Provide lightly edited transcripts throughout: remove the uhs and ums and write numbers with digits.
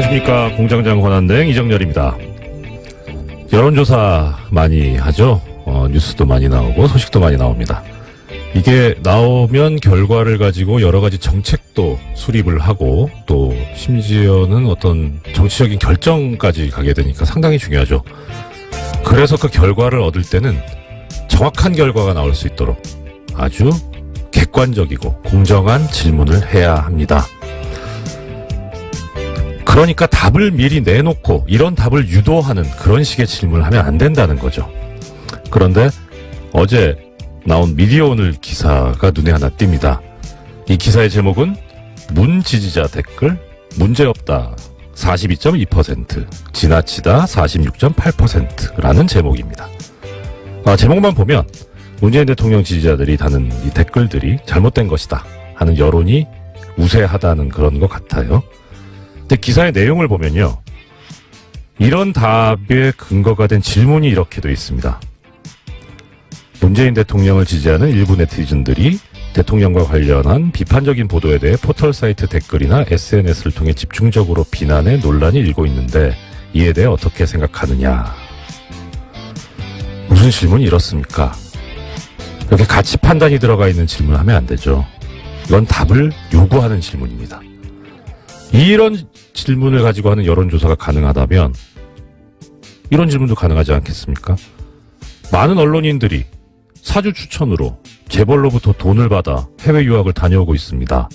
안녕하십니까. 공장장 권한대행 이정열입니다. 여론조사 많이 하죠. 뉴스도 많이 나오고 소식도 많이 나옵니다. 이게 나오면 결과를 가지고 여러 가지 정책도 수립을 하고 또 심지어는 어떤 정치적인 결정까지 가게 되니까 상당히 중요하죠. 그래서 그 결과를 얻을 때는 정확한 결과가 나올 수 있도록 아주 객관적이고 공정한 질문을 해야 합니다. 그러니까 답을 미리 내놓고 이런 답을 유도하는 그런 식의 질문을 하면 안 된다는 거죠. 그런데 어제 나온 미디어오늘 기사가 눈에 하나 띕니다. 이 기사의 제목은 문 지지자 댓글 문제없다 42.2%, 지나치다 46.8%라는 제목입니다. 제목만 보면 문재인 대통령 지지자들이 다는 이 댓글들이 잘못된 것이다 하는 여론이 우세하다는 그런 것 같아요. 근데 기사의 내용을 보면요. 이런 답의 근거가 된 질문이 이렇게 돼 있습니다. 문재인 대통령을 지지하는 일부 네티즌들이 대통령과 관련한 비판적인 보도에 대해 포털사이트 댓글이나 SNS를 통해 집중적으로 비난해 논란이 일고 있는데 이에 대해 어떻게 생각하느냐. 무슨 질문이 이렇습니까? 이렇게 가치 판단이 들어가 있는 질문을 하면 안 되죠. 이건 답을 요구하는 질문입니다. 이런 질문을 가지고 하는 여론조사가 가능하다면 이런 질문도 가능하지 않겠습니까? 많은 언론인들이 사주 추천으로 재벌로부터 돈을 받아 해외 유학을 다녀오고 있습니다.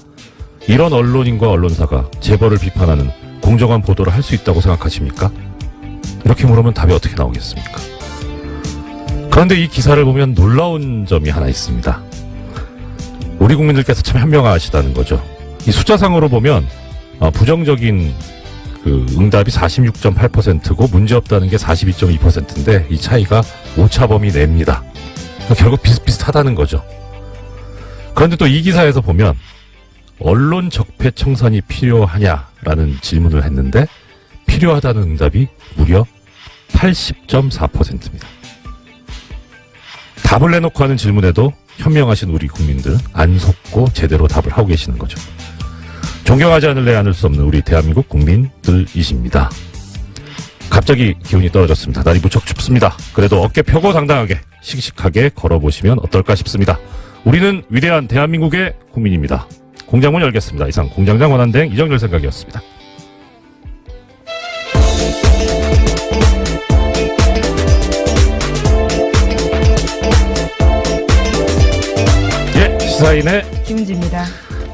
이런 언론인과 언론사가 재벌을 비판하는 공정한 보도를 할 수 있다고 생각하십니까? 이렇게 물으면 답이 어떻게 나오겠습니까? 그런데 이 기사를 보면 놀라운 점이 하나 있습니다. 우리 국민들께서 참 현명하시다는 거죠. 이 숫자상으로 보면 부정적인 그 응답이 46.8%고 문제없다는 게 42.2%인데 이 차이가 오차범위 내입니다. 결국 비슷비슷하다는 거죠. 그런데 또 이 기사에서 보면 언론 적폐 청산이 필요하냐라는 질문을 했는데 필요하다는 응답이 무려 80.4%입니다. 답을 내놓고 하는 질문에도 현명하신 우리 국민들 안 속고 제대로 답을 하고 계시는 거죠. 존경하지 않을래 않을 수 없는 우리 대한민국 국민들이십니다. 갑자기 기온이 떨어졌습니다. 날이 무척 춥습니다. 그래도 어깨 펴고 당당하게 씩씩하게 걸어보시면 어떨까 싶습니다. 우리는 위대한 대한민국의 국민입니다. 공장문 열겠습니다. 이상 공장장 권한대행 이정열 생각이었습니다. 시사인의 김은지입니다.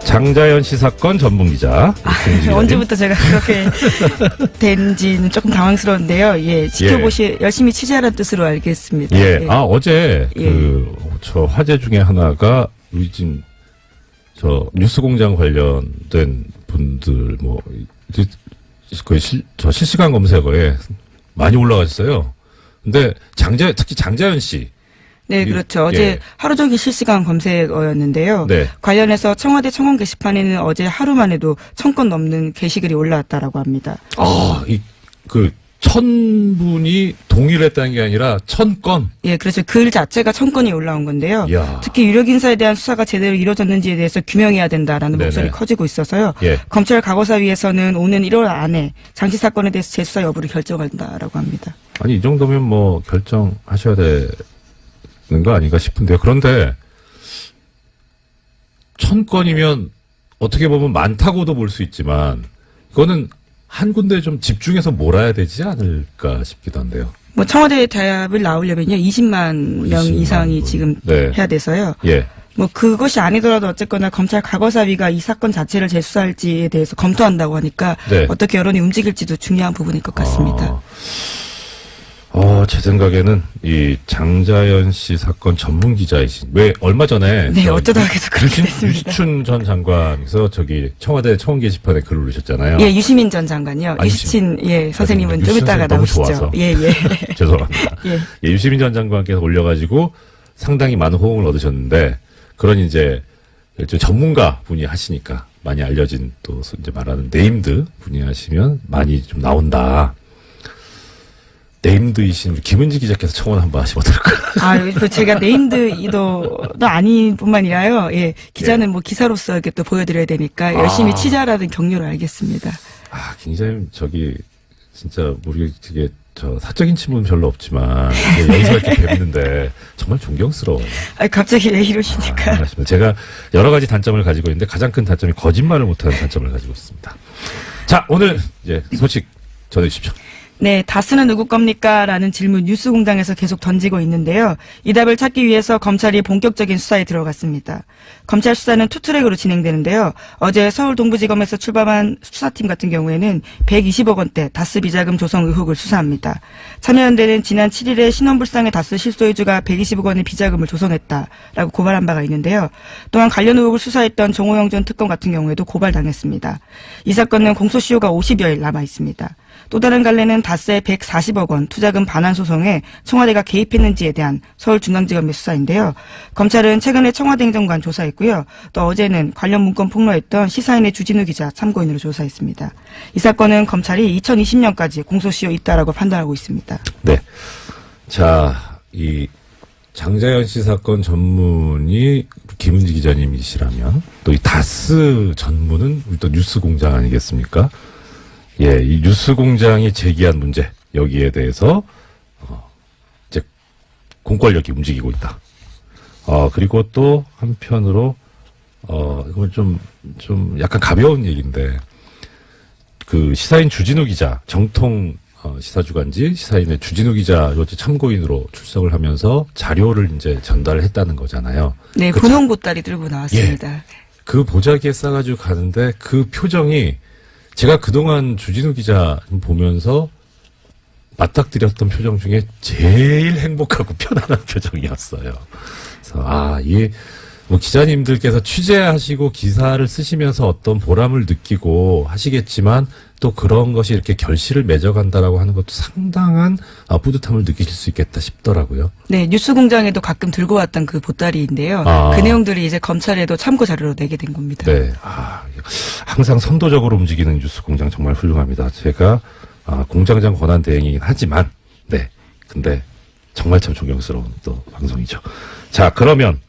장자연 씨 사건 전문기자. 언제부터 제가 그렇게 된지는 조금 당황스러운데요. 예, 열심히 취재하라는 뜻으로 알겠습니다. 예, 예. 어제 저 화제 중에 하나가 우진 저 뉴스공장 관련된 분들 거의 저 실시간 검색어에 많이 올라가셨어요. 근데 특히 장자연 씨. 네, 그렇죠. 어제 하루 종일 실시간 검색어였는데요. 네. 관련해서 청와대 청원 게시판에는 어제 하루만 해도 1000건 넘는 게시글이 올라왔다라고 합니다. 1000분이 동의를 했다는 게 아니라 1000건? 예, 그렇죠. 글 자체가 1000건이 올라온 건데요. 이야. 특히 유력 인사에 대한 수사가 제대로 이루어졌는지에 대해서 규명해야 된다라는 네네. 목소리 커지고 있어서요. 예. 검찰 과거사위에서는 오는 1월 안에 장치 사건에 대해서 재수사 여부를 결정한다라고 합니다. 아니, 이 정도면 뭐 결정하셔야 되는 거 아닌가 싶은데요. 그런데 1000건이면 어떻게 보면 많다고도 볼 수 있지만 이거는 한 군데에 좀 집중해서 몰아야 되지 않을까 싶기도 한데요. 뭐 청와대 답을 나오려면요 20만 명 이상이 분. 지금 해야 돼서요. 예. 뭐 그것이 아니더라도 어쨌거나 검찰 과거사위가 이 사건 자체를 재수사할지에 대해서 검토한다고 하니까 어떻게 여론이 움직일지도 중요한 부분일 것 같습니다. 제 생각에는 이 장자연 씨 사건 전문 기자이신 왜 얼마 전에 어쩌다가 계속 그렇게 됐습니다. 유시춘 전 장관에서 청와대 청원 게시판에 글을 올리셨잖아요. 예, 유시민 전 장관이요. 유시친 선생님은 좀 이따가 나오시죠. 좋아서. 예. 죄송합니다. 예, 유시민 전 장관께서 올려가지고 상당히 많은 호응을 얻으셨는데 그런 이제 전문가 분이 하시니까 많이 알려진 또 이제 말하는 네임드 분이 하시면 많이 좀 나온다. 네임드이신 우리 김은지 기자께서 청원 한번 하시면 어떨까요? 제가 네임드도 아닌 뿐만이라요. 예, 기자는 뭐 기사로서 이렇게 또 보여드려야 되니까 열심히 취재하라는 격려를 알겠습니다. 김 기자님, 진짜, 우리 되게, 사적인 친분은 별로 없지만, 여기서 이렇게 뵙는데, 정말 존경스러워요. 갑자기 왜 이러시니까. 제가 여러 가지 단점을 가지고 있는데, 가장 큰 단점이 거짓말을 못하는 단점을 가지고 있습니다. 자, 오늘, 이제, 소식 전해주십시오. 네, 다스는 누구 겁니까? 라는 질문 뉴스공장에서 계속 던지고 있는데요. 이 답을 찾기 위해서 검찰이 본격적인 수사에 들어갔습니다. 검찰 수사는 투트랙으로 진행되는데요. 어제 서울 동부지검에서 출범한 수사팀 같은 경우에는 120억 원대 다스 비자금 조성 의혹을 수사합니다. 참여연대는 지난 7일에 신원불상의 다스 실소유주가 120억 원의 비자금을 조성했다라고 고발한 바가 있는데요. 또한 관련 의혹을 수사했던 정호영 전 특검 같은 경우에도 고발당했습니다. 이 사건은 공소시효가 50여일 남아 있습니다. 또 다른 갈래는 다스의 140억 원 투자금 반환 소송에 청와대가 개입했는지에 대한 서울중앙지검의 수사인데요. 검찰은 최근에 청와대 행정관 조사했고요. 또 어제는 관련 문건 폭로했던 시사인의 주진우 기자 참고인으로 조사했습니다. 이 사건은 검찰이 2020년까지 공소시효 있다라고 판단하고 있습니다. 네. 자, 이 장자연 씨 사건 전문이 김은지 기자님이시라면 또 이 다스 전문은 우리 또 뉴스공장 아니겠습니까? 예, 이 뉴스공장이 제기한 문제 여기에 대해서 이제 공권력이 움직이고 있다. 그리고 또 한편으로 이건 좀 약간 가벼운 얘기인데 그 시사인 주진우 기자 정통 시사주간지 시사인의 주진우 기자 어제 참고인으로 출석을 하면서 자료를 이제 전달했다는 거잖아요. 네, 그 분홍 보따리 들고 나왔습니다. 예, 그 보자기에 싸가지고 가는데 그 표정이 제가 그동안 주진우 기자 보면서 맞닥뜨렸던 표정 중에 제일 행복하고 편안한 표정이었어요. 그래서 이 뭐 기자님들께서 취재하시고 기사를 쓰시면서 어떤 보람을 느끼고 하시겠지만 또 그런 것이 이렇게 결실을 맺어간다라고 하는 것도 상당한 뿌듯함을 느끼실 수 있겠다 싶더라고요. 네, 뉴스공장에도 가끔 들고 왔던 그 보따리인데요. 그 내용들이 이제 검찰에도 참고 자료로 내게 된 겁니다. 네, 항상 선도적으로 움직이는 뉴스공장 정말 훌륭합니다. 제가 공장장 권한 대행이긴 하지만 네, 근데 정말 참 존경스러운 또 방송이죠. 자, 그러면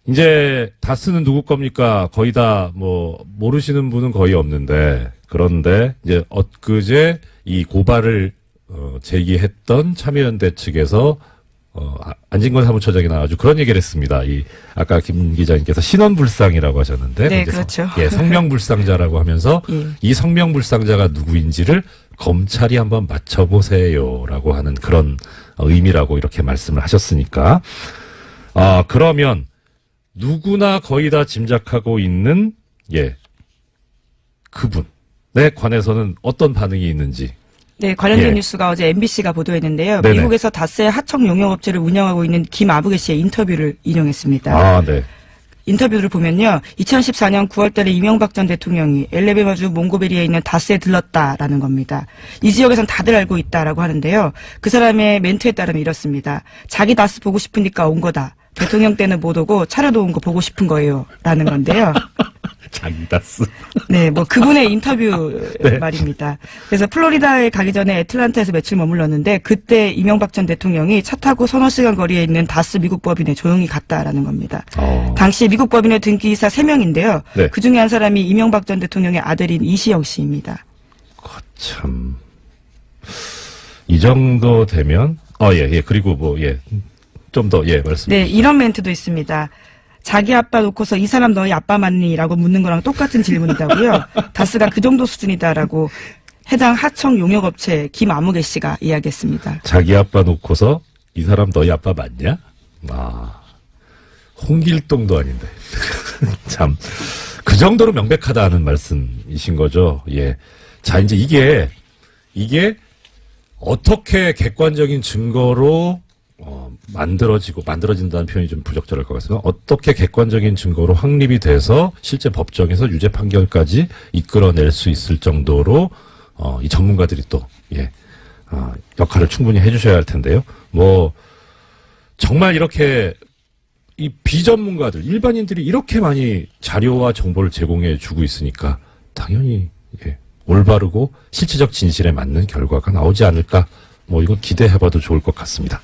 이제 다스는 누구 겁니까? 거의 다 모르시는 분은 거의 없는데 그런데 이제 엊그제 이 고발을 제기했던 참여연대 측에서 안진건 사무처장이 나와가지고 그런 얘기를 했습니다. 아까 김 기자님께서 신원불상이라고 하셨는데 네, 그렇죠. 예, 성명불상자라고 하면서 예. 이 성명불상자가 누구인지를 검찰이 한번 맞춰보세요라고 하는 그런 의미라고 이렇게 말씀을 하셨으니까 그러면 누구나 거의 다 짐작하고 있는 그분에 관해서는 어떤 반응이 있는지. 네, 관련된 뉴스가 어제 MBC가 보도했는데요. 네네. 미국에서 다스의 하청 용역업체를 운영하고 있는 김아부개 씨의 인터뷰를 인용했습니다. 네. 인터뷰를 보면요. 2014년 9월 달에 이명박 전 대통령이 엘레베마주 몽고베리에 있는 다스에 들렀다라는 겁니다. 이 지역에선 다들 알고 있다라고 하는데요. 그 사람의 멘트에 따르면 이렇습니다. 자기 다스 보고 싶으니까 온 거다. 대통령 때는 못 오고 차려도 온 거 보고 싶은 거예요. 라는 건데요. 자기 다스. 네, 그분의 인터뷰 네. 말입니다. 그래서 플로리다에 가기 전에 애틀란타에서 며칠 머물렀는데 그때 이명박 전 대통령이 차 타고 서너 시간 거리에 있는 다스 미국 법인에 조용히 갔다라는 겁니다. 당시 미국 법인의 등기이사 3명인데요. 네. 그중에 한 사람이 이명박 전 대통령의 아들인 이시영 씨입니다. 참. 이 정도 되면 그리고 좀 더 말씀. 네, 이런 멘트도 있습니다. 자기 아빠 놓고서 이 사람 너희 아빠 맞니? 라고 묻는 거랑 똑같은 질문이다고요. 다스가 그 정도 수준이다라고 해당 하청 용역업체 김아무개 씨가 이야기했습니다. 자기 아빠 놓고서 이 사람 너희 아빠 맞냐? 홍길동도 아닌데. 참. 그 정도로 명백하다는 말씀이신 거죠. 예. 자, 이제 이게 어떻게 객관적인 증거로 만들어진다는 표현이 좀 부적절할 것 같습니다. 어떻게 객관적인 증거로 확립이 돼서 실제 법정에서 유죄 판결까지 이끌어낼 수 있을 정도로 이 전문가들이 또 역할을 충분히 해주셔야 할 텐데요. 정말 이렇게 이 비전문가들 일반인들이 이렇게 많이 자료와 정보를 제공해 주고 있으니까 당연히 올바르고 실체적 진실에 맞는 결과가 나오지 않을까. 이건 기대해봐도 좋을 것 같습니다.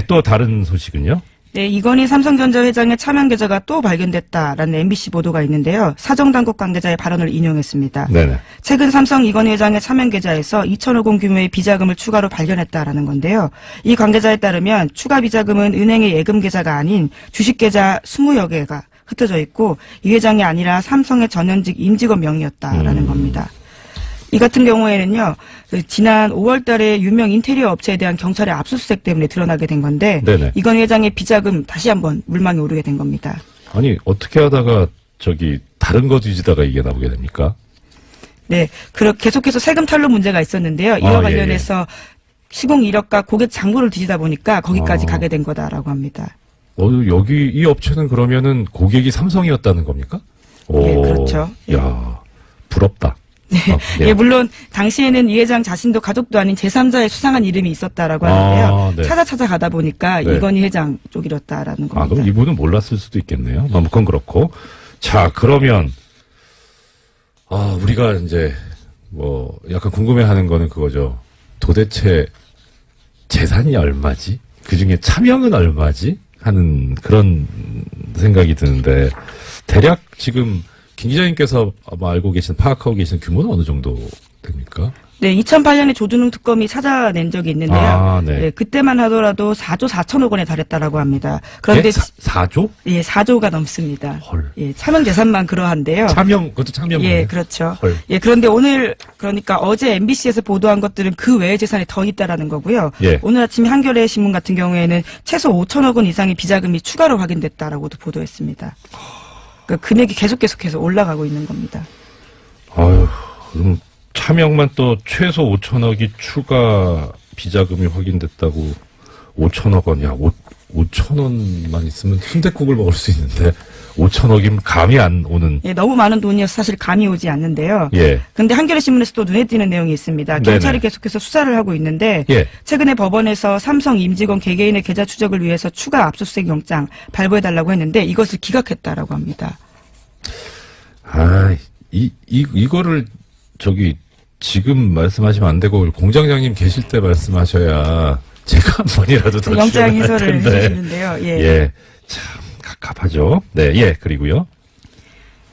또 다른 소식은요? 네, 이건희 삼성전자 회장의 차명 계좌가 또 발견됐다라는 MBC 보도가 있는데요. 사정당국 관계자의 발언을 인용했습니다. 네네. 최근 삼성 이건희 회장의 차명 계좌에서 2천억 원 규모의 비자금을 추가로 발견했다라는 건데요. 이 관계자에 따르면 추가 비자금은 은행의 예금 계좌가 아닌 주식 계좌 20여 개가 흩어져 있고 이 회장이 아니라 삼성의 전현직 임직원 명의였다라는 겁니다. 이 같은 경우에는요, 지난 5월 달에 유명 인테리어 업체에 대한 경찰의 압수수색 때문에 드러나게 된 건데, 네네. 이건희 회장의 비자금 다시 한번 물망에 오르게 된 겁니다. 아니, 어떻게 하다가 다른 거 뒤지다가 이게 나오게 됩니까? 네, 계속해서 세금 탈루 문제가 있었는데요. 이와 아, 관련해서 시공 이력과 고객 잔고를 뒤지다 보니까 거기까지 가게 된 거다라고 합니다. 여기 이 업체는 그러면은 고객이 삼성이었다는 겁니까? 네, 그렇죠. 야, 부럽다. 네. 예, 물론 당시에는 이 회장 자신도 가족도 아닌 제3자의 수상한 이름이 있었다라고 하는데요. 네. 찾아가다 보니까 네. 이건희 회장 쪽이었다라는 겁니다. 그럼 이분은 몰랐을 수도 있겠네요. 그건 그렇고. 자, 그러면 우리가 이제 약간 궁금해하는 거는 그거죠. 도대체 재산이 얼마지? 그중에 차명은 얼마지? 하는 그런 생각이 드는데 대략 지금 김 기자님께서 아마 파악하고 계신 규모는 어느 정도 됩니까? 네, 2008년에 조준웅 특검이 찾아낸 적이 있는데요. 네. 네, 그때만 하더라도 4조 4천억 원에 달했다라고 합니다. 그런데 4조? 예, 4조가 넘습니다. 헐. 예, 차명 재산만 그러한데요. 그것도 차명. 예, 그렇죠. 헐. 예, 그런데 그러니까 어제 MBC에서 보도한 것들은 그 외의 재산이 더 있다라는 거고요. 예. 오늘 아침 한겨레 신문 같은 경우에는 최소 5천억 원 이상의 비자금이 추가로 확인됐다라고도 보도했습니다. 그러니까 금액이 계속해서 올라가고 있는 겁니다. 그럼 차명만 또 최소 5천억이 추가 비자금이 확인됐다고 5천억 원, 5천원만 있으면 순댓국을 먹을 수 있는데 5천억이면 감이 안 오는. 예, 너무 많은 돈이어서 사실 감이 오지 않는데요. 예. 근데 한겨레 신문에서 또 눈에 띄는 내용이 있습니다. 경찰이 계속해서 수사를 하고 있는데 예. 최근에 법원에서 삼성 임직원 개개인의 계좌 추적을 위해서 추가 압수수색 영장 발부해달라고 했는데 이것을 기각했다라고 합니다. 이거를 지금 말씀하시면 안 되고 공장장님 계실 때 말씀하셔야 제가 한 번이라도 더 영장 출연할 해설을 텐데. 해주시는데요. 예. 예. 참 갑갑하죠. 네, 예. 그리고요.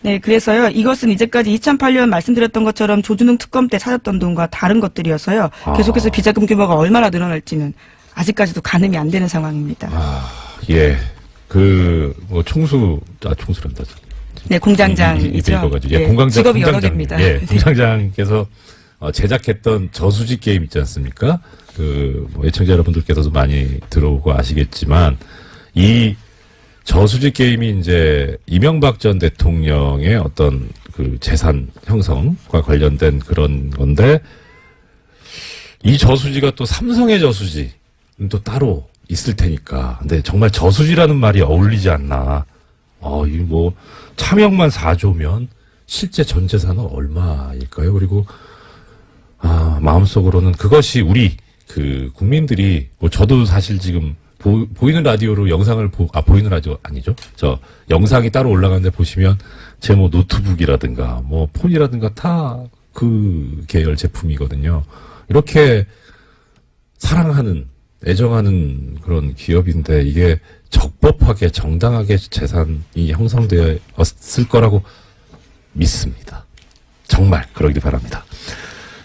네, 그래서요. 이것은 이제까지 2008년 말씀드렸던 것처럼 조준웅 특검 때 찾았던 돈과 다른 것들이어서요. 계속해서 비자금 규모가 얼마나 늘어날지는 아직까지도 가늠이 안 되는 상황입니다. 예. 총수란다. 네, 공장장이죠. 예, 공장장. 직업이 여러 개입니다. 예, 공장장께서 제작했던 저수지 게임 있지 않습니까? 애청자 여러분들께서도 많이 들어오고 아시겠지만, 이 저수지 게임이 이제 이명박 전 대통령의 어떤 재산 형성과 관련된 그런 건데, 이 저수지가 또 삼성의 저수지는 또 따로 있을 테니까. 근데 정말 저수지라는 말이 어울리지 않나. 차명만 4조면 실제 전 재산은 얼마일까요? 그리고 마음속으로는 그것이 우리 국민들이 저도 사실 지금 보이는 라디오로 영상을 보이는 라디오 아니죠? 영상이 따로 올라가는데 보시면 제 노트북이라든가 폰이라든가 다 그 계열 제품이거든요. 이렇게 사랑하는 애정하는 그런 기업인데 이게 적법하게 정당하게 재산이 형성되었을 거라고 믿습니다. 정말 그러길 바랍니다.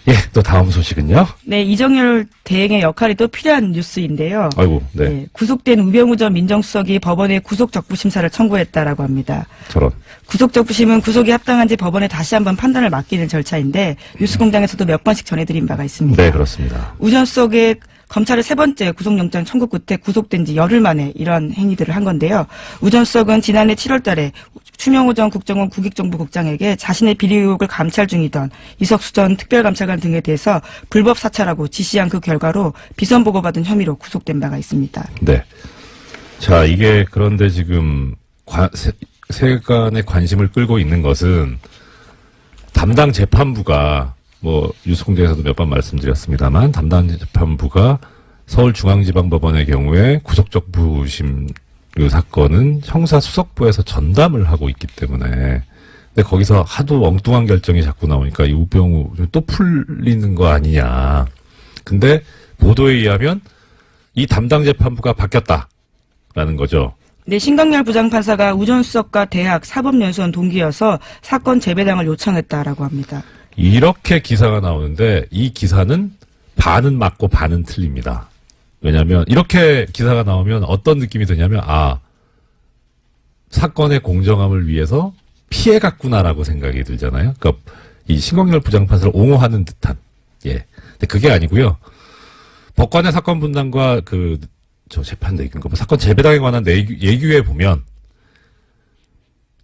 예, 또 다음 소식은요? 네, 이정열 대행의 역할이 또 필요한 뉴스인데요. 아이고, 네. 네, 구속된 우병우 전 민정수석이 법원에 구속적부심사를 청구했다라고 합니다. 저런. 구속적부심은 구속이 합당한지 법원에 다시 한번 판단을 맡기는 절차인데 뉴스공장에서도 몇 번씩 전해드린 바가 있습니다. 네, 그렇습니다. 우 전 수석의 검찰의 세 번째 구속영장 청구 끝에 구속된 지 열흘 만에 이런 행위들을 한 건데요. 우 전 수석은 지난해 7월 달에 추명호 전 국정원 국익정보국장에게 자신의 비리 의혹을 감찰 중이던 이석수 전 특별감찰관 등에 대해서 불법 사찰하고 지시한 그 결과로 비선 보고받은 혐의로 구속된 바가 있습니다. 네. 자, 이게 그런데 지금 세간의 관심을 끌고 있는 것은 담당 재판부가 뉴스공장에서도 몇 번 말씀드렸습니다만 담당 재판부가 서울중앙지방법원의 경우에 구속적부심 사건은 형사수석부에서 전담을 하고 있기 때문에 근데 거기서 하도 엉뚱한 결정이 자꾸 나오니까 이 우병우 또 풀리는 거 아니냐. 근데 보도에 의하면 이 담당 재판부가 바뀌었다. 라는 거죠. 네, 신강렬 부장판사가 우전수석과 대학 사법연수원 동기여서 사건 재배당을 요청했다라고 합니다. 이렇게 기사가 나오는데 이 기사는 반은 맞고 반은 틀립니다. 왜냐하면 이렇게 기사가 나오면 어떤 느낌이 드냐면 사건의 공정함을 위해서 피해갔구나라고 생각이 들잖아요. 그러니까 이 신광렬 부장판사를 옹호하는 듯한 근데 그게 아니고요. 법관의 사건 분담과 재판대 사건 재배당에 관한 예규에 보면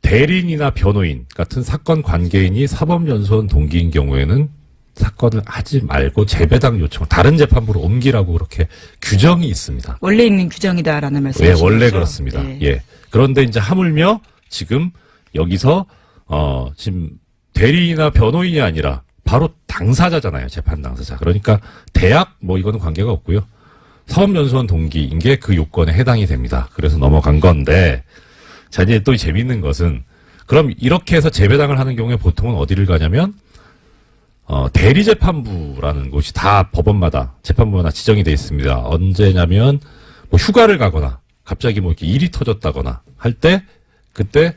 대리인이나 변호인 같은 사건 관계인이 사법연수원 동기인 경우에는 사건을 하지 말고 재배당 요청, 다른 재판부로 옮기라고 그렇게 규정이 있습니다. 원래 있는 규정이다라는 말씀이시죠? 원래 그렇습니다. 네. 그런데 이제 하물며 지금 여기서 지금 대리인이나 변호인이 아니라 바로 당사자잖아요. 재판 당사자. 그러니까 대학 이거는 관계가 없고요. 사법연수원 동기인 게 그 요건에 해당이 됩니다. 그래서 넘어간 건데, 자, 이제 또 재밌는 것은, 그럼 이렇게 해서 재배당을 하는 경우에 보통은 어디를 가냐면, 대리재판부라는 곳이 다 법원마다, 재판부마다 지정이 되어 있습니다. 언제냐면, 휴가를 가거나, 갑자기 이렇게 일이 터졌다거나 할 때, 그때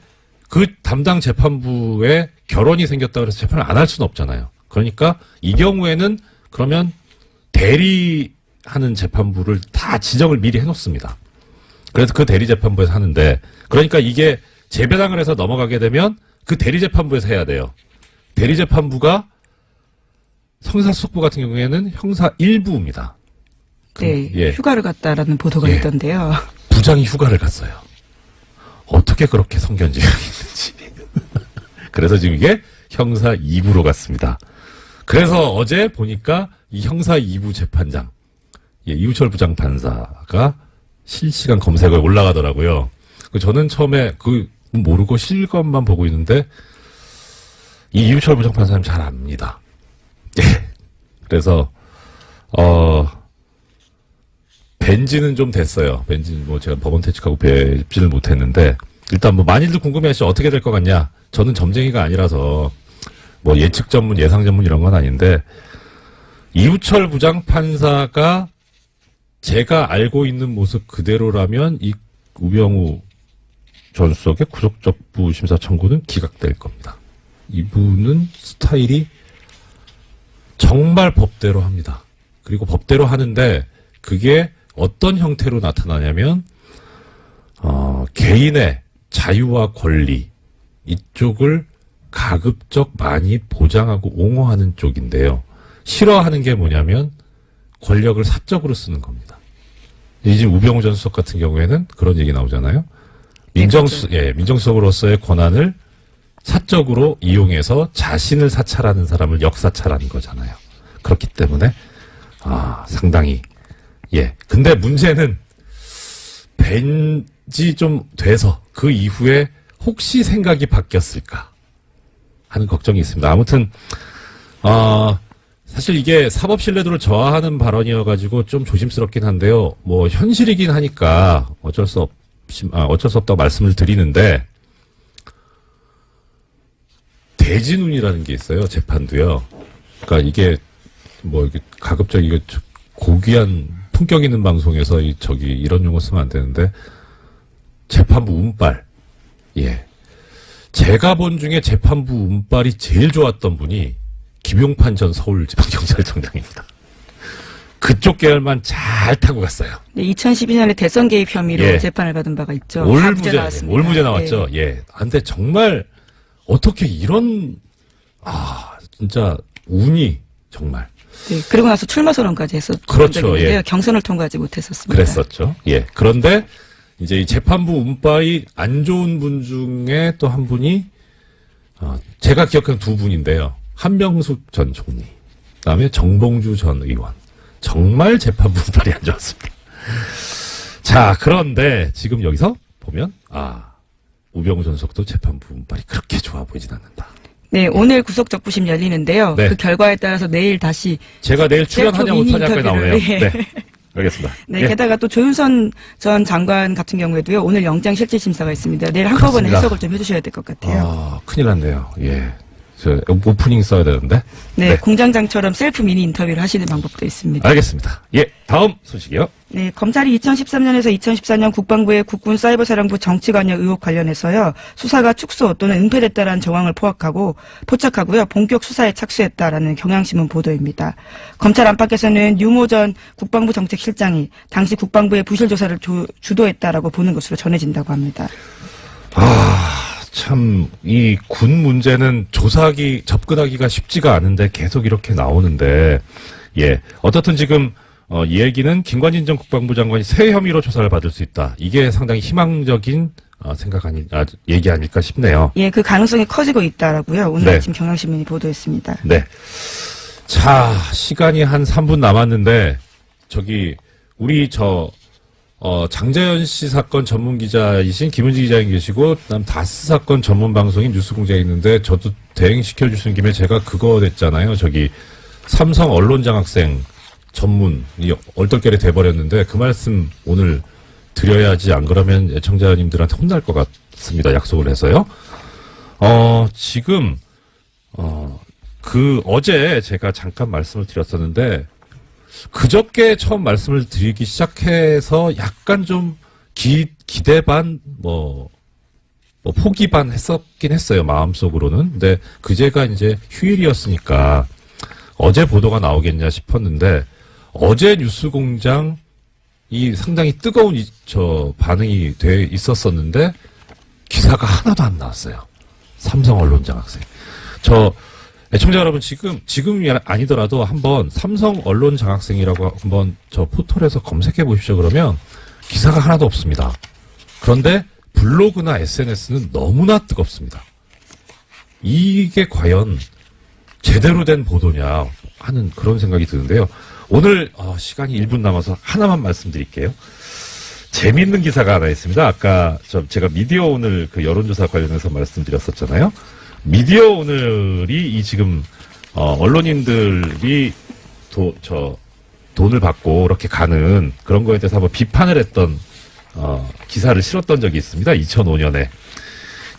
그 담당 재판부에 결혼이 생겼다 그래서 재판을 안 할 수는 없잖아요. 그러니까 이 경우에는 그러면 대리하는 재판부를 다 지정을 미리 해놓습니다. 그래서 그 대리재판부에서 하는데, 그러니까 이게 재배당을 해서 넘어가게 되면 그 대리재판부에서 해야 돼요. 대리재판부가 형사수석부 같은 경우에는 형사 1부입니다. 네, 휴가를 갔다라는 보도가 있던데요. 부장이 휴가를 갔어요. 어떻게 그렇게 성견지명이 있는지. 그래서 지금 이게 형사 2부로 갔습니다. 그래서 어제 보니까 이 형사 2부 재판장, 이우철 부장판사가 실시간 검색어에 올라가더라고요. 저는 처음에 모르고 실검만 보고 있는데, 이 이우철 부장판사님 잘 압니다. 그래서, 뵌지는 좀 됐어요. 뵌지는 제가 법원 퇴직하고 뵙지는 못했는데, 일단 많이들 궁금해 하시죠. 어떻게 될 것 같냐? 저는 점쟁이가 아니라서, 예측 전문, 예상 전문 이런 건 아닌데, 이우철 부장판사가 제가 알고 있는 모습 그대로라면 이 우병우 전 수석의 구속적부 심사 청구는 기각될 겁니다. 이분은 스타일이 정말 법대로 합니다. 그리고 법대로 하는데 그게 어떤 형태로 나타나냐면 개인의 자유와 권리 이쪽을 가급적 많이 보장하고 옹호하는 쪽인데요. 싫어하는 게 뭐냐면 권력을 사적으로 쓰는 겁니다. 이제 우병우 전 수석 같은 경우에는 그런 얘기 나오잖아요. 민정수석으로서의 권한을 사적으로 이용해서 자신을 사찰하는 사람을 역사찰하는 거잖아요. 그렇기 때문에 상당히 근데 문제는 뵌지 좀 돼서 그 이후에 혹시 생각이 바뀌었을까 하는 걱정이 있습니다. 아무튼 사실 이게 사법 신뢰도를 저하하는 발언이어가지고 좀 조심스럽긴 한데요. 현실이긴 하니까 어쩔 수 없다고 말씀을 드리는데, 대진운이라는 게 있어요. 재판도요. 그러니까 이게 이게 가급적 이거 고귀한 품격 있는 방송에서 이런 용어 쓰면 안 되는데, 재판부 운빨. 제가 본 중에 재판부 운빨이 제일 좋았던 분이 김용판 전 서울지방경찰청장입니다. 그쪽 계열만 잘 타고 갔어요. 네, 2012년에 대선 개입 혐의로 재판을 받은 바가 있죠. 올 무죄 나왔죠. 근데 정말 어떻게 이런 진짜 운이 정말. 네, 그리고 나서 출마 선언까지 했었죠. 그렇죠. 경선을 통과하지 못했었습니다. 그랬었죠. 그런데 이제 이 재판부 운빨이 안 좋은 분 중에 또 한 분이 제가 기억하는 두 분인데요. 한명숙 전 총리, 그다음에 정봉주 전 의원. 정말 재판부 운빨이 안 좋았습니다. 자, 그런데 지금 여기서 보면 우병우 전 수석도 재판부 운빨이 그렇게 좋아 보이진 않는다. 네, 오늘 구속적부심 열리는데요. 네. 그 결과에 따라서 내일 다시 제가 내일 출연하냐 못하냐까지 나오네요. 네. 알겠습니다. 네, 게다가 또 조윤선 전 장관 같은 경우에도요. 오늘 영장 실질 심사가 있습니다. 내일 한꺼번에 해석을 좀 해주셔야 될 것 같아요. 큰일 났네요. 저 오프닝 써야 되는데. 네, 공장장처럼 셀프 미니 인터뷰를 하시는 방법도 있습니다. 알겠습니다. 예, 다음 소식이요. 네, 검찰이 2013년에서 2014년 국방부의 국군 사이버사령부 정치관여 의혹 관련해서요, 수사가 축소 또는 은폐됐다라는 정황을 포착하고요, 본격 수사에 착수했다라는 경향신문 보도입니다. 검찰 안팎에서는 유모 전 국방부 정책실장이 당시 국방부의 부실 조사를 주도했다라고 보는 것으로 전해진다고 합니다. 참, 이 군 문제는 접근하기가 쉽지가 않은데 계속 이렇게 나오는데, 예. 어떻든 지금, 이 얘기는 김관진 전 국방부 장관이 새 혐의로 조사를 받을 수 있다. 이게 상당히 희망적인, 얘기 아닐까 싶네요. 예, 그 가능성이 커지고 있다라고요. 오늘 네. 아침 경향신문이 보도했습니다. 네. 자, 시간이 한 3분 남았는데, 우리 장자연 씨 사건 전문 기자이신 김은지 기자님 계시고, 그다음 다스 사건 전문 방송인 뉴스공장에 있는데, 저도 대행시켜 주신 김에 제가 그거 됐잖아요. 삼성 언론장학생 전문이 얼떨결에 돼버렸는데, 그 말씀 오늘 드려야지, 안 그러면 애청자님들한테 혼날 것 같습니다. 약속을 해서요. 지금, 어제 제가 잠깐 말씀을 드렸었는데, 그저께 처음 말씀을 드리기 시작해서 약간 좀 기대 반, 포기 반 했었긴 했어요, 마음속으로는. 근데 그제가 이제 휴일이었으니까 어제 보도가 나오겠냐 싶었는데, 어제 뉴스공장이 상당히 뜨거운 반응이 돼 있었었는데, 기사가 하나도 안 나왔어요. 삼성 언론장학생. 애청자 여러분, 지금이 아니더라도 한번 삼성 언론 장학생이라고 한번 포털에서 검색해 보십시오. 그러면 기사가 하나도 없습니다. 그런데 블로그나 SNS는 너무나 뜨겁습니다. 이게 과연 제대로 된 보도냐 하는 그런 생각이 드는데요. 오늘, 시간이 1분 남아서 하나만 말씀드릴게요. 재미있는 기사가 하나 있습니다. 아까 제가 미디어 오늘 그 여론조사 관련해서 말씀드렸었잖아요. 미디어 오늘이 지금 언론인들이 돈을 받고 이렇게 가는 그런 거에 대해서 한번 비판을 했던 기사를 실었던 적이 있습니다. 2005년에.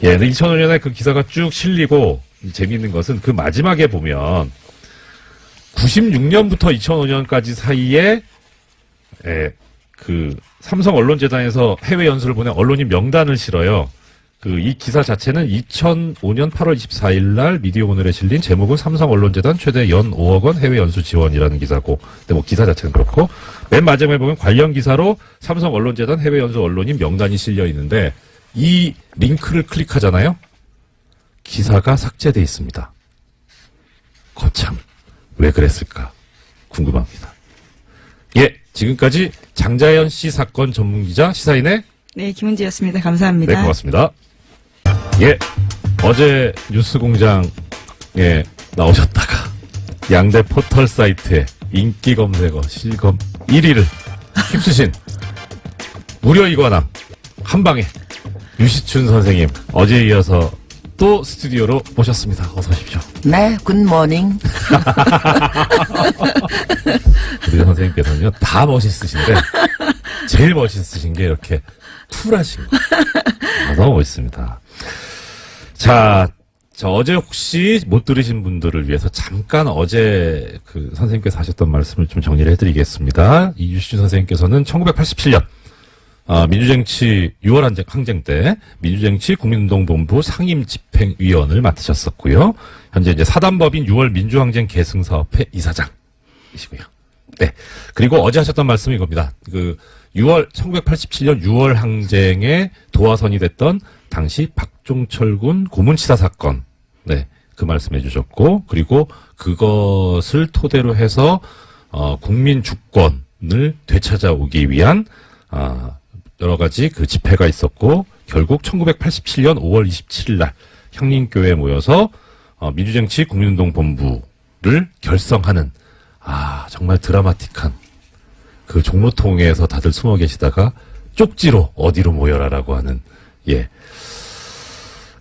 예, 2005년에 그 기사가 쭉 실리고 재미있는 것은 그 마지막에 보면 96년부터 2005년까지 사이에 그 삼성 언론재단에서 해외 연수를 보낸 언론인 명단을 실어요. 이 기사 자체는 2005년 8월 24일 날 미디어 오늘에 실린 제목은 삼성 언론재단 최대 연 5억 원 해외 연수 지원이라는 기사고, 근데 기사 자체는 그렇고, 맨 마지막에 보면 관련 기사로 삼성 언론재단 해외 연수 언론인 명단이 실려 있는데, 이 링크를 클릭하잖아요? 기사가 삭제돼 있습니다. 거참, 왜 그랬을까? 궁금합니다. 예, 지금까지 장자연 씨 사건 전문기자 시사인의 네, 김은지였습니다. 감사합니다. 네, 고맙습니다. 예, 어제 뉴스공장에 나오셨다가 양대 포털 사이트에 인기 검색어 실검 1위를 휩쓰신 무료 이관왕 한방에 유시춘 선생님, 어제에 이어서 또 스튜디오로 모셨습니다. 어서 오십시오. 네, 굿모닝. 우리 선생님께서는요, 다 멋있으신데 제일 멋있으신 게 이렇게 쿨하신 거. 너무 멋있습니다. 자, 어제 혹시 못 들으신 분들을 위해서 잠깐 어제 그 선생님께서 하셨던 말씀을 좀 정리를 해드리겠습니다. 이유신 선생님께서는 1987년 민주쟁취 6월 항쟁 때 민주쟁취 국민운동본부 상임집행위원을 맡으셨었고요. 현재 이제 사단법인 6월 민주항쟁 계승사업회 이사장이시고요. 네. 그리고 어제 하셨던 말씀이 이겁니다. 1987년 6월 항쟁에 도화선이 됐던 당시 박종철 군 고문치사 사건. 네. 그 말씀해 주셨고, 그리고 그것을 토대로 해서, 국민 주권을 되찾아오기 위한, 여러 가지 그 집회가 있었고, 결국 1987년 5월 27일 날 향림교회에 모여서, 민주쟁취 국민운동본부를 결성하는, 정말 드라마틱한 그 종로통에서 다들 숨어 계시다가 쪽지로 어디로 모여라라고 하는, 예.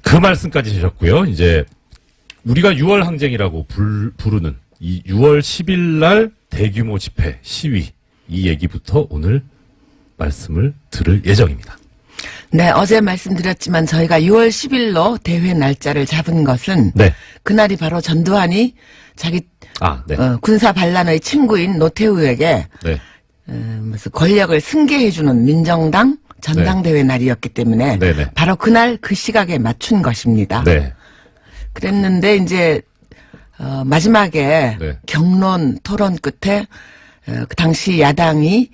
그 말씀까지 주셨고요. 이제 우리가 6월 항쟁이라고 부르는 이 6월 10일 날 대규모 집회, 시위, 이 얘기부터 오늘 말씀을 들을 예정입니다. 네, 어제 말씀드렸지만 저희가 6월 10일로 대회 날짜를 잡은 것은 네. 그날이 바로 전두환이 자기 네. 군사 반란의 친구인 노태우에게 네. 무슨 권력을 승계해주는 민정당 전당대회 날이었기 때문에 네네. 바로 그날 그 시각에 맞춘 것입니다. 네. 그랬는데 이제 마지막에 네. 격론 토론 끝에 그 당시 야당이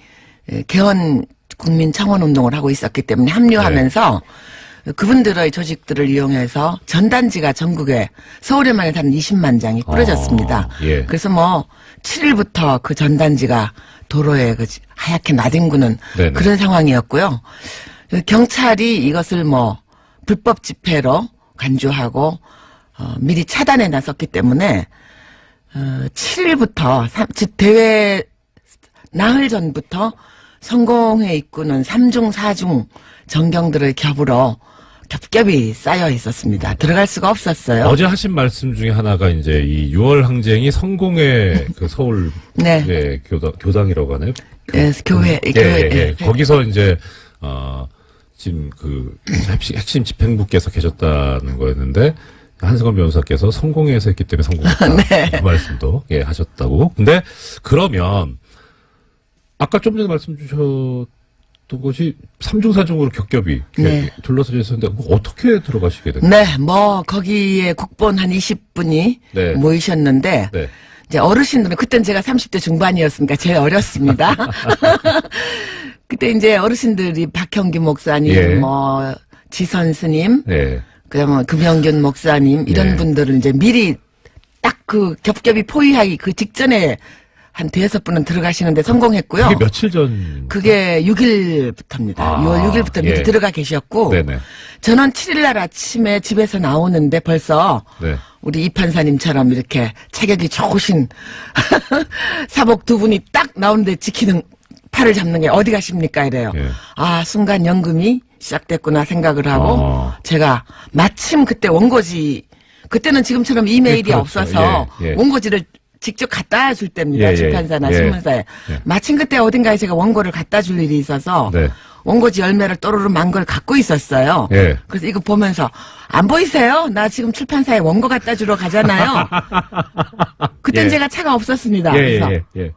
개헌 국민 청원 운동을 하고 있었기 때문에 합류하면서 그분들의 조직들을 이용해서 전단지가 전국에 서울에만 해도 한 20만 장이 뿌려졌습니다. 예. 그래서 뭐 7일부터 그 전단지가 도로에 하얗게 나뒹구는 네네. 그런 상황이었고요. 경찰이 이것을 뭐 불법 집회로 간주하고 미리 차단해 놨었기 때문에 7일부터 즉 대회 나흘 전부터 성공회 입구는 3중 4중 전경들의 겹겹이 쌓여 있었습니다. 들어갈 수가 없었어요. 어제 하신 말씀 중에 하나가 이제 이 6월 항쟁이 성공의 그 서울 네. 예, 교당이라고 하나요? 예, 교회. 거기서 이제 지금 그 핵심 집행부께서 계셨다는 거였는데 한승원 변호사께서 성공회에서 했기 때문에 성공했다. 네. 그 말씀도 하셨다고. 근데 그러면 아까 좀 전에 말씀 주셨던 것이 3중 4중으로 겹겹이 네. 둘러서져 있었는데 어떻게 들어가시게 됐나요? 네, 뭐 거기에 국본 한 20분이 네. 모이셨는데 네. 이제 어르신들은 그땐 제가 30대 중반이었으니까 제일 어렸습니다. 그때 이제 어르신들이 박형규 목사님, 예. 뭐 지선 스님, 네. 그다음에 금영균 목사님 이런 예. 분들은 이제 미리 딱 그 겹겹이 포위하기 그 직전에 한 대여섯 분은 들어가시는데 성공했고요. 그게 며칠 전? 그게 6일부터입니다. 아, 6월 6일부터 미리 예. 들어가 계셨고 네네. 저는 7일날 아침에 집에서 나오는데 벌써 네. 우리 이 판사님처럼 이렇게 체격이 좋으신 사복 두 분이 딱 나오는데 지키는 팔을 잡는 게 어디 가십니까 이래요. 예. 아 순간 연금이 시작됐구나 생각을 하고 제가 마침 그때 원고지 그때는 지금처럼 이메일이 그렇죠. 없어서 예, 예. 원고지를 직접 갖다 줄 때입니다. 예, 예, 출판사나 예. 신문사에. 예. 마침 그때 어딘가에 제가 원고를 갖다 줄 일이 있어서 네. 원고지 열매를 또르르 만 걸 갖고 있었어요. 예. 그래서 이거 보면서 안 보이세요? 나 지금 출판사에 원고 갖다 주러 가잖아요. 그땐 예. 제가 차가 없었습니다. 예, 그래서 예, 예.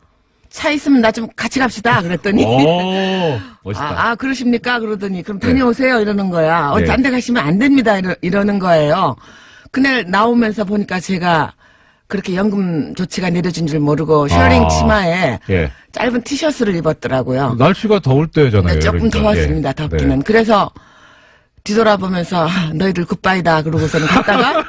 차 있으면 나 좀 같이 갑시다. 그랬더니 오, 멋있다. 그러십니까? 그러더니 그럼 다녀오세요. 이러는 거야. 예. 딴 데 가시면 안 됩니다. 이러는 거예요. 그날 나오면서 보니까 제가 그렇게 연금 조치가 내려진 줄 모르고 셔링 치마에 예. 짧은 티셔츠를 입었더라고요. 날씨가 더울 때잖아요. 네, 조금 그러니까. 더웠습니다. 예. 덥기는. 네. 그래서 뒤돌아보면서 너희들 굿바이다 그러고서는 갔다가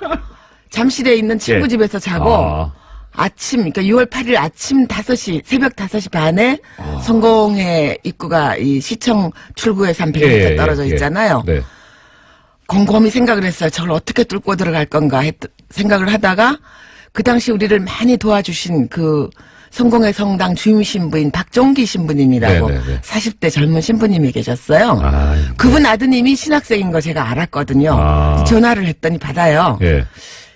잠실에 있는 친구 예. 집에서 자고 아. 아침 그러니까 6월 8일 아침 5시 새벽 5시 반에 성공회 입구가 이 시청 출구에서 한 100m 떨어져 있잖아요. 네. 곰곰이 생각을 했어요. 저걸 어떻게 뚫고 들어갈 건가 생각을 하다가 그 당시 우리를 많이 도와주신 그 성공회 성당 주임 신부인 박종기 신부님이라고 네네네. 40대 젊은 신부님이 계셨어요. 아, 그분 아드님이 신학생인 거 제가 알았거든요. 아. 전화를 했더니 받아요. 예.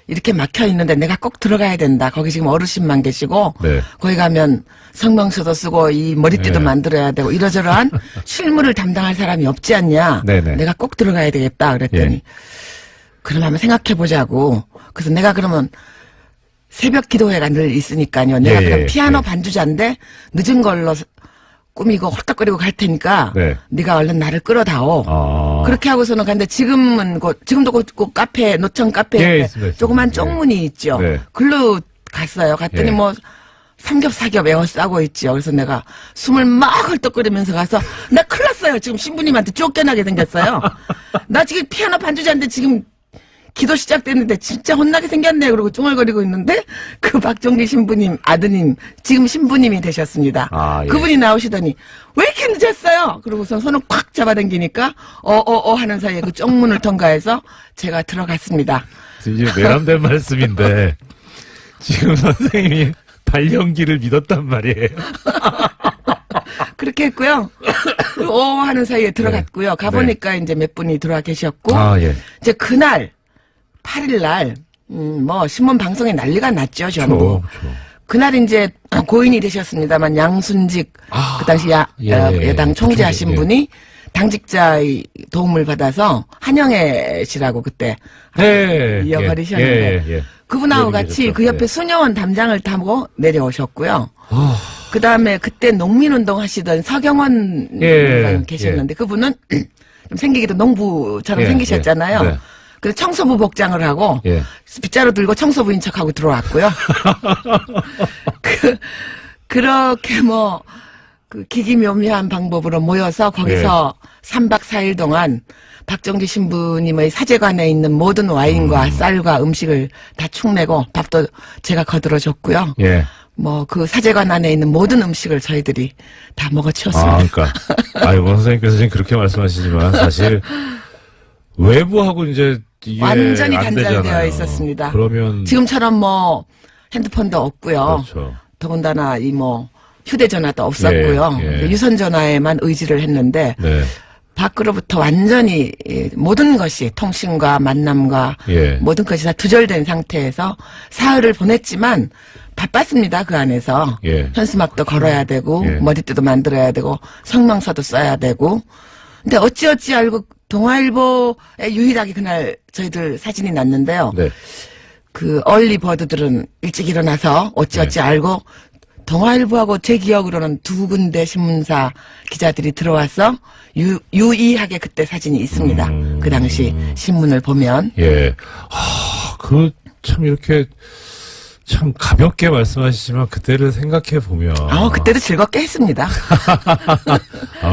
이렇게 막혀 있는데 내가 꼭 들어가야 된다. 거기 지금 어르신만 계시고 네. 거기 가면 성명서도 쓰고 이 머리띠도 네. 만들어야 되고 이러저러한 실무를 담당할 사람이 없지 않냐. 네네. 내가 꼭 들어가야 되겠다. 그랬더니 예. 그럼 한번 생각해 보자고. 그래서 내가 그러면 새벽 기도회가 늘 있으니까요. 내가 예, 그럼 예, 피아노 예. 반주자인데 늦은 걸로 꾸미고 헐떡거리고 갈 테니까 네. 네가 얼른 나를 끌어다오. 아. 그렇게 하고서는 갔는데 지금도 그 카페 노천 카페에 예, 있습니다. 조그만 예. 쪽문이 있죠. 네. 글로 갔어요. 갔더니 예. 뭐 삼겹사겹 에워 싸고 있죠. 그래서 내가 숨을 막 헐떡거리면서 가서 나 큰일 났어요. 지금 신부님한테 쫓겨나게 생겼어요. 나 지금 피아노 반주자인데 지금 기도 시작됐는데 진짜 혼나게 생겼네. 그러고 쫑얼거리고 있는데 그 박종기 신부님 아드님 지금 신부님이 되셨습니다. 아, 예. 그분이 나오시더니 왜 이렇게 늦었어요? 그러고서 손을 꽉 잡아당기니까 하는 사이에 그 쪽문을 통과해서 제가 들어갔습니다. 이제 내람된 말씀인데 지금 선생님이 발연기를 믿었단 말이에요. 그렇게 했고요. 하는 사이에 들어갔고요. 가보니까 이제 몇 분이 들어와 계셨고 아, 예. 이제 그날 8일 날 뭐 신문 방송에 난리가 났죠. 전부. 그렇죠. 그날 이제 고인이 되셨습니다만 양순직 그 당시 예, 예, 여당 예. 총재하신 예. 분이 당직자의 도움을 받아서 한영애 씨라고 그때 이어버리셨는데 예. 그분하고 기억이 같이 계셨죠. 그 옆에 예. 수녀원 담장을 타고 내려오셨고요. 그 다음에 그때 농민운동 하시던 서경원 예, 계셨는데 그분은 좀 생기기도 농부처럼 예, 생기셨잖아요. 예, 네. 그래서 청소부 복장을 하고 예. 빗자루 들고 청소부인 척하고 들어왔고요. 그렇게 뭐 그 기기묘묘한 방법으로 모여서 거기서 3박 4일 동안 박정주 신부님의 사제관에 있는 모든 와인과 쌀과 음식을 다 축내고 밥도 제가 거들어줬고요. 예. 뭐 그 사제관 안에 있는 모든 음식을 저희들이 다 먹어치웠습니다. 그러니까. 뭐 선생님께서 지금 그렇게 말씀하시지만 사실 외부하고 이제 이게 완전히 안 단절되어 되잖아요. 있었습니다. 그러면 지금처럼 뭐 핸드폰도 없고요. 그렇죠. 더군다나 이 뭐 휴대전화도 없었고요. 예, 예. 유선전화에만 의지를 했는데 네. 밖으로부터 완전히 모든 것이 통신과 만남과 예. 모든 것이 다 두절된 상태에서 사흘을 보냈지만 바빴습니다. 그 안에서 예. 현수막도 걸어야 되고 예. 머리띠도 만들어야 되고 성명서도 써야 되고 근데 어찌어찌 알고 동아일보에 유일하게 그날 저희들 사진이 났는데요. 네. 그 얼리버드들은 일찍 일어나서 어찌어찌 알고 동아일보하고 제 기억으로는 두 군데 신문사 기자들이 들어와서 유의하게 그때 사진이 있습니다. 그 당시 신문을 보면. 예. 참 이렇게 참 가볍게 말씀하시지만 그때를 생각해 보면 그때도 즐겁게 했습니다.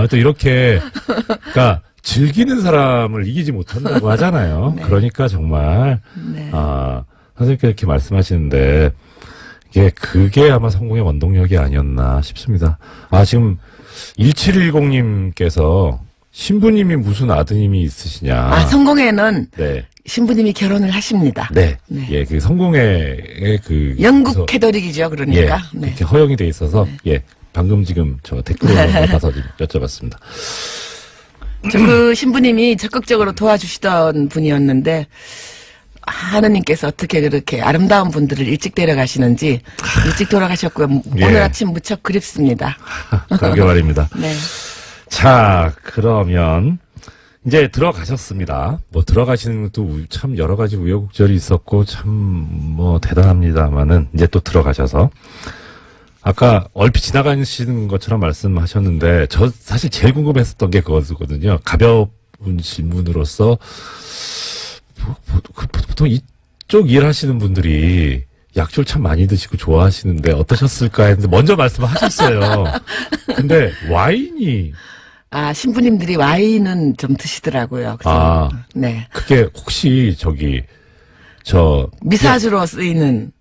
또 이렇게 그러니까 즐기는 사람을 이기지 못한다고 하잖아요. 네. 그러니까 정말 네. 선생님께서 이렇게 말씀하시는데 그게 아마 성공의 원동력이 아니었나 싶습니다. 지금 1710님께서 신부님이 무슨 아드님이 있으시냐. 성공회는 네. 신부님이 결혼을 하십니다. 네. 네. 예, 그 성공회의 영국 그래서- 캐더릭이죠, 그러니까. 예, 네. 그렇게 허용이 돼 있어서 방금 지금 저 댓글을 받아서 좀 여쭤봤습니다. 그 신부님이 적극적으로 도와주시던 분이었는데 하느님께서 어떻게 그렇게 아름다운 분들을 일찍 데려가시는지 일찍 돌아가셨고요. 예. 오늘 아침 무척 그립습니다. 그러게 말입니다. 네. 자, 그러면 이제 들어가셨습니다. 뭐 들어가시는 것도 참 여러 가지 우여곡절이 있었고 참 뭐 대단합니다만은 이제 또 들어가셔서 아까 얼핏 지나가시는 것처럼 말씀하셨는데 저 사실 제일 궁금했었던 게 그거거든요. 가벼운 질문으로서 보통 이쪽 일하시는 분들이 약초를 참 많이 드시고 좋아하시는데 어떠셨을까 했는데 먼저 말씀하셨어요. 근데 와인이 신부님들이 와인은 좀 드시더라고요. 그래서 네. 그게 혹시 미사주로 쓰이는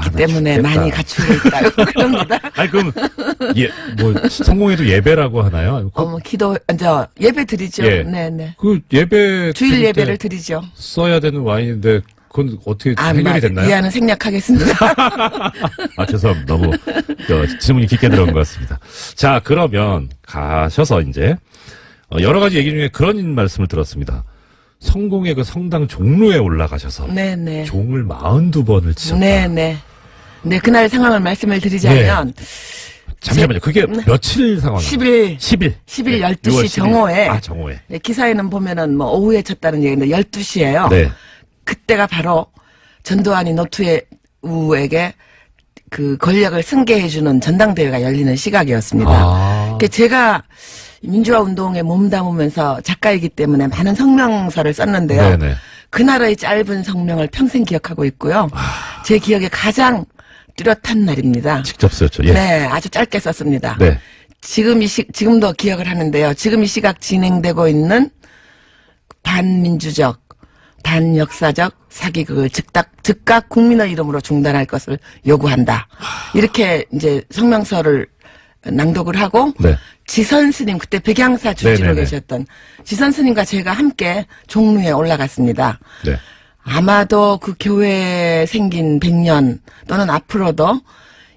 기 때문에 죽겠다. 많이 갖추고 있다고 그럽니다. 그럼 성공회도 예배라고 하나요? 기도 예배 드리죠. 예. 네네. 그 예배 주일 드릴 때 예배를 드리죠. 써야 되는 와인인데 그건 어떻게 해결이 됐나요? 이해는 생략하겠습니다. 죄송합니다. 너무 질문이 깊게 들어간 것 같습니다. 자, 그러면 가셔서 이제 여러 가지 얘기 중에 그런 말씀을 들었습니다. 성공의 그 성당 종로에 올라가셔서 네네. 종을 42번을 치셨다. 네네. 네, 그날 상황을 말씀을 드리자면 잠시만요. 그게 며칠 상황이에요? 10일 10일 12시 6월 10일. 정오에 정오에. 네, 기사에는 보면은 뭐 오후에 쳤다는 얘기인데 12시예요. 네. 그때가 바로 전두환이 노투우에게 그 권력을 승계해주는 전당대회가 열리는 시각이었습니다. 제가 민주화 운동에 몸담으면서 작가이기 때문에 많은 성명서를 썼는데요. 네네. 그날의 짧은 성명을 평생 기억하고 있고요. 제 기억에 가장 뚜렷한 날입니다. 직접 썼죠. 예. 네, 아주 짧게 썼습니다. 네. 지금도 기억을 하는데요. 지금 이 시각 진행되고 있는 반민주적, 반역사적 사기극을 즉각 국민의 이름으로 중단할 것을 요구한다. 이렇게 이제 성명서를 낭독을 하고 네. 지선 스님 그때 백양사 주지로 네네네. 계셨던 지선 스님과 제가 함께 종로에 올라갔습니다. 네. 아마도 그 교회에 생긴 100년 또는 앞으로도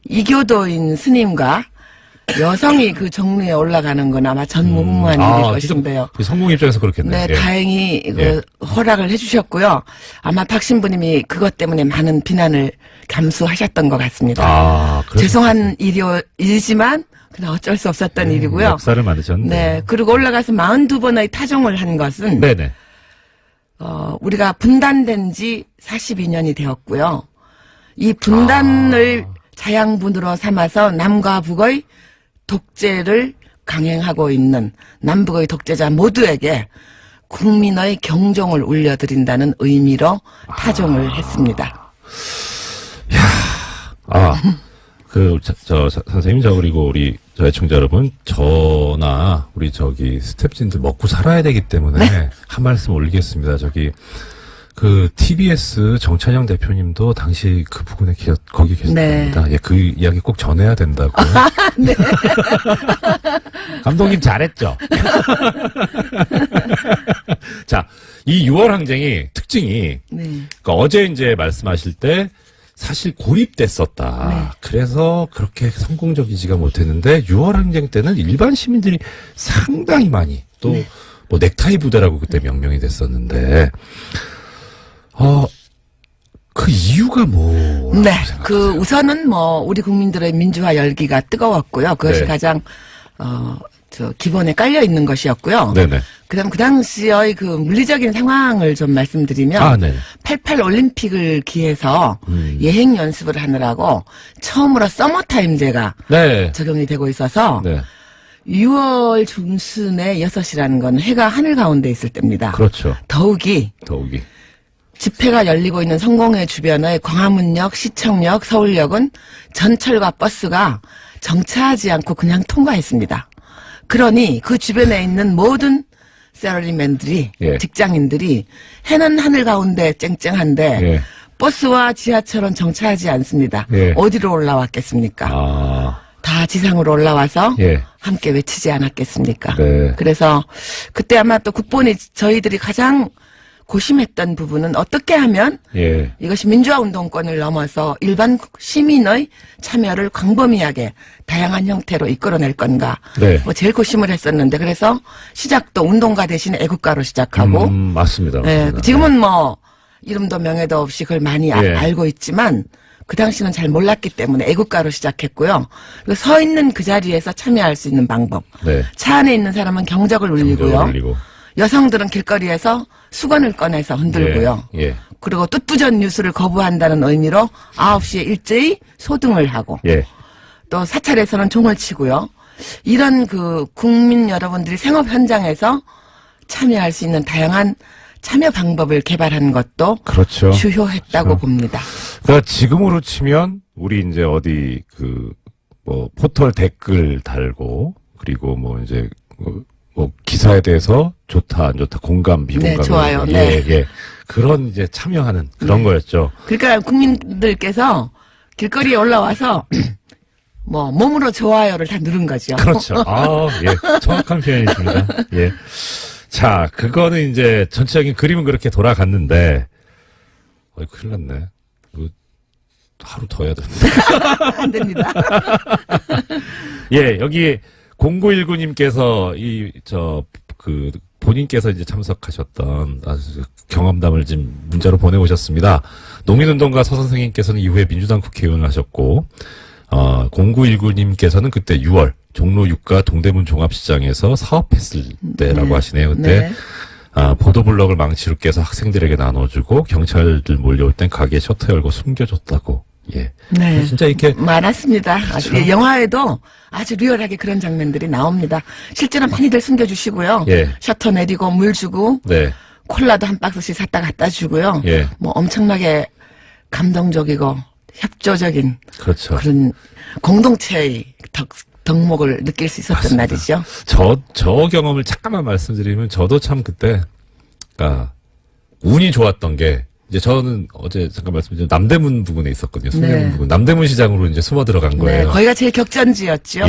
이교도인 스님과 여성이 그 정리에 올라가는 건 아마 전무후무한 일일 것인데요. 성공 입장에서 그렇겠네요. 네, 다행히 허락을 해주셨고요. 아마 박 신부님이 그것 때문에 많은 비난을 감수하셨던 것 같습니다. 죄송한 일이지만 그냥 어쩔 수 없었던 일이고요. 역사를 만드셨네. 네, 그리고 올라가서 42번의 타종을 한 것은 네네. 우리가 분단된 지 42년이 되었고요. 이 분단을 자양분으로 삼아서 남과 북의 독재를 강행하고 있는 남북의 독재자 모두에게 국민의 경종을 울려드린다는 의미로 타종을 했습니다. 선생님, 그리고 우리, 애청자 여러분, 저나, 우리 스태프진들 먹고 살아야 되기 때문에, 한 말씀 올리겠습니다. TBS 정찬영 대표님도 당시 그 부근에 거기 계셨답니다. 예, 그 이야기 꼭 전해야 된다고요. 네. 감독님 잘했죠? 자, 이 6월 항쟁이, 특징이, 그러니까 어제 이제 말씀하실 때, 사실 고립됐었다. 네. 그래서 그렇게 성공적이지가 못했는데 6월 항쟁 때는 일반 시민들이 상당히 많이 또 뭐 넥타이 부대라고 그때 명명이 됐었는데 그 이유가 뭐? 네, 우선은 우리 국민들의 민주화 열기가 뜨거웠고요. 그것이 가장 기본에 깔려 있는 것이었고요. 네네. 그다음 그 당시의 그 물리적인 상황을 좀 말씀드리면 88 올림픽을 기해서 예행 연습을 하느라고 처음으로 서머타임제가 적용이 되고 있어서 6월 중순에 6시라는 건 해가 하늘 가운데 있을 때입니다. 그렇죠. 더욱이 집회가 열리고 있는 성공회 주변의 광화문역, 시청역, 서울역은 전철과 버스가 정차하지 않고 그냥 통과했습니다. 그러니 그 주변에 있는 모든 셀러리맨들이 직장인들이 해는 하늘 가운데 쨍쨍한데 버스와 지하철은 정차하지 않습니다. 어디로 올라왔겠습니까? 다 지상으로 올라와서 함께 외치지 않았겠습니까? 그래서 그때 아마 또 국본이 저희들이 가장 고심했던 부분은 어떻게 하면 이것이 민주화 운동권을 넘어서 일반 시민의 참여를 광범위하게 다양한 형태로 이끌어낼 건가 제일 고심을 했었는데 그래서 시작도 운동가 대신 애국가로 시작하고 맞습니다. 지금은 이름도 명예도 없이 그걸 많이 알고 있지만 그 당시는 잘 몰랐기 때문에 애국가로 시작했고요. 그리고 서 있는 그 자리에서 참여할 수 있는 방법. 차 안에 있는 사람은 경적을 울리고요. 여성들은 길거리에서 수건을 꺼내서 흔들고요. 그리고 뜻부전 뉴스를 거부한다는 의미로 9시에 일제히 소등을 하고 또 사찰에서는 종을 치고요. 이런 국민 여러분들이 생업 현장에서 참여할 수 있는 다양한 참여 방법을 개발한 것도 주요했다고 봅니다. 그러니까 지금으로 치면 우리 이제 어디 포털 댓글 달고 그리고 기사에 대해서 좋다 안 좋다 공감 비공감 좋아요. 그런 이제 참여하는 그런 거였죠. 그러니까 국민들께서 길거리에 올라와서 몸으로 좋아요를 다 누른 거죠. 그렇죠. 정확한 표현이십니다. 자, 그거는 이제 전체적인 그림은 그렇게 돌아갔는데 큰일 났네. 이거 하루 더 해야 되는데. 안 됩니다. 여기 0919님께서 본인께서 이제 참석하셨던 아주 경험담을 지금 문자로 보내오셨습니다. 농민운동가 서 선생님께서는 이후에 민주당 국회의원을 하셨고, 0919님께서는 그때 6월 종로 6가 동대문 종합시장에서 사업했을 때라고 하시네요. 그때 보도블럭을 망치로 깨서 학생들에게 나눠주고 경찰들 몰려올 땐 가게 셔터 열고 숨겨줬다고. 진짜 이렇게 많았습니다. 그렇죠. 영화에도 아주 리얼하게 그런 장면들이 나옵니다. 실제로 많이들 숨겨주시고요. 셔터 내리고 물 주고 콜라도 한 박스씩 샀다 갖다 주고요. 엄청나게 감동적이고 협조적인 그런 공동체의 덕목을 느낄 수 있었던 날이죠. 저 경험을 잠깐만 말씀드리면 저도 참 그때 운이 좋았던 게 이제 저는 어제 잠깐 말씀드린 남대문 부근에 있었거든요. 숭례문 부근. 남대문 시장으로 이제 숨어 들어간 거예요. 거기가 제일 격전지였죠.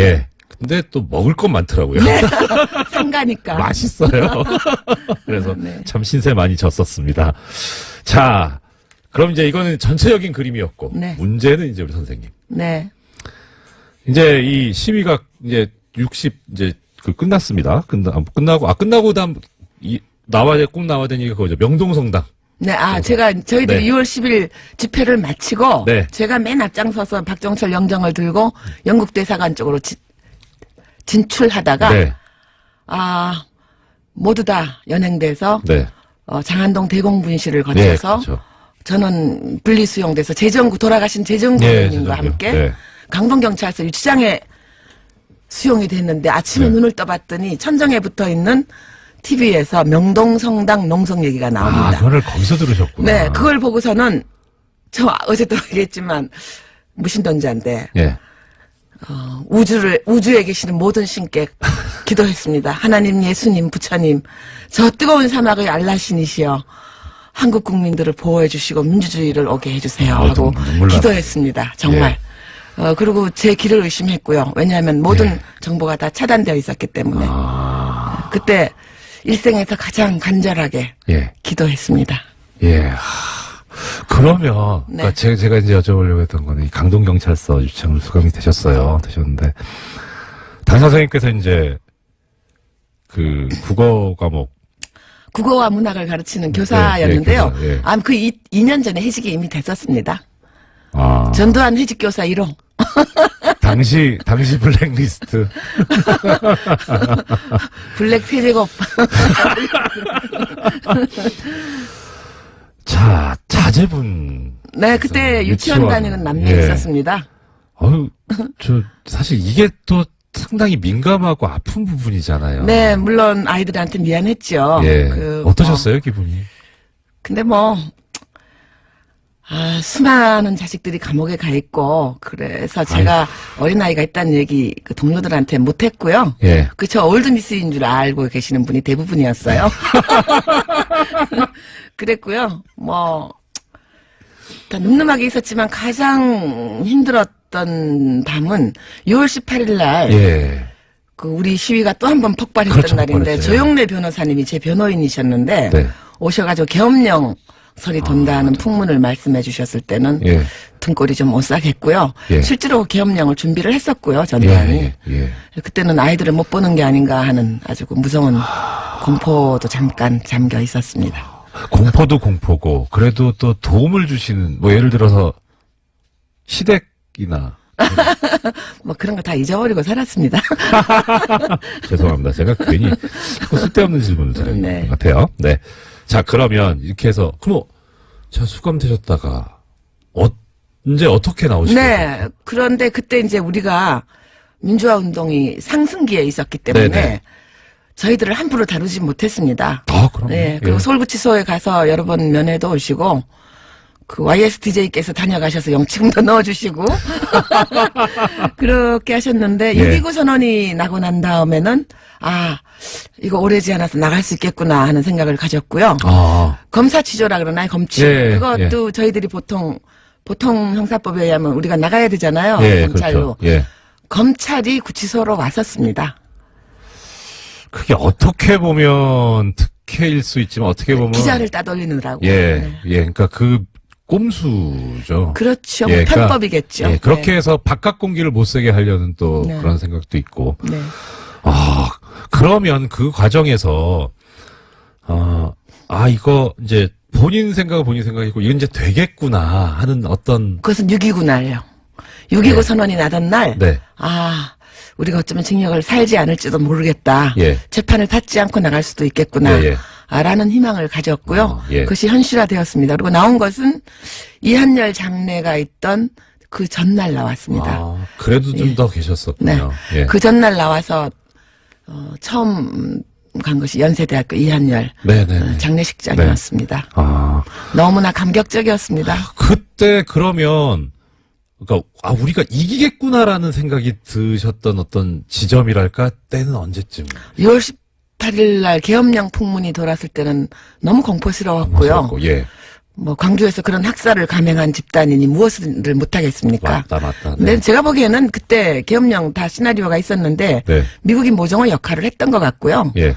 근데 또 먹을 건 많더라고요. 상가니까. 맛있어요. 그래서 참 신세 많이 졌었습니다. 자, 그럼 이제 이거는 전체적인 그림이었고 문제는 이제 우리 선생님. 이제 이 시위가 이제 60 이제 끝났습니다. 끝나고 다음 꼭 나와야 되는 게 그거죠. 명동성당. 네, 저희들이 네. 6월 10일 집회를 마치고, 네. 제가 맨 앞장서서 박정철 영정을 들고 영국 대사관 쪽으로 진출하다가, 네. 모두 다 연행돼서, 네. 장안동 대공분실을 네. 거쳐서, 그렇죠. 저는 분리수용돼서 돌아가신 재정구 예, 의원님과 재정구요. 함께 네. 강동경찰서 유치장에 수용이 됐는데 아침에 네. 눈을 떠봤더니 천정에 붙어 있는 TV에서 명동성당 농성 얘기가 나옵니다. 그거를 거기서 들으셨구나. 네, 그걸 보고서는 저 어제도 얘기했지만 무신론자인데 예. 우주에 계시는 모든 신께 기도했습니다. 하나님, 예수님, 부처님, 저 뜨거운 사막의 알라신이시여 한국 국민들을 보호해 주시고 민주주의를 오게 해주세요 하고 눈물 나네. 기도했습니다. 정말. 그리고 제 길을 의심했고요. 왜냐하면 모든 예. 정보가 다 차단되어 있었기 때문에 그때 일생에서 가장 간절하게 예. 기도했습니다. 예. 그러면 네. 그러니까 제가 이제 여쭤보려고 했던 거는 이 강동경찰서 유치장으로 수감이 되셨는데 당 선생님께서 이제 그 국어 과목 국어와 문학을 가르치는 교사였는데요. 교사, 예. 2년 전에 해직이 이미 됐었습니다. 아, 전두환 해직교사 1호. 당시 블랙리스트. 블랙 세제곱. 자, 자제분. 네, 그때 유치원 다니는 남녀 예. 있었습니다. 사실 이게 또 상당히 민감하고 아픈 부분이잖아요. 네, 물론 아이들한테 미안했죠. 예. 어떠셨어요, 기분이? 근데 수많은 자식들이 감옥에 가 있고, 그래서 제가 어린아이가 있다는 얘기 그 동료들한테 못했고요. 예. 저 올드미스인 줄 알고 계시는 분이 대부분이었어요. 그랬고요. 다 늠름하게 있었지만 가장 힘들었던 밤은 6월 18일 날, 예. 우리 시위가 또 한 번 폭발했던 그렇죠, 날인데, 폭발했죠. 조영래 변호사님이 제 변호인이셨는데, 네. 오셔가지고 계엄령 설이 돈다는 풍문을 말씀해 주셨을 때는 예. 등골이 좀 오싹했고요. 예. 실제로 계엄령을 준비를 했었고요, 전두환이. 예. 그때는 아이들을 못 보는 게 아닌가 하는 아주 무서운 공포도 잠깐 잠겨 있었습니다. 공포도 공포고, 그래도 또 도움을 주시는, 예를 들어서, 시댁이나. 그런 거 다 잊어버리고 살았습니다. 죄송합니다. 제가 괜히 자꾸 쓸데없는 질문을 드리는 네. 것 같아요. 네. 자, 그러면 이렇게 해서, 자, 수감되셨다가, 언제 어떻게 나오시게 네. 그런데 그때 이제 우리가 민주화 운동이 상승기에 있었기 때문에 네네. 저희들을 함부로 다루지 못했습니다. 그럼. 네. 그리고 서울구치소에 가서 여러 번 면회도 오시고, YSDJ께서 다녀가셔서 영치금도 넣어주시고, 그렇게 하셨는데, 예. 6.29 선언이 나고 난 다음에는, 이거 오래지 않아서 나갈 수 있겠구나 하는 생각을 가졌고요. 검사 취조라 그러나요? 검취. 예, 그것도 저희들이 보통 형사법에 의하면 우리가 나가야 되잖아요. 예, 검찰로. 그렇죠. 예. 검찰이 구치소로 왔었습니다. 그게 어떻게 보면 특혜일 수 있지만, 어떻게 보면. 기자를 따돌리느라고. 예, 네. 그러니까 꼼수죠. 그렇죠. 예, 그러니까, 편법이겠죠. 예, 그렇게 네. 해서 바깥 공기를 못 새게 하려는 또 네. 그런 생각도 있고. 네. 그러면 그 과정에서, 이거 이제 본인 생각이고, 이건 이제 되겠구나 하는 어떤. 그것은 6.29 날요. 6.29 네. 선언이 나던 날, 네. 우리가 어쩌면 징역을 살지 않을지도 모르겠다. 예. 재판을 받지 않고 나갈 수도 있겠구나. 예, 예. 라는 희망을 가졌고요. 예. 그것이 현실화되었습니다. 그리고 나온 것은 이한열 장례가 있던 그 전날 나왔습니다. 그래도 좀 예. 더 네. 계셨었군요. 예. 그 전날 나와서 처음 간 것이 연세대학교 이한열 네네. 장례식장이었습니다. 네. 너무나 감격적이었습니다. 그때 그러면, 그러니까, 우리가 이기겠구나라는 생각이 드셨던 어떤 지점이랄까? 때는 언제쯤? 6월 18일 날 계엄령 풍문이 돌았을 때는 너무 공포스러웠고요. 예. 광주에서 그런 학살을 감행한 집단이니 무엇을 못하겠습니까? 맞다. 네. 근데 제가 보기에는 그때 계엄령 다 시나리오가 있었는데 네. 미국이 모종의 역할을 했던 것 같고요. 예.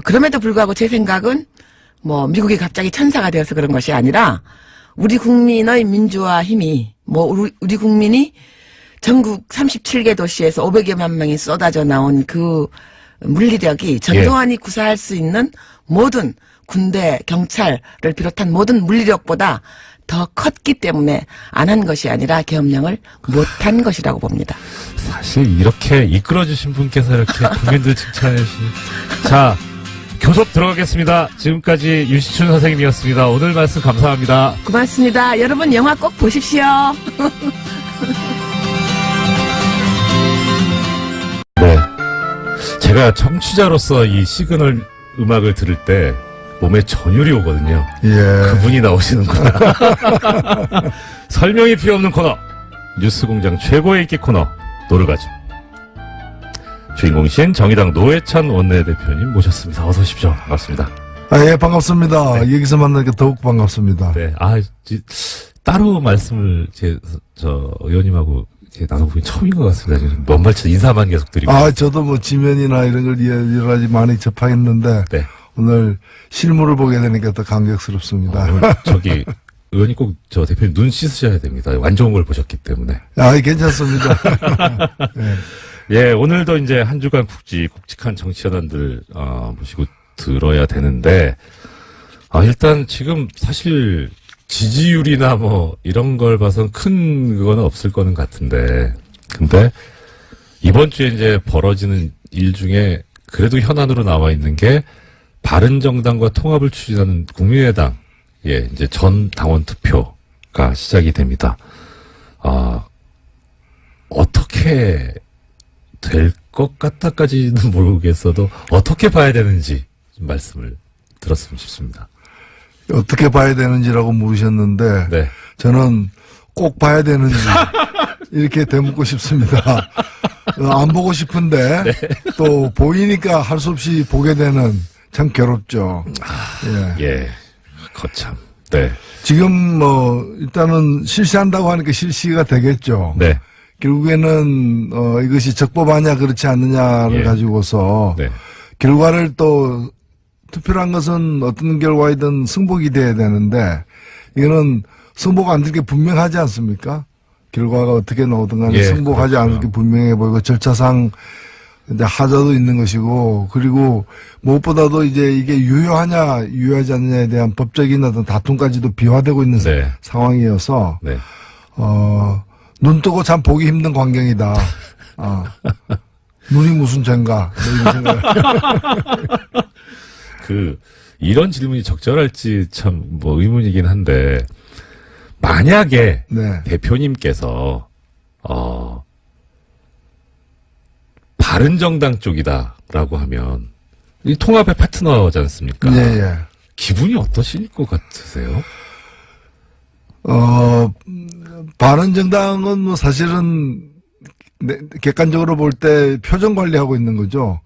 그럼에도 불구하고 제 생각은 미국이 갑자기 천사가 되어서 그런 것이 아니라 우리 국민의 민주화 힘이 우리 국민이 전국 37개 도시에서 500여만 명이 쏟아져 나온 그 물리력이 전두환이 구사할 수 있는 모든 군대, 경찰을 비롯한 모든 물리력보다 더 컸기 때문에 안 한 것이 아니라 계엄령을 못한 것이라고 봅니다. 사실 이렇게 이끌어주신 분께서 이렇게 국민들 칭찬해 주시니. 자, 교섭 들어가겠습니다. 지금까지 유시춘 선생님이었습니다. 오늘 말씀 감사합니다. 고맙습니다. 여러분 영화 꼭 보십시오. 네. 제가 청취자로서 이 시그널 음악을 들을 때 몸에 전율이 오거든요. 예. 그분이 나오시는구나. 설명이 필요 없는 코너. 뉴스공장 최고의 인기 코너. 노르가즘. 주인공이신 정의당 노회찬 원내대표님 모셨습니다. 어서 오십시오. 반갑습니다. 예, 반갑습니다. 여기서 만나니까 더욱 반갑습니다. 네. 따로 말씀을 저 의원님하고 나눠보기 처음인 것 같습니다. 지금 먼 발치 인사만 계속 드리고. 저도 뭐 지면이나 이런 걸 여러 가지 많이 접하겠는데. 네. 오늘 실물을 보게 되니까 더 감격스럽습니다. 오늘 의원이 꼭 저 대표님 눈 씻으셔야 됩니다. 안 좋은 걸 보셨기 때문에. 괜찮습니다. 네. 예, 오늘도 이제 한 주간 굵직한 정치 현안들, 모시고 들어야 되는데, 일단 지금 사실 지지율이나 뭐 이런 걸 봐선 큰 그거는 없을 거는 같은데, 근데 이번 주에 이제 벌어지는 일 중에 그래도 현안으로 나와 있는 게 바른정당과 통합을 추진하는 국민의당, 이제 전 당원 투표가 시작이 됩니다. 어떻게 될 것 같다까지는 모르겠어도 어떻게 봐야 되는지 좀 말씀을 들었으면 싶습니다. 어떻게 봐야 되는지라고 물으셨는데, 네. 저는 꼭 봐야 되는지, 이렇게 되묻고 싶습니다. 안 보고 싶은데, 네. 또 보이니까 할 수 없이 보게 되는 참 괴롭죠. 거참. 네. 지금 일단은 실시한다고 하니까 실시가 되겠죠. 네. 결국에는 이것이 적법하냐 그렇지 않느냐를 가지고서 네. 결과를 또 투표란 것은 어떤 결과이든 승복이 돼야 되는데 이거는 승복 안 될 게 분명하지 않습니까? 결과가 어떻게 나오든 간에 승복하지 그렇죠. 않을 게 분명해 보이고 절차상 이제 하자도 있는 것이고 그리고 무엇보다도 이제 이게 유효하냐 유효하지 않느냐에 대한 법적인 어떤 다툼까지도 비화되고 있는 상황이어서 네. 눈 뜨고 참 보기 힘든 광경이다. 눈이 무슨 죄인가. 이런 생각. 이런 질문이 적절할지 참 의문이긴 한데, 만약에 대표님께서, 바른정당 쪽이다라고 하면, 이 통합의 파트너지 않습니까? 기분이 어떠실 것 같으세요? 바른정당은 뭐 사실은 객관적으로 볼 때 표정 관리하고 있는 거죠.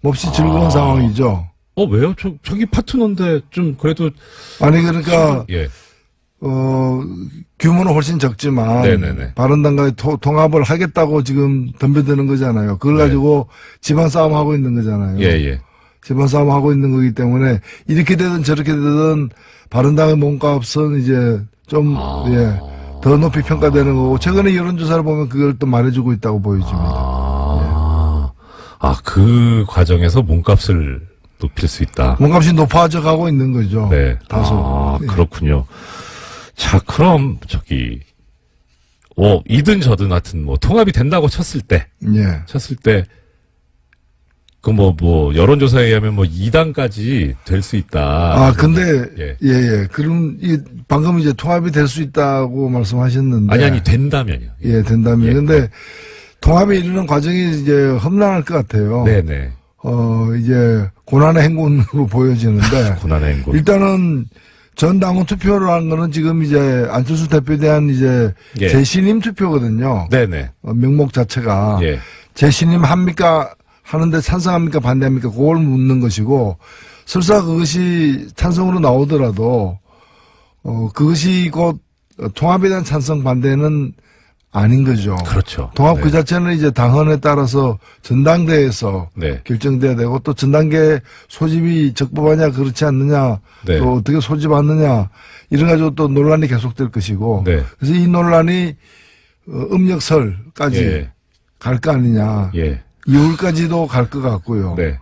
몹시 즐거운 상황이죠. 왜요? 저기 파트너인데 좀 그래도 그러니까 규모는 훨씬 적지만 바른당과의 통합을 하겠다고 지금 덤벼드는 거잖아요. 그걸 가지고 집안 싸움 하고 있는 거잖아요. 집안 싸움 하고 있는 거기 때문에 이렇게 되든 저렇게 되든 바른당의 몸값은 이제 좀 더 높이 평가되는 거고 최근에 여론조사를 보면 그걸 또 말해주고 있다고 보여집니다. 그 과정에서 몸값을 높일 수 있다. 몸값이 높아져 가고 있는 거죠. 다소. 그렇군요. 자, 그럼 이든 저든 하여튼 통합이 된다고 쳤을 때 여론조사에 의하면 2당까지 될 수 있다. 근데, 그럼, 방금 이제 통합이 될 수 있다고 말씀하셨는데. 된다면요. 된다면. 근데, 통합에 이르는 과정이 이제 험난할 것 같아요. 이제, 고난의 행군으로 보여지는데. 고난의 행군. 일단은, 전 당원 투표라는 거는 지금 이제, 안철수 대표에 대한 이제, 재신임 투표거든요. 명목 자체가. 재신임 합니까? 하는데 찬성합니까 반대합니까 그걸 묻는 것이고 설사 그것이 찬성으로 나오더라도 그것이 곧 통합에 대한 찬성 반대는 아닌 거죠. 그렇죠. 통합 그 자체는 이제 당헌에 따라서 전당대회에서 결정돼야 되고 또 전당대 소집이 적법하냐 그렇지 않느냐 또 어떻게 소집하느냐 이런 가지고 또 논란이 계속될 것이고 그래서 이 논란이 음력설까지 갈 거 아니냐. 2월까지도 갈 것 같고요. 네.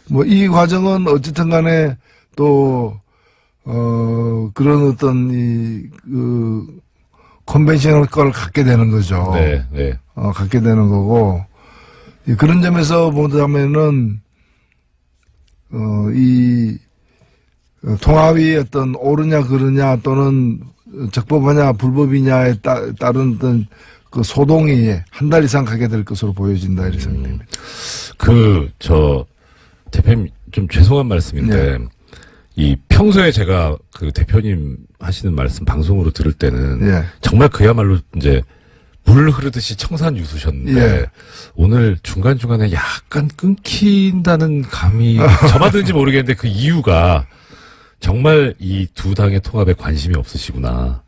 뭐 이 과정은 어쨌든 간에 또 그런 어떤 컨벤셔널 걸 갖게 되는 거죠. 네, 네. 갖게 되는 거고, 그런 점에서 보자면은, 통합이 어떤 옳으냐, 그르냐, 또는 적법하냐, 불법이냐에 따른 어떤 그 소동이 한 달 이상 가게 될 것으로 보여진다, 이렇게 생각됩니다. 대표님, 좀 죄송한 말씀인데, 이 평소에 제가 그 대표님 하시는 말씀 방송으로 들을 때는 정말 그야말로 이제 물 흐르듯이 청산유수셨는데 오늘 중간중간에 약간 끊긴다는 감이 저마든지 모르겠는데 그 이유가 정말 이 두 당의 통합에 관심이 없으시구나.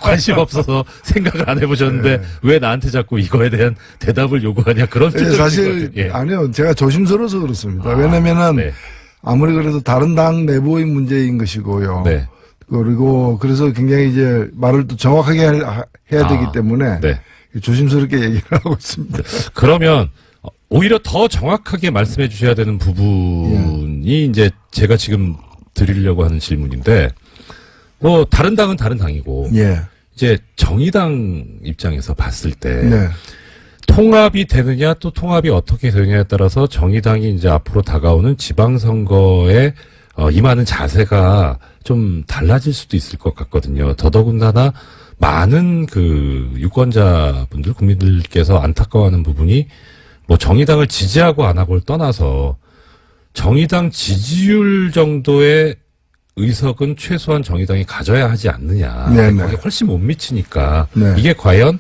관심 없어서 생각을 안 해보셨는데 왜 나한테 자꾸 이거에 대한 대답을 요구하냐 그런 사실 아니요. 제가 조심스러워서 그렇습니다. 왜냐면은 아무리 그래도 다른 당 내부의 문제인 것이고요. 그리고 그래서 굉장히 이제 말을 또 정확하게 해야 되기 때문에 조심스럽게 얘기를 하고 있습니다. 그러면 오히려 더 정확하게 말씀해 주셔야 되는 부분이 이제 제가 지금 드리려고 하는 질문인데 뭐 다른 당은 다른 당이고 이제 정의당 입장에서 봤을 때 통합이 되느냐 또 통합이 어떻게 되느냐에 따라서 정의당이 이제 앞으로 다가오는 지방선거에 임하는 자세가 좀 달라질 수도 있을 것 같거든요. 더더군다나 많은 그 유권자분들, 국민들께서 안타까워하는 부분이 뭐 정의당을 지지하고 안 하고를 떠나서 정의당 지지율 정도의 의석은 최소한 정의당이 가져야 하지 않느냐. 거기에 훨씬 못 미치니까 이게 과연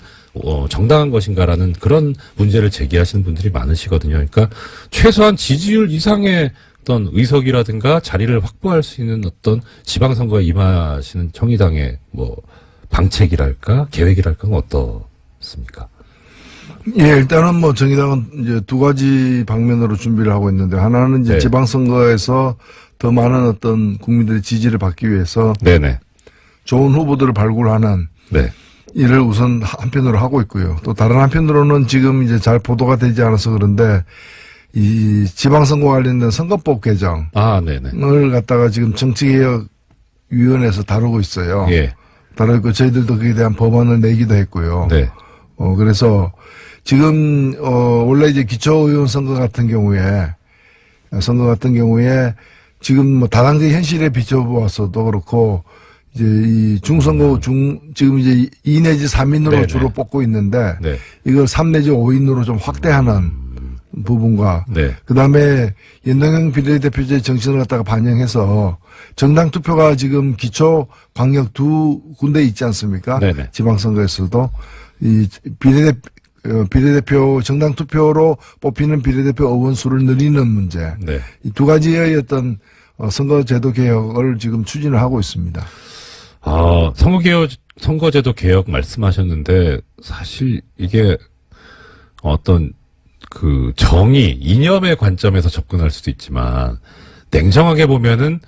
정당한 것인가라는 그런 문제를 제기하시는 분들이 많으시거든요. 그러니까 최소한 지지율 이상의 어떤 의석이라든가 자리를 확보할 수 있는 어떤 지방선거에 임하시는 정의당의 뭐 방책이랄까 계획이랄까는 어떻습니까? 일단은 뭐 정의당은 이제 두 가지 방면으로 준비를 하고 있는데 하나는 이제 지방선거에서 더 많은 어떤 국민들의 지지를 받기 위해서 좋은 후보들을 발굴하는 일을 우선 한편으로 하고 있고요. 또 다른 한편으로는 지금 이제 잘 보도가 되지 않아서 그런데 이 지방선거 관련된 선거법 개정을 갖다가 지금 정치개혁위원회에서 다루고 있어요. 다루고 있고 저희들도 그에 대한 법안을 내기도 했고요. 그래서 지금 원래 이제 기초의원 선거 같은 경우에 지금 뭐 다당제 현실에 비춰보았어도 그렇고 이제 이 중선거 지금 이제 2 내지 3인으로 주로 뽑고 있는데 이걸 3 내지 5인으로 좀 확대하는 부분과 그다음에 연동형 비례대표제의 정신을 갖다가 반영해서 정당 투표가 지금 기초 광역 두 군데 있지 않습니까? 지방선거에서도 이 비례대표 정당 투표로 뽑히는 비례대표 의원 수를 늘리는 문제. 이 두 가지의 어떤 선거제도 개혁을 지금 추진을 하고 있습니다. 선거제도 개혁 말씀하셨는데 사실 이게 어떤 그 정의, 이념의 관점에서 접근할 수도 있지만 냉정하게 보면은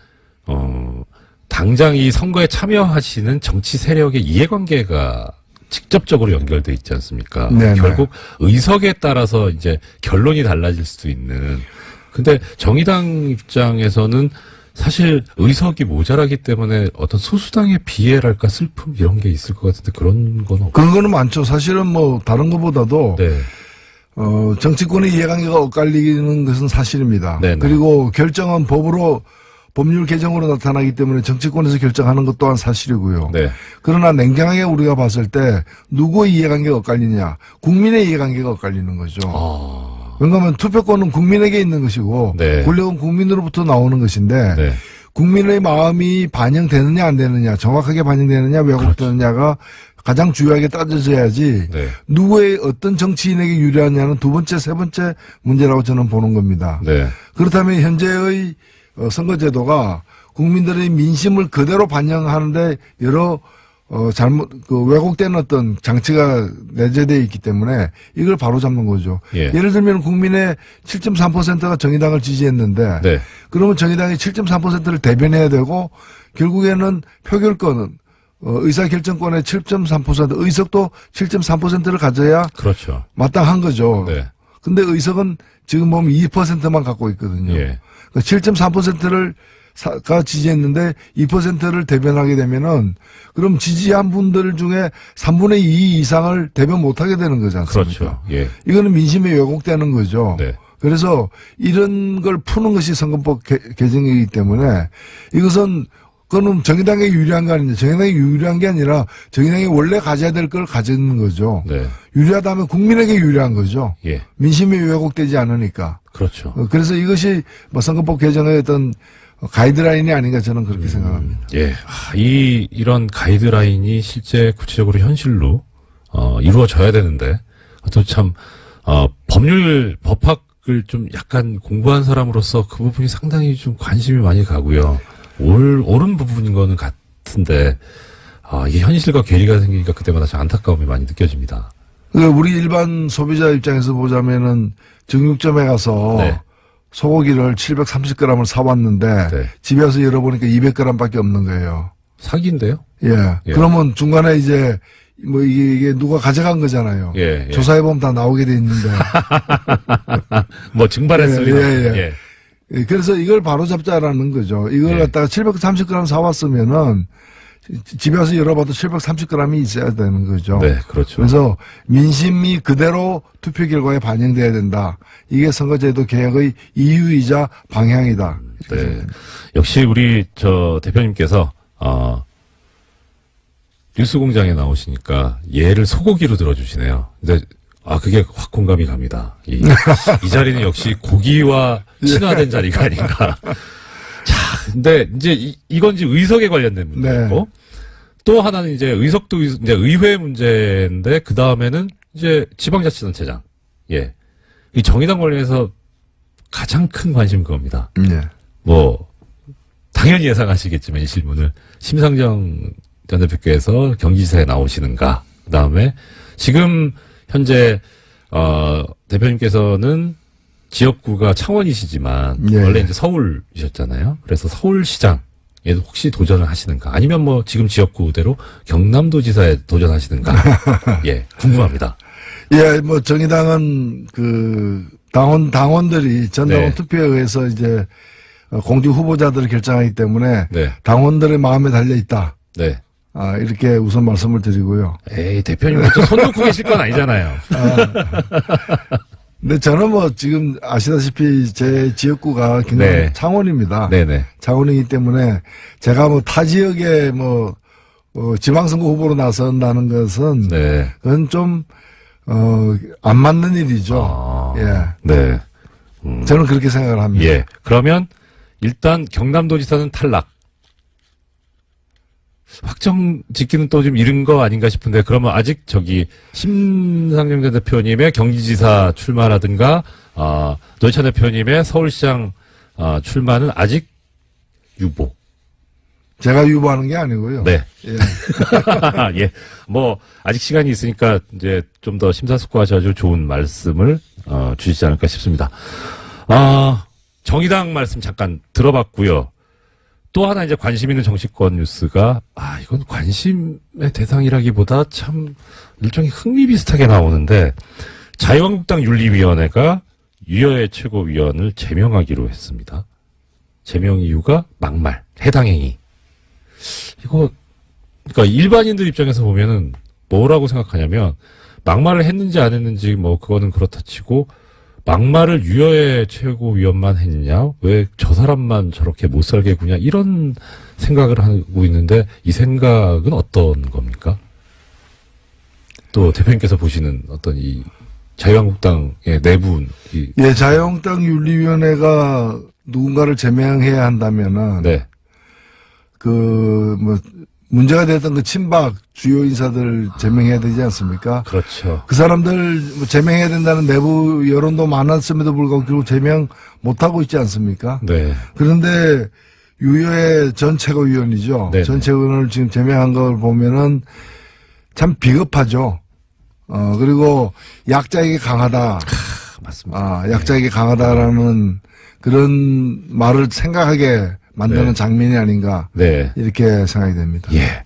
당장 이 선거에 참여하시는 정치 세력의 이해관계가 직접적으로 연결돼 있지 않습니까? 결국 의석에 따라서 이제 결론이 달라질 수도 있는. 근데 정의당 입장에서는 사실 의석이 모자라기 때문에 어떤 소수당의 비애랄까 슬픔 이런 게 있을 것 같은데 그런 건 없어요? 그런 거는 많죠. 사실은 뭐 다른 것보다도 정치권의 이해관계가 엇갈리는 것은 사실입니다. 그리고 결정은 법률 개정으로 나타나기 때문에 정치권에서 결정하는 것 또한 사실이고요. 그러나 냉정하게 우리가 봤을 때 누구의 이해관계가 엇갈리냐. 국민의 이해관계가 엇갈리는 거죠. 왜냐하면 투표권은 국민에게 있는 것이고 권력은 국민으로부터 나오는 것인데 국민의 마음이 반영되느냐 안 되느냐 정확하게 반영되느냐 왜곡되느냐가 가장 중요하게 따져져야지 누구의 어떤 정치인에게 유리하냐는 두 번째 세 번째 문제라고 저는 보는 겁니다. 그렇다면 현재의 선거제도가 국민들의 민심을 그대로 반영하는데 여러 왜곡된 어떤 장치가 내재되어 있기 때문에 이걸 바로잡는 거죠. 예를 들면 국민의 7.3%가 정의당을 지지했는데 그러면 정의당이 7.3%를 대변해야 되고 결국에는 표결권은 의사결정권의 7.3%, 의석도 7.3%를 가져야 그렇죠. 마땅한 거죠. 네. 근데 의석은 지금 보면 2%만 갖고 있거든요. 예. 7.3%를 가 지지했는데 2%를 대변하게 되면은 그럼 지지한 분들 중에 3분의 2 이상을 대변 못하게 되는 거지 않습니까? 그렇죠. 예. 이거는 민심이 왜곡되는 거죠. 네. 그래서 이런 걸 푸는 것이 선거법 개정이기 때문에 이것은 그거는 정의당에 유리한 거 아니냐. 정의당에 유리한 게 아니라 정의당이 원래 가져야 될 걸 가지는 거죠. 네. 유리하다면 국민에게 유리한 거죠. 예. 민심이 왜곡되지 않으니까. 그렇죠. 그래서 이것이 뭐 선거법 개정의 어떤 가이드라인이 아닌가 저는 그렇게 생각합니다. 예. 이런 가이드라인이 실제 구체적으로 현실로, 이루어져야 되는데, 법률, 법학을 좀 약간 공부한 사람으로서 그 부분이 상당히 좀 관심이 많이 가고요. 옳은 부분인 거는 같은데, 이게 현실과 괴리가 생기니까 그때마다 참 안타까움이 많이 느껴집니다. 우리 일반 소비자 입장에서 보자면은 정육점에 가서 네. 소고기를 730g을 사왔는데 네. 집에 와서 열어보니까 200g밖에 없는 거예요. 사기인데요? 예. 그러면 중간에 이제 뭐 이게 누가 가져간 거잖아요. 예. 조사해보면 다 나오게 돼 있는데. 뭐 증발했을 리는. 예. 그래서 이걸 바로 잡자라는 거죠. 이걸 갖다가 730g 사왔으면은 집에 와서 열어봐도 730g이 있어야 되는 거죠. 네, 그렇죠. 그래서 민심이 그대로 투표 결과에 반영돼야 된다. 이게 선거제도 개혁의 이유이자 방향이다. 네. 역시 우리 대표님께서 뉴스공장에 나오시니까 예를 소고기로 들어주시네요. 근데 그게 확 공감이 갑니다. 이 자리는 역시 고기와 친화된 자리가 아닌가. 자, 근데 이제 이건 이제 의석에 관련된 문제고 네. 또 하나는 이제 의석도 이제 의회 문제인데 그 다음에는 이제 지방자치단체장. 예. 이 정의당 관련해서 가장 큰 관심은 그겁니다. 네. 뭐 당연히 예상하시겠지만 이 질문을 심상정 전 대표께서 경기지사에 나오시는가. 그 다음에 지금 현재 대표님께서는 지역구가 창원이시지만 원래 이제 서울이셨잖아요. 그래서 서울시장에 혹시 도전을 하시는가? 아니면 뭐 지금 지역구대로 경남도지사에 도전하시는가? 예, 궁금합니다. 예, 뭐 정의당은 그 당원들이 전당원 네. 투표에 의해서 이제 공직 후보자들을 결정하기 때문에 네. 당원들의 마음에 달려 있다. 네. 이렇게 우선 말씀을 드리고요. 에이, 대표님 손 놓고 계실 건 아니잖아요. 근데 저는 뭐 지금 아시다시피 제 지역구가 경남 네. 창원입니다. 네네. 창원이기 때문에 제가 뭐 타 지역에 지방선거 후보로 나선다는 것은 네. 그건 좀 안 맞는 일이죠. 예. 네. 저는 그렇게 생각을 합니다. 예. 그러면 일단 경남도지사는 탈락. 확정 짓기는 또 좀 이른 거 아닌가 싶은데 그러면 아직 심상정 전 대표님의 경기지사 출마라든가 노회찬 대표님의 서울시장 출마는 아직 유보. 제가 유보하는 게 아니고요. 네. 예. 예. 뭐 아직 시간이 있으니까 이제 좀 더 심사숙고하셔가지고 좋은 말씀을 주시지 않을까 싶습니다. 정의당 말씀 잠깐 들어봤고요. 또 하나 이제 관심 있는 정치권 뉴스가 이건 관심의 대상이라기보다 참 일종의 흥미 비슷하게 나오는데 자유한국당 윤리위원회가 유여의 최고위원을 제명하기로 했습니다. 제명 이유가 막말, 해당 행위. 그러니까 일반인들 입장에서 보면은 뭐라고 생각하냐면 막말을 했는지 안 했는지 뭐 그거는 그렇다 치고 막말을 유여의 최고위원만 했냐? 왜 저 사람만 저렇게 못 살게 구냐? 이런 생각을 하고 있는데 이 생각은 어떤 겁니까? 또 대표님께서 보시는 어떤 이 자유한국당의 내부 예, 자유한국당 윤리위원회가 누군가를 제명해야 한다면은 네. 문제가 됐던 그 친박 주요 인사들 제명해야 되지 않습니까? 그렇죠. 그 사람들 제명해야 된다는 내부 여론도 많았음에도 불구하고 결국 제명 못하고 있지 않습니까? 네. 그런데 유여의 전 최고위원이죠. 네네. 전 최고위원을 지금 제명한 걸 보면은 참 비겁하죠. 그리고 약자에게 강하다. 맞습니다. 약자에게 강하다라는 그런 말을 생각하게 만드는 네. 장면이 아닌가. 네. 이렇게 생각이 됩니다. 예.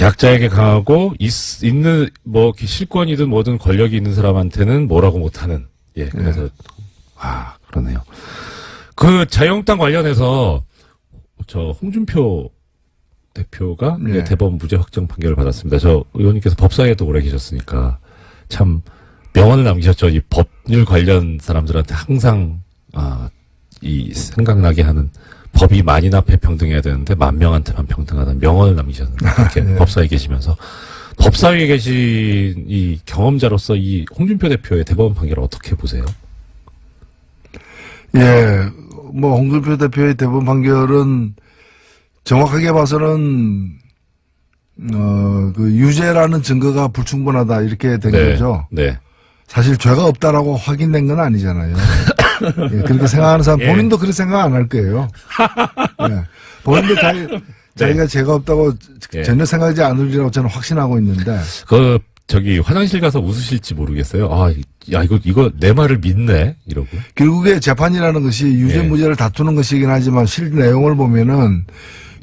약자에게 강하고 있는 뭐 실권이든 뭐든 권력이 있는 사람한테는 뭐라고 못하는. 예, 그래서 그러네요. 그 자유한국당 관련해서 저 홍준표 대표가 대법원 무죄 확정 판결을 받았습니다. 저 의원님께서 법사위에도 오래 계셨으니까 참 명언을 남기셨죠. 이 법률 관련 사람들한테 항상 이 생각나게 하는 법이 만인 앞에 평등해야 되는데 만 명한테만 평등하다는 명언을 남기셨는데 이렇게 법사위에 계시면서 법사위에 계신 이 경험자로서 이 홍준표 대표의 대법원 판결을 어떻게 보세요? 예, 뭐 홍준표 대표의 대법원 판결은 정확하게 봐서는 그 유죄라는 증거가 불충분하다 이렇게 된 거죠. 네. 사실 죄가 없다라고 확인된 건 아니잖아요. 예, 그렇게 생각하는 사람 본인도 그렇게 생각 안 할 거예요. 예, 본인도 자기가 죄가 없다고 전혀 생각하지 않으리라고 저는 확신하고 있는데. 저기 화장실 가서 웃으실지 모르겠어요. 이거 내 말을 믿네 이러고. 결국에 재판이라는 것이 유죄 무죄를 다투는 것이긴 하지만 실 내용을 보면은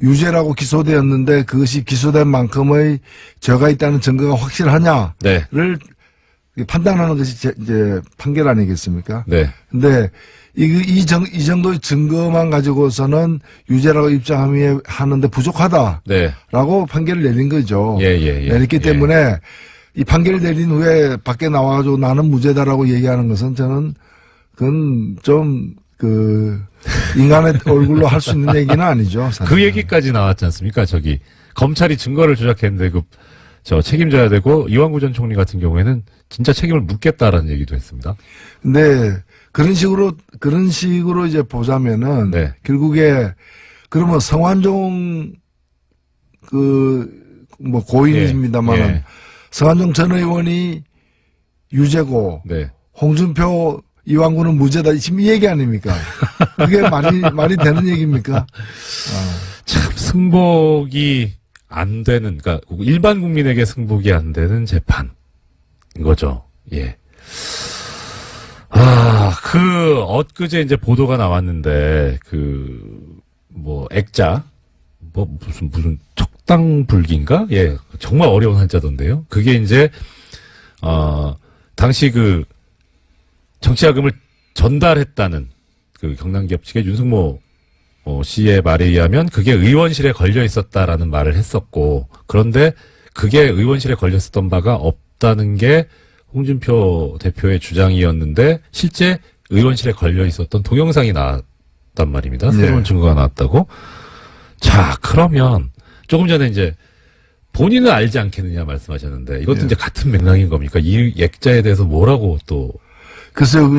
유죄라고 기소되었는데 그것이 기소된 만큼의 죄가 있다는 증거가 확실하냐를 판단하는 것이 이제 판결 아니겠습니까? 네. 근데 이 정도의 증거만 가지고서는 유죄라고 입장하는데 부족하다라고 판결을 내린 거죠. 내렸기 때문에 이 판결을 내린 후에 밖에 나와가지고 나는 무죄다라고 얘기하는 것은 저는 그건 좀 인간의 얼굴로 할 수 있는 얘기는 아니죠. 사실은. 그 얘기까지 나왔지 않습니까? 저기 검찰이 증거를 조작했는데 책임져야 되고 이완구 전 총리 같은 경우에는 진짜 책임을 묻겠다라는 얘기도 했습니다. 근데 그런 식으로 이제 보자면은 결국에 그러면 성완종 고인입니다만은 성완종 전 의원이 유죄고 홍준표 이완구는 무죄다. 지금 이 얘기 아닙니까? 그게 말이 되는 얘기입니까? 참 승복이 안 되는, 그러니까 일반 국민에게 승복이 안 되는 재판 이거죠. 예. 엊그제 이제 보도가 나왔는데 액자 무슨 척당불기인가? 예, 정말 어려운 한자던데요. 그게 이제 당시 정치자금을 전달했다는 경남기업 측의 윤승모 씨의 말에 의하면 그게 의원실에 걸려 있었다라는 말을 했었고, 그런데 그게 의원실에 걸려 있었던 바가 없다는 게 홍준표 대표의 주장이었는데 실제 의원실에 걸려 있었던 동영상이 나왔단 말입니다. 새로운 증거가 나왔다고. 자, 그러면 조금 전에 이제 본인은 알지 않겠느냐 말씀하셨는데 이것도 이제 같은 맥락인 겁니까? 이 액자에 대해서 뭐라고 또 글쎄요,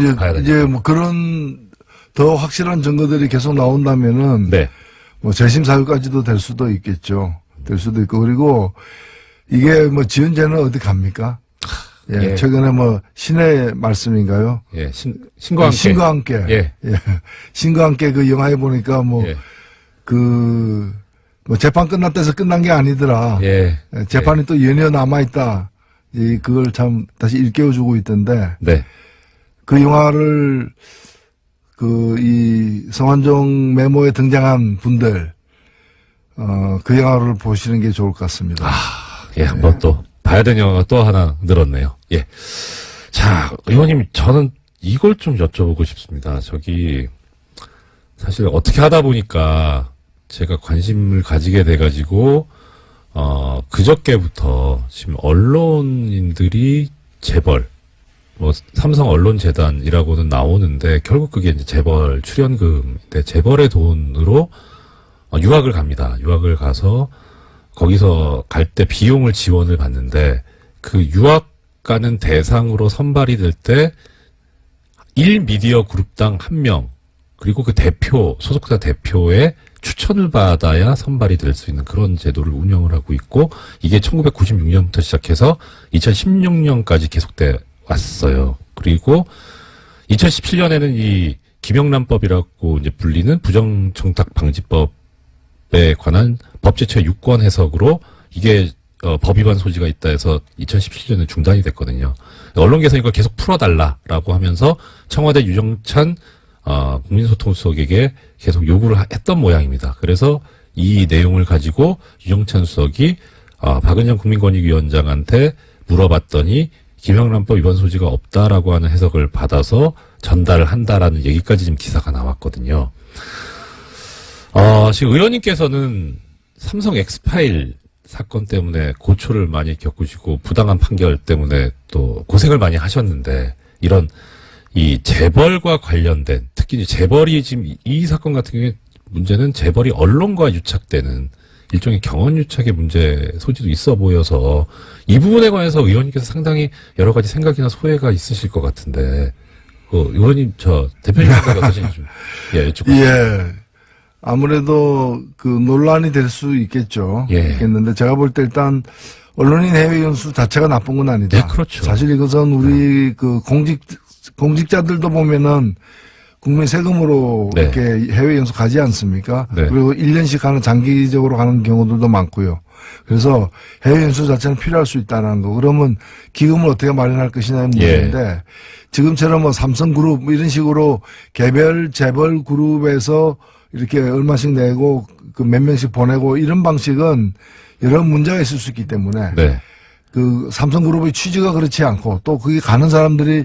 이제 뭐 그런 더 확실한 증거들이 계속 나온다면은 뭐 재심 사유까지도 될 수도 있겠죠. 될 수도 있고, 그리고 이게 뭐 지은죄는 어디 갑니까? 최근에 뭐 신의 말씀인가요? 신과 함께. 신과 함께 그 영화에 보니까 재판 끝났다해서 끝난 게 아니더라. 재판이 또 연이어 남아있다. 그걸 참 다시 일깨워주고 있던데. 그 영화를, 이 성완종 메모에 등장한 분들, 그 영화를 보시는 게 좋을 것 같습니다. 한번 또 봐야 되는 영화가 또 하나 늘었네요. 자, 의원님, 저는 이걸 좀 여쭤보고 싶습니다. 사실 어떻게 하다 보니까 제가 관심을 가지게 돼가지고, 그저께부터 지금 언론인들이 재벌, 삼성 언론재단이라고는 나오는데, 결국 그게 이제 재벌 출연금인데, 재벌의 돈으로 유학을 갑니다. 유학을 가서, 거기서 갈 때 비용을 지원을 받는데, 그 유학 가는 대상으로 선발이 될 때, 1미디어 그룹당 1명, 그리고 그 소속사 대표의 추천을 받아야 선발이 될 수 있는 그런 제도를 운영을 하고 있고, 이게 1996년부터 시작해서 2016년까지 계속돼 왔어요. 그리고 2017년에는 이 김영란법이라고 이제 불리는 부정청탁방지법에 관한 법제처 유권 해석으로 이게 법 위반 소지가 있다 해서 2017년에 중단이 됐거든요. 언론계에서 이걸 계속 풀어달라라고 하면서 청와대 유정찬 국민소통수석에게 계속 요구를 했던 모양입니다. 그래서 이 내용을 가지고 유정찬 수석이 박은정 국민권익위원장한테 물어봤더니 김영란법 위반 소지가 없다라고 하는 해석을 받아서 전달을 한다라는 얘기까지 지금 기사가 나왔거든요. 지금 의원님께서는 삼성 엑스파일 사건 때문에 고초를 많이 겪으시고 부당한 판결 때문에 또 고생을 많이 하셨는데 이런 이 재벌과 관련된 특히 재벌이 지금 이 사건 같은 경우에 문제는 재벌이 언론과 유착되는 일종의 경원 유착의 문제 소지도 있어 보여서 이 부분에 관해서 의원님께서 상당히 여러 가지 생각이나 소회가 있으실 것 같은데 의원님 대표님 생각이 어떠신지 좀 여쭙겠습니다. 예. 아무래도 논란이 될 수 있겠죠. 예. 있겠는데 제가 볼 때 일단 언론인 해외 연수 자체가 나쁜 건 아니다. 네, 그렇죠. 사실 이것은 우리 공직자들도 보면은 국민 세금으로 네. 이렇게 해외 연수 가지 않습니까? 네. 그리고 1년씩 가는 장기적으로 가는 경우들도 많고요. 그래서 해외 연수 자체는 필요할 수 있다는 거. 그러면 기금을 어떻게 마련할 것이냐는 문제인데 예. 지금처럼 삼성그룹 이런 식으로 개별 재벌 그룹에서 이렇게 얼마씩 내고 몇 명씩 보내고 이런 방식은 여러 문제가 있을 수 있기 때문에 네. 삼성그룹의 취지가 그렇지 않고 또 거기 가는 사람들이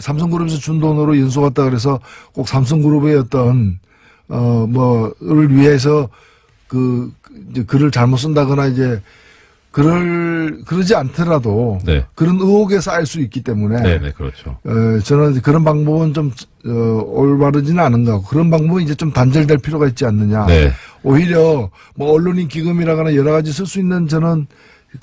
삼성그룹에서 준 돈으로 연수 갔다 그래서 꼭 삼성그룹의 어떤 를 위해서 이제 글을 잘못 쓴다거나 이제 그러지 않더라도 네. 그런 의혹에 쌓일 수 있기 때문에 네, 그렇죠. 저는 그런 방법은 좀 올바르지는 않은 것 같고 그런 방법은 이제 좀 단절될 필요가 있지 않느냐. 네. 오히려 언론인 기금이라거나 여러 가지 쓸 수 있는 저는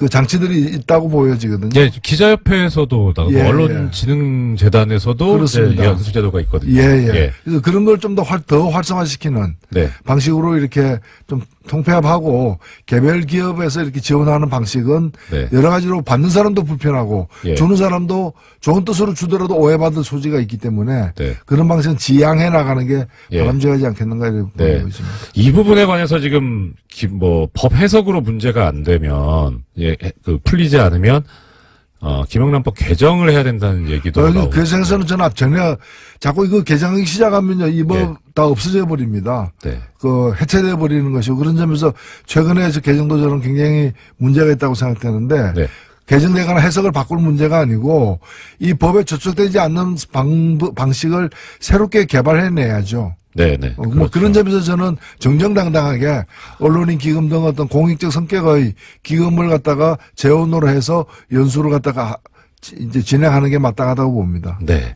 장치들이 있다고 보여지거든요. 예, 기자협회에서도 나가고 예, 언론진흥재단에서도 그렇습니다. 연수제도가 있거든요. 예. 그래서 그런 걸 좀 더 활성화시키는 네. 방식으로 이렇게 좀 통폐합하고 개별 기업에서 이렇게 지원하는 방식은 네. 여러 가지로 받는 사람도 불편하고 예. 주는 사람도 좋은 뜻으로 주더라도 오해받을 소지가 있기 때문에 네. 그런 방식은 지양해 나가는 게 예. 바람직하지 않겠는가 이렇게 네. 보고 있습니다. 이 부분에 관해서 지금 법 해석으로 문제가 안 되면 풀리지 않으면 김영란법 개정을 해야 된다는 얘기도 나오고. 그 생각에서는 저는 전혀 자꾸 이거 개정하기 시작하면요 이 법 예. 다 없어져 버립니다. 네. 해체돼 버리는 것이고 그런 점에서 최근에 개정도 저는 굉장히 문제가 있다고 생각되는데 네. 개정되거나 해석을 바꿀 문제가 아니고 이 법에 저촉되지 않는 방식을 새롭게 개발해내야죠. 네네. 그렇죠. 그런 점에서 저는 정정당당하게 언론인 기금 등 어떤 공익적 성격의 기금을 갖다가 재원으로 해서 연수를 갖다가 이제 진행하는 게 마땅하다고 봅니다. 네.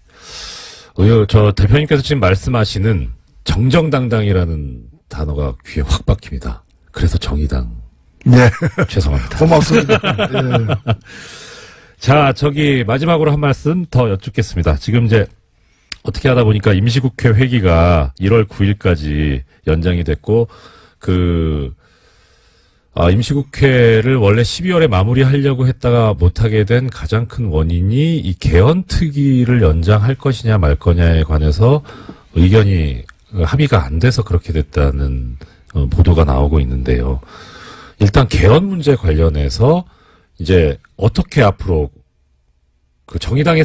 대표님께서 지금 말씀하시는 정정당당이라는 단어가 귀에 확 박힙니다. 그래서 정의당. 네. 죄송합니다. 고맙습니다. 예. 자, 마지막으로 한 말씀 더 여쭙겠습니다. 지금 이제 어떻게 하다 보니까 임시국회 회기가 1월 9일까지 연장이 됐고, 임시국회를 원래 12월에 마무리하려고 했다가 못하게 된 가장 큰 원인이 이 개헌특위를 연장할 것이냐 말 거냐에 관해서 의견이 합의가 안 돼서 그렇게 됐다는 보도가 나오고 있는데요. 일단 개헌 문제 관련해서 이제 어떻게 앞으로 정의당의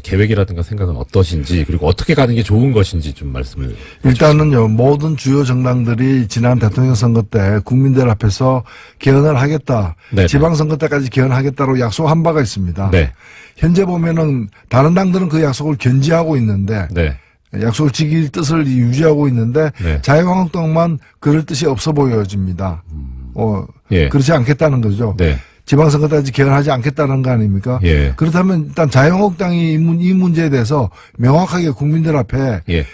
계획이라든가 생각은 어떠신지 그리고 어떻게 가는 게 좋은 것인지 좀 말씀을 일단은요 모든 주요 정당들이 지난 대통령 선거 때 국민들 앞에서 개헌을 하겠다. 네네. 지방선거 때까지 개헌하겠다고 약속한 바가 있습니다. 네. 현재 보면은 다른 당들은 그 약속을 견지하고 있는데 네. 약속을 지킬 뜻을 유지하고 있는데 네. 자유한국당만 그럴 뜻이 없어 보여집니다. 예. 그렇지 않겠다는 거죠. 네. 지방선거 때까지 개헌하지 않겠다는 거 아닙니까? 예. 그렇다면 일단 자유한국당이 이 문제에 대해서 명확하게 국민들 앞에 예.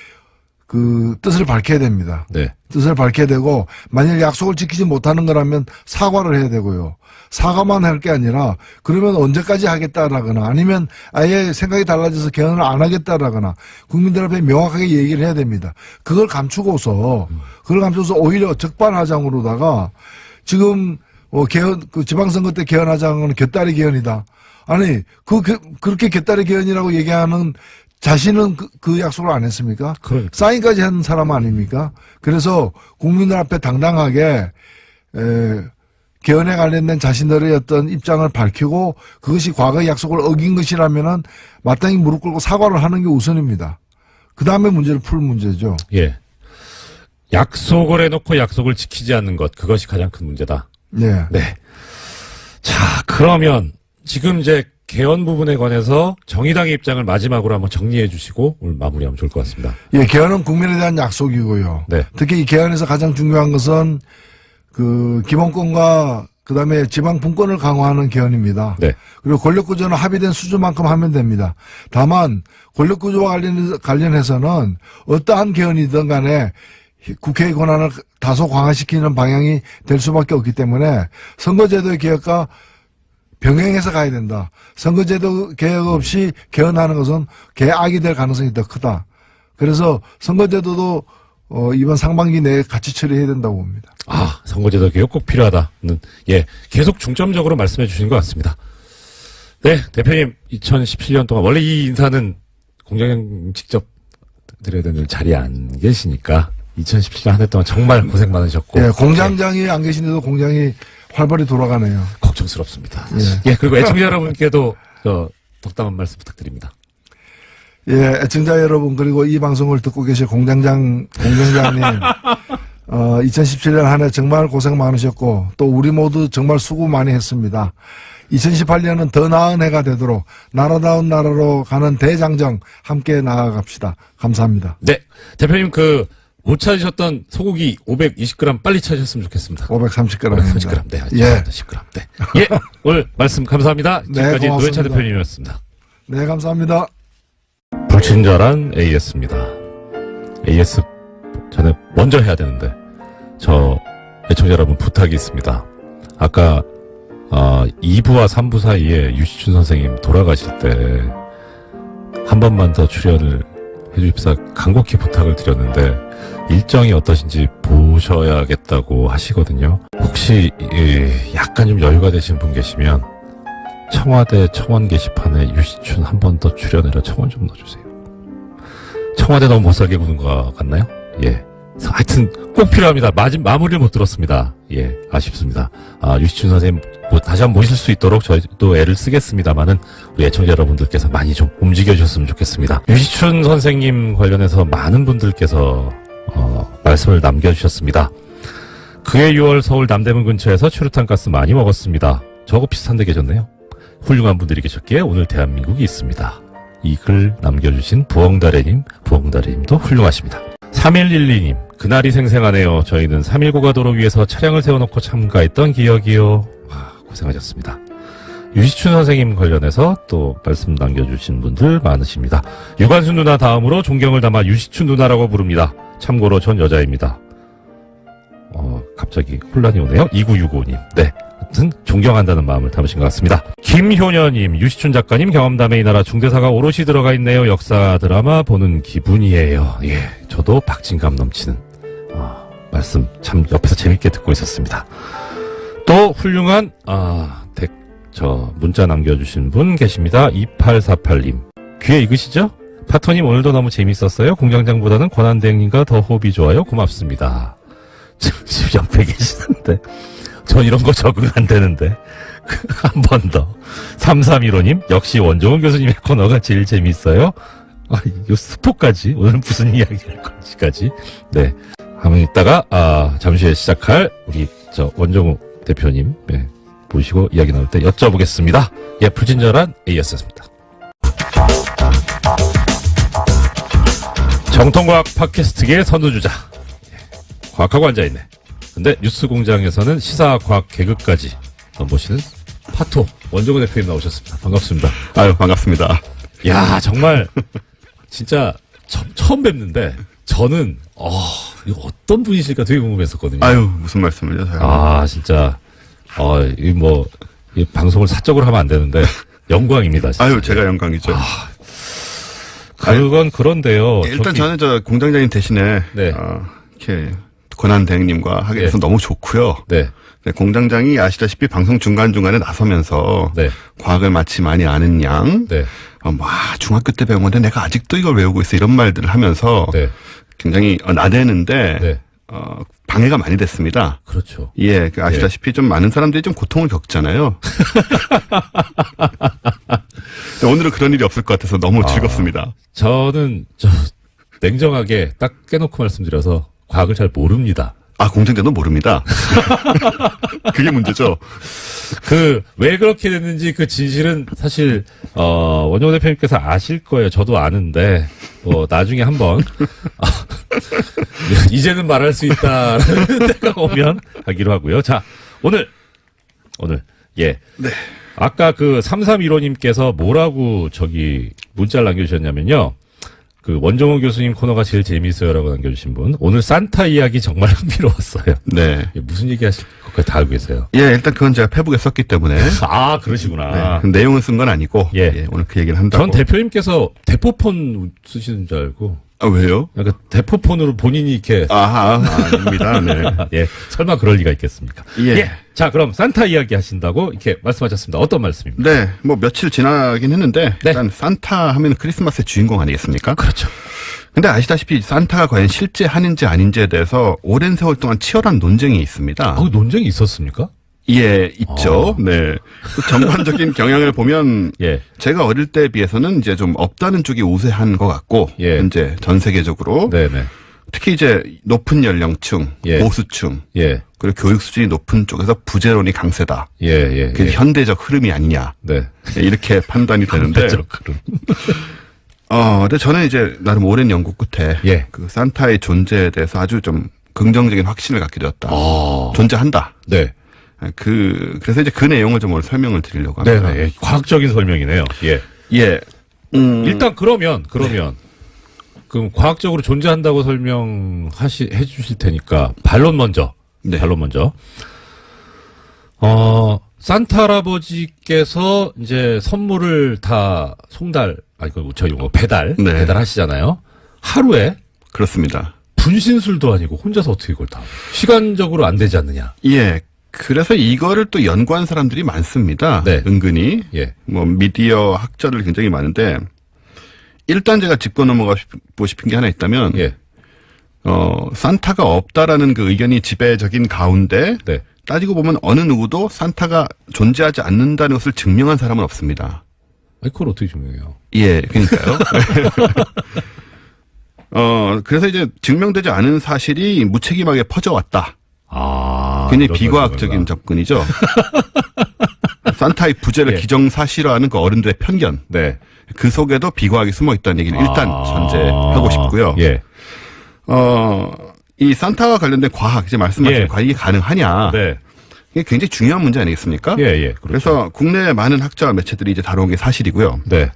뜻을 밝혀야 됩니다. 네. 뜻을 밝혀야 되고 만약 약속을 지키지 못하는 거라면 사과를 해야 되고요. 사과만 할 게 아니라 그러면 언제까지 하겠다라거나 아니면 아예 생각이 달라져서 개헌을 안 하겠다라거나 국민들 앞에 명확하게 얘기를 해야 됩니다. 그걸 감추고서 오히려 적반하장으로다가 지금 개헌 지방선거 때 개헌하자는 건 곁다리 개헌이다. 아니 그렇게 곁다리 개헌이라고 얘기하는 자신은 그 약속을 안 했습니까? 그러니까. 사인까지 한 사람 아닙니까? 그래서 국민들 앞에 당당하게 개헌에 관련된 자신들의 어떤 입장을 밝히고 그것이 과거의 약속을 어긴 것이라면은 마땅히 무릎 꿇고 사과를 하는 게 우선입니다. 그 다음에 문제를 풀 문제죠. 예. 약속을 해놓고 약속을 지키지 않는 것, 그것이 가장 큰 문제다. 네. 네. 자, 그러면 지금 이제 개헌 부분에 관해서 정의당의 입장을 마지막으로 한번 정리해 주시고 오늘 마무리하면 좋을 것 같습니다. 예, 개헌은 국민에 대한 약속이고요. 네. 특히 이 개헌에서 가장 중요한 것은 그 기본권과 그다음에 지방 분권을 강화하는 개헌입니다. 네. 그리고 권력구조는 합의된 수준만큼 하면 됩니다. 다만 권력구조와 관련해서는 어떠한 개헌이든 간에 국회의 권한을 다소 강화시키는 방향이 될 수밖에 없기 때문에 선거제도의 개혁과 병행해서 가야 된다. 선거제도 개혁 없이 개헌하는 것은 개악이 될 가능성이 더 크다. 그래서 선거제도도 이번 상반기 내에 같이 처리해야 된다고 봅니다. 아, 선거제도 개혁 꼭 필요하다는, 예, 계속 중점적으로 말씀해 주신 것 같습니다. 네, 대표님, 2017년 동안, 원래 이 인사는 공장장 직접 드려야 되는 자리에 안 계시니까, 2017년 한 해 동안 정말 고생 많으셨고. 예, 공장장이 안 계신데도 공장이 활발히 돌아가네요. 걱정스럽습니다. 예, 그리고 애청자 여러분께도, 덕담한 말씀 부탁드립니다. 예, 애청자 여러분, 그리고 이 방송을 듣고 계실 공장장님, 2017년 한 해 정말 고생 많으셨고, 또 우리 모두 정말 수고 많이 했습니다. 2018년은 더 나은 해가 되도록 나라다운 나라로 가는 대장정 함께 나아갑시다. 감사합니다. 네. 대표님 못 찾으셨던 소고기 520g 빨리 찾으셨으면 좋겠습니다. 530g입니다. 530g. 네. 예. 10g. 네. 예. 오늘 말씀 감사합니다. 지금까지 네, 노회찬 대표님이었습니다. 네, 감사합니다. 불친절한 AS입니다. AS 저는 먼저 해야 되는데 저 애청자 여러분 부탁이 있습니다. 아까 2부와 3부 사이에 유시춘 선생님 돌아가실 때 한 번만 더 출연을 해주십사 간곡히 부탁을 드렸는데 일정이 어떠신지 보셔야겠다고 하시거든요. 혹시 약간 좀 여유가 되신 분 계시면 청와대 청원 게시판에 유시춘 한 번 더 출연해라 청원 좀 넣어주세요. 청와대 너무 못살게 구는 것 같나요? 예. 하여튼 꼭 필요합니다. 마무리를 못 들었습니다. 예, 아쉽습니다. 유시춘 선생님 다시 한번 모실 수 있도록 저희도 애를 쓰겠습니다만은 우리 애청자 여러분들께서 많이 좀 움직여 주셨으면 좋겠습니다. 유시춘 선생님 관련해서 많은 분들께서 말씀을 남겨주셨습니다. 그해 6월 서울 남대문 근처에서 최루탄 가스 많이 먹었습니다. 저거 비슷한 데 계셨네요. 훌륭한 분들이 계셨기에 오늘 대한민국이 있습니다. 이 글 남겨주신 부엉다래님도 훌륭하십니다. 3112님, 그날이 생생하네요. 저희는 3.19 가도로 위해서 차량을 세워놓고 참가했던 기억이요. 고생하셨습니다. 유시춘 선생님 관련해서 또 말씀 남겨주신 분들 많으십니다. 유관순 누나 다음으로 존경을 담아 유시춘 누나라고 부릅니다. 참고로 전 여자입니다. 갑자기 혼란이 오네요. 2965님. 네. 아무튼 존경한다는 마음을 담으신 것 같습니다. 김효녀님, 유시춘 작가님 경험담에 이 나라 중대사가 오롯이 들어가 있네요. 역사 드라마 보는 기분이에요. 예, 저도 박진감 넘치는 말씀 참 옆에서 재밌게 듣고 있었습니다. 또 훌륭한 문자 남겨주신 분 계십니다. 2848님. 귀에 익으시죠? 파토님 오늘도 너무 재밌었어요. 공장장보다는 권한대행님과 더 호흡이 좋아요. 고맙습니다. 지금 옆에 계시는데 전 이런 거 적응 안 되는데 한 번 더. 3315님 역시 원종훈 교수님의 코너가 제일 재밌어요. 이 스포까지 오늘 무슨 이야기 할 건지까지. 네. 한번 있다가 잠시 후에 시작할 우리 원종우 대표님 모시고 이야기 나눌 때 여쭤보겠습니다. 예, 불친절한 AS였습니다. 정통과학 팟캐스트계의 선두주자. 과학하고 앉아있네. 근데 뉴스공장에서는 시사과학 개그까지 모시는 파토 원종우 대표님 나오셨습니다. 반갑습니다. 아유, 반갑습니다. 야, 정말 진짜 처음 뵙는데 저는 이거 어떤 분이실까 되게 궁금했었거든요. 아유, 무슨 말씀을요, 제가. 진짜 이 방송을 사적으로 하면 안 되는데 영광입니다. 진짜. 아유, 제가 영광이죠. 그건 그런데요. 일단 저는 공장장님 대신에 네. 이렇게 권한대행님과 하게 돼서 너무 좋고요. 네. 네, 공장장이 아시다시피 방송 중간중간에 나서면서 네. 과학을 마치 많이 아는 양, 네. 중학교 때 배운 건데 내가 아직도 이걸 외우고 있어 이런 말들을 하면서 네. 굉장히 나대는데 네. 방해가 많이 됐습니다. 그렇죠. 예, 아시다시피 좀 많은 사람들이 좀 고통을 겪잖아요. 오늘은 그런 일이 없을 것 같아서 너무 즐겁습니다. 저는 냉정하게 딱 깨놓고 말씀드려서 과학을 잘 모릅니다. 공정자도 모릅니다. 그게 문제죠. 왜 그렇게 됐는지 그 진실은 사실, 원효 대표님께서 아실 거예요. 저도 아는데, 나중에 한번, 이제는 말할 수 있다라는 때가 오면 하기로 하고요. 자, 오늘, 예. 네. 아까 3315님께서 뭐라고 문자를 남겨주셨냐면요. 원종호 교수님 코너가 제일 재미있어요라고 남겨주신 분. 오늘 산타 이야기 정말 흥미로웠어요. 네. 무슨 얘기 하실 것까지 다 알고 계세요. 예, 일단 그건 제가 페북에 썼기 때문에. 아, 그러시구나. 네, 내용은 쓴 건 아니고. 예. 오늘 그 얘기를 한다고. 전 대표님께서 대포폰 쓰시는 줄 알고. 아, 왜요? 그러니까 대포폰으로 본인이 이렇게. 아닙니다. 네. 예. 설마 그럴 리가 있겠습니까? 예. 자, 그럼 산타 이야기 하신다고 이렇게 말씀하셨습니다. 어떤 말씀입니까? 네. 며칠 지나긴 했는데. 네. 일단 산타 하면 크리스마스의 주인공 아니겠습니까? 그렇죠. 근데 아시다시피 산타가 과연 실제 한인지 아닌지에 대해서 오랜 세월 동안 치열한 논쟁이 있습니다. 논쟁이 있었습니까? 예, 있죠. 네. 전반적인 경향을 보면 예. 제가 어릴 때에 비해서는 이제 좀 없다는 쪽이 우세한 것 같고 예. 현재 전 세계적으로 네네. 특히 이제 높은 연령층, 예. 보수층, 예. 그리고 교육 수준이 높은 쪽에서 부재론이 강세다. 예. 그게 현대적 흐름이 아니냐. 네. 이렇게 판단이 되는데. 현대적 흐름. 근데 저는 이제 나름 오랜 연구 끝에 예. 산타의 존재에 대해서 아주 좀 긍정적인 확신을 갖게 되었다. 존재한다. 네. 그래서 이제 그 내용을 좀 오늘 설명을 드리려고 합니다. 네네. 예. 과학적인 설명이네요. 예. 예. 일단 그러면 그럼 과학적으로 존재한다고 해주실 테니까 반론 먼저. 네. 반론 먼저. 산타 할아버지께서 이제 선물을 다 배달하시잖아요. 하루에. 그렇습니다. 분신술도 아니고 혼자서 어떻게 이걸 다. 시간적으로 안 되지 않느냐. 예. 그래서 이거를 또 연구한 사람들이 많습니다. 네. 은근히. 예. 미디어 학자들 굉장히 많은데, 일단 제가 짚고 넘어가고 싶은 게 하나 있다면, 예. 산타가 없다라는 그 의견이 지배적인 가운데, 네. 따지고 보면 어느 누구도 산타가 존재하지 않는다는 것을 증명한 사람은 없습니다. 그걸 어떻게 증명해요? 예, 그러니까요. 그래서 이제 증명되지 않은 사실이 무책임하게 퍼져왔다. 굉장히 비과학적인 접근이죠. 산타의 부재를 예. 기정사실화하는 그 어른들의 편견. 네. 그 속에도 비과학이 숨어 있다는 얘기를 일단 전제하고 싶고요. 예. 이 산타와 관련된 과학, 이제 말씀하신 예. 과학이 가능하냐. 네. 이게 굉장히 중요한 문제 아니겠습니까? 예. 그렇죠. 그래서 국내 많은 학자와 매체들이 이제 다뤄온 게 사실이고요. 네.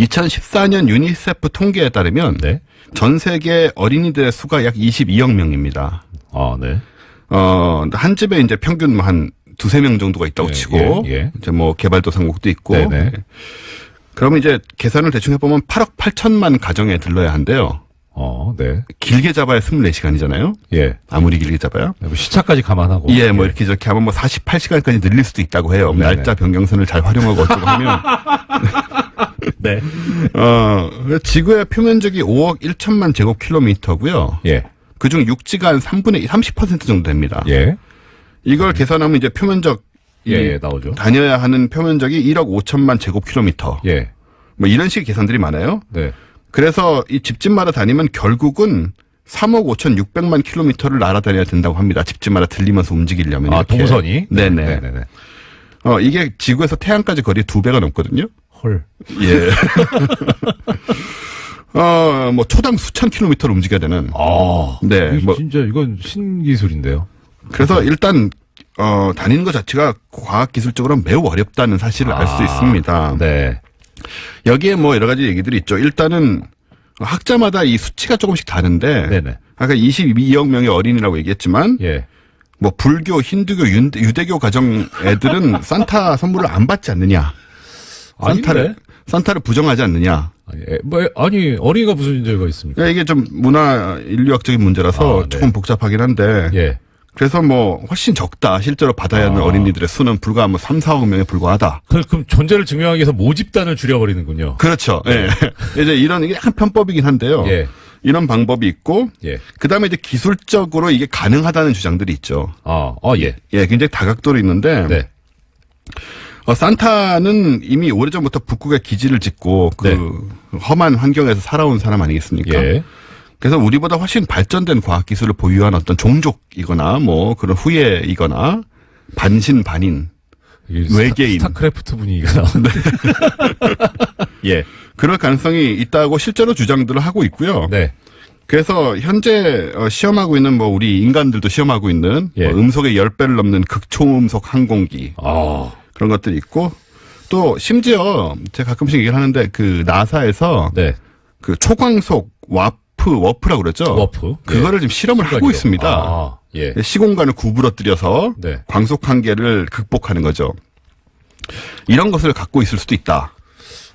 2014년 유니세프 통계에 따르면 네. 전 세계 어린이들의 수가 약 22억 명입니다. 네. 한 집에 이제 평균 한 2-3명 정도가 있다고 치고, 예. 이제 개발도상국도 있고, 네네. 그러면 이제 계산을 대충 해보면 8억 8천만 가정에 들러야 한대요. 네. 길게 잡아야 24시간이잖아요. 예. 아무리 길게 잡아야. 시차까지 감안하고. 예, 이렇게 저렇게 하면 48시간까지 늘릴 수도 있다고 해요. 네네. 날짜 변경선을 잘 활용하고 어쩌고 하면. 네. 지구의 표면적이 5억 1천만 제곱킬로미터고요. 예. 그중 육지가 한 30% 정도 됩니다. 예. 이걸 계산하면 이제 표면적 나오죠. 다녀야 하는 표면적이 1억 5천만 제곱킬로미터. 예. 이런 식의 계산들이 많아요. 네. 그래서 이 집집마다 다니면 결국은 3억 5,600만 킬로미터를 날아다녀야 된다고 합니다. 집집마다 들리면서 움직이려면. 이렇게. 동선이? 네네. 이게 지구에서 태양까지 거리 2배가 넘거든요. 헐. 예. 초당 수천 킬로미터를 움직여야 되는. 네. 진짜 이건 신기술인데요. 그래서 일단, 다니는 것 자체가 과학기술적으로 매우 어렵다는 사실을 알 수 있습니다. 네. 여기에 여러 가지 얘기들이 있죠. 일단은 학자마다 이 수치가 조금씩 다른데. 네네. 아까 22억 명의 어린이라고 얘기했지만. 예. 불교, 힌두교, 유대교 가정 애들은 산타 선물을 안 받지 않느냐. 산타를 부정하지 않느냐. 어린이가 무슨 문제가 있습니까? 이게 좀 문화 인류학적인 문제라서 조금 복잡하긴 한데. 예. 그래서 훨씬 적다. 실제로 받아야 하는 어린이들의 수는 불과 3-4억 명에 불과하다. 그럼 존재를 증명하기 위해서 모집단을 줄여버리는군요. 그렇죠. 예. 이제 이런 이게 약간 편법이긴 한데요. 예. 이런 방법이 있고. 예. 그 다음에 이제 기술적으로 이게 가능하다는 주장들이 있죠. 예. 예, 굉장히 다각도로 있는데. 네. 산타는 이미 오래전부터 북극에 기지를 짓고 험한 환경에서 살아온 사람 아니겠습니까? 예. 그래서 우리보다 훨씬 발전된 과학기술을 보유한 어떤 종족이거나 뭐 그런 후예이거나 반신반인, 외계인. 스타크래프트 분위기가 나오는데. 예. 그럴 가능성이 있다고 실제로 주장들을 하고 있고요. 네. 그래서 현재 시험하고 있는 뭐 우리 인간들도 시험하고 있는 예. 뭐 음속의 10배를 넘는 극초음속 항공기. 그런 것들이 있고 또 심지어 제가 가끔씩 얘기를 하는데 그 나사에서 네. 그 초광속 워프라고 그러죠. 워프. 그거를 지금 실험을 하고 있습니다. 예. 시공간을 구부러뜨려서 네. 광속 한계를 극복하는 거죠. 이런 것을 갖고 있을 수도 있다.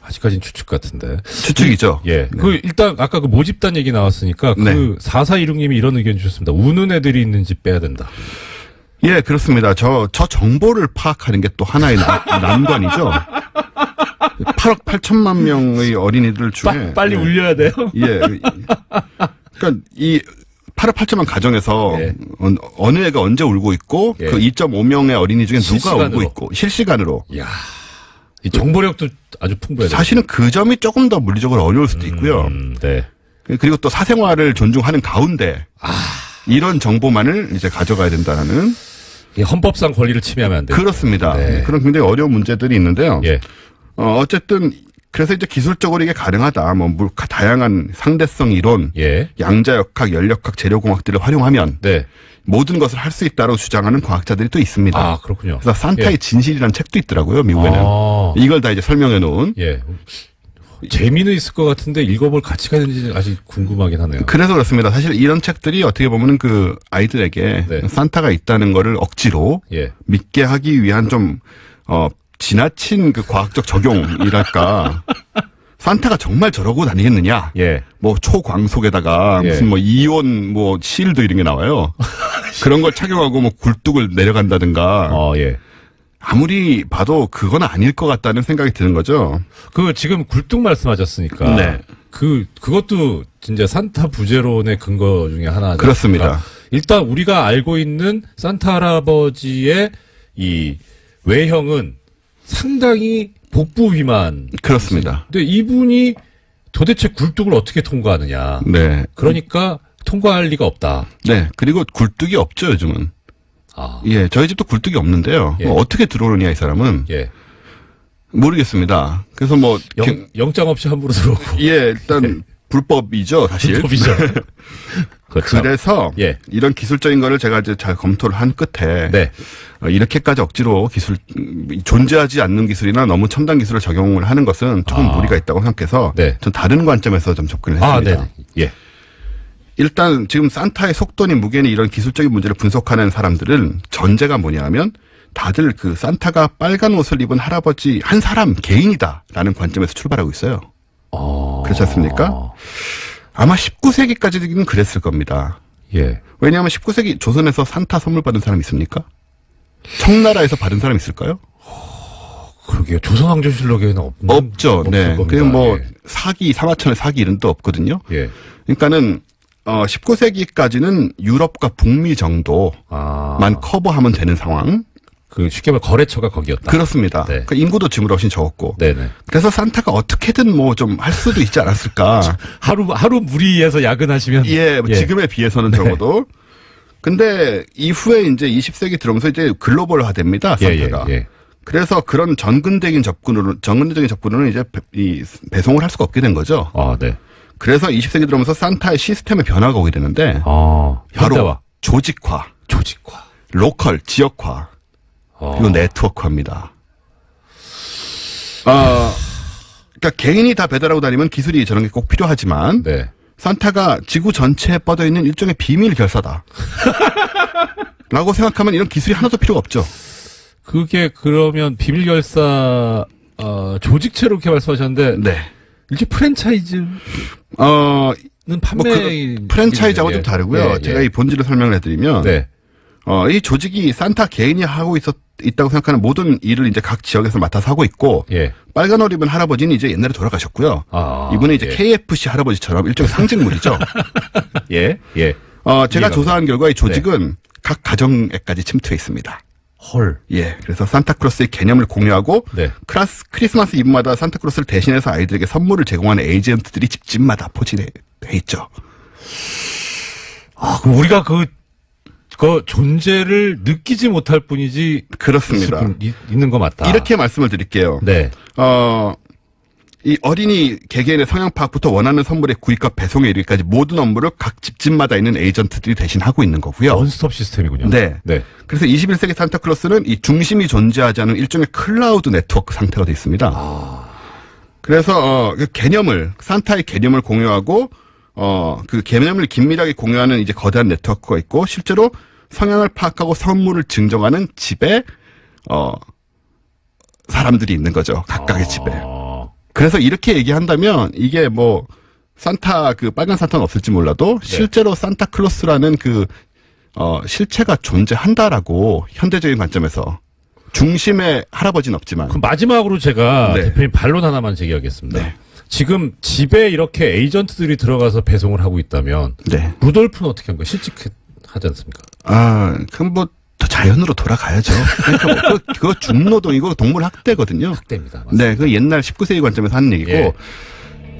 아직까지는 추측 같은데. 추측이죠. 예. 네. 그 일단 아까 그 모집단 얘기 나왔으니까 네. 그 4416님이 이런 의견 주셨습니다. 우는 애들이 있는지 빼야 된다. 예, 그렇습니다. 저 정보를 파악하는 게 또 하나의 난관이죠. 8억 8천만 명의 어린이들 중에 빨리 울려야 돼요. 예. 그러니까 이 8억 8천만 가정에서 예. 어느 애가 언제 울고 있고 예. 그 2.5명의 어린이 중에 누가 실시간으로. 울고 있고 실시간으로. 이야. 이 정보력도 아주 풍부해요. 사실은 그 점이 조금 더 물리적으로 어려울 수도 있고요. 네. 그리고 또 사생활을 존중하는 가운데 이런 정보만을 이제 가져가야 된다는 헌법상 권리를 침해하면 안 돼요. 그렇습니다. 네. 그런 굉장히 어려운 문제들이 있는데요. 예. 어쨌든 그래서 이제 기술적으로 이게 가능하다. 뭐 다양한 상대성 이론, 예. 양자역학, 연력학, 재료공학들을 활용하면 네. 모든 것을 할 수 있다고 주장하는 과학자들이 또 있습니다. 아, 그렇군요. 그래서 산타의 예. 진실이라는 책도 있더라고요, 미국에는. 이걸 다 이제 설명해 놓은. 예. 재미는 있을 것 같은데 읽어볼 가치가 있는지 아직 궁금하긴 하네요. 그래서 그렇습니다. 사실 이런 책들이 어떻게 보면은 그 아이들에게 네. 산타가 있다는 거를 억지로 예. 믿게 하기 위한 좀, 지나친 그 과학적 적용이랄까. 산타가 정말 저러고 다니겠느냐. 예. 뭐 초광속에다가 예. 무슨 뭐 이온 뭐 실드 이런 게 나와요. 그런 걸 착용하고 뭐 굴뚝을 내려간다든가. 예. 아무리 봐도 그건 아닐 것 같다는 생각이 드는 거죠. 그 지금 굴뚝 말씀하셨으니까. 네. 그것도 진짜 산타 부제론의 근거 중에 하나죠. 그렇습니다. 일단 우리가 알고 있는 산타 할아버지의 이 외형은 상당히 복부 비만. 그렇습니다. 근데 이분이 도대체 굴뚝을 어떻게 통과하느냐. 네. 그러니까 통과할 리가 없다. 네. 그리고 굴뚝이 없죠, 요즘은. 예, 저희 집도 굴뚝이 없는데요. 예. 뭐 어떻게 들어오느냐, 이 사람은. 예. 모르겠습니다. 그래서 뭐. 영장 없이 함부로 들어오고. 예, 일단 불법이죠, 사실. 불법이죠. 그렇죠. 그래서 예. 이런 기술적인 거를 제가 이제 잘 검토를 한 끝에 네. 이렇게까지 억지로 존재하지 않는 기술이나 너무 첨단 기술을 적용을 하는 것은 조금 무리가 있다고 생각해서 네. 전 다른 관점에서 좀 접근을 했습니다. 네. 예. 일단 지금 산타의 속도니 무게니 이런 기술적인 문제를 분석하는 사람들은 전제가 뭐냐면 다들 그 산타가 빨간 옷을 입은 할아버지 한 사람 개인이다라는 관점에서 출발하고 있어요. 그렇지 않습니까? 아마 19세기까지는 그랬을 겁니다. 예. 왜냐하면 19세기 조선에서 산타 선물 받은 사람 있습니까? 청나라에서 받은 사람 있을까요? 그러게요. 조선왕조실록에는 없죠. 네. 겁니다. 그냥 뭐 예. 사기, 사마천의 사기 이런 도 없거든요. 예. 그러니까는 19세기까지는 유럽과 북미 정도만 커버하면 되는 상황. 그 쉽게 말해 거래처가 거기였다. 그렇습니다. 네. 그 인구도 지금보다 훨씬 적었고. 네네. 그래서 산타가 어떻게든 뭐 좀 할 수도 있지 않았을까. 하루 무리해서 야근하시면. 예, 뭐 지금에 비해서는 적어도. 근데 이후에 이제 20세기 들어오면서 이제 글로벌화 됩니다. 산타가. 예. 그래서 그런 전근대적인 접근으로는 이제 배송을 할 수가 없게 된 거죠. 네. 그래서 20세기 들어오면서 산타의 시스템의 변화가 오게 되는데. 바로 조직화. 로컬, 지역화. 그리고 네트워크화입니다. 그러니까 개인이 다 배달하고 다니면 기술이 저런 게 꼭 필요하지만. 네. 산타가 지구 전체에 뻗어 있는 일종의 비밀 결사다. 라고 생각하면 이런 기술이 하나도 필요가 없죠. 그게 그러면 비밀 결사 조직체로 이렇게 말씀하셨는데 네. 이게 프랜차이즈는 판매 프랜차이즈하고 좀 다르고요. 제가 이 본질을 설명을 해드리면 네. 이 조직이 산타 개인이 하고 있다고 생각하는 모든 일을 이제 각 지역에서 맡아서 하고 있고 빨간 옷 입은 할아버지는 이제 옛날에 돌아가셨고요. 이분은 이제 KFC 할아버지처럼 일종의 상징물이죠. 예. 제가 조사한 결과 이 조직은 각 가정에까지 침투해 있습니다. 헐. 예. 그래서 산타크로스의 개념을 공유하고 크리스마스 이브마다 산타크로스를 대신해서 아이들에게 선물을 제공하는 에이전트들이 집집마다 포진해 있죠. 그럼 우리가 그 존재를 느끼지 못할 뿐이지. 그렇습니다. 있는 거 맞다. 이렇게 말씀을 드릴게요. 네. 이 어린이 개개인의 성향 파악부터 원하는 선물의 구입과 배송에 이르기까지 모든 업무를 각 집집마다 있는 에이전트들이 대신하고 있는 거고요. 원스톱 시스템이군요. 네. 그래서 21세기 산타클로스는 이 중심이 존재하지 않은 일종의 클라우드 네트워크 상태가 되어 있습니다. 그래서 그 개념을 산타의 개념을 공유하고 그 개념을 긴밀하게 공유하는 이제 거대한 네트워크가 있고 실제로 성향을 파악하고 선물을 증정하는 집에 사람들이 있는 거죠. 각각의 집에. 그래서 이렇게 얘기한다면 이게 뭐 산타 그 빨간 산타는 없을지 몰라도 실제로 산타클로스라는 그 실체가 존재한다라고 현대적인 관점에서 중심의 할아버지는 없지만. 그럼 마지막으로 제가 대표님 반론 하나만 제기하겠습니다. 네. 지금 집에 이렇게 에이전트들이 들어가서 배송을 하고 있다면 루돌프는 어떻게 한 거예요? 실직하지 않습니까? 그럼 뭐 더 자연으로 돌아가야죠. 그러니까 뭐 그거 중노동이고 동물 학대거든요. 학대입니다. 맞습니다. 네, 그 옛날 19세기 관점에서 하는 얘기고.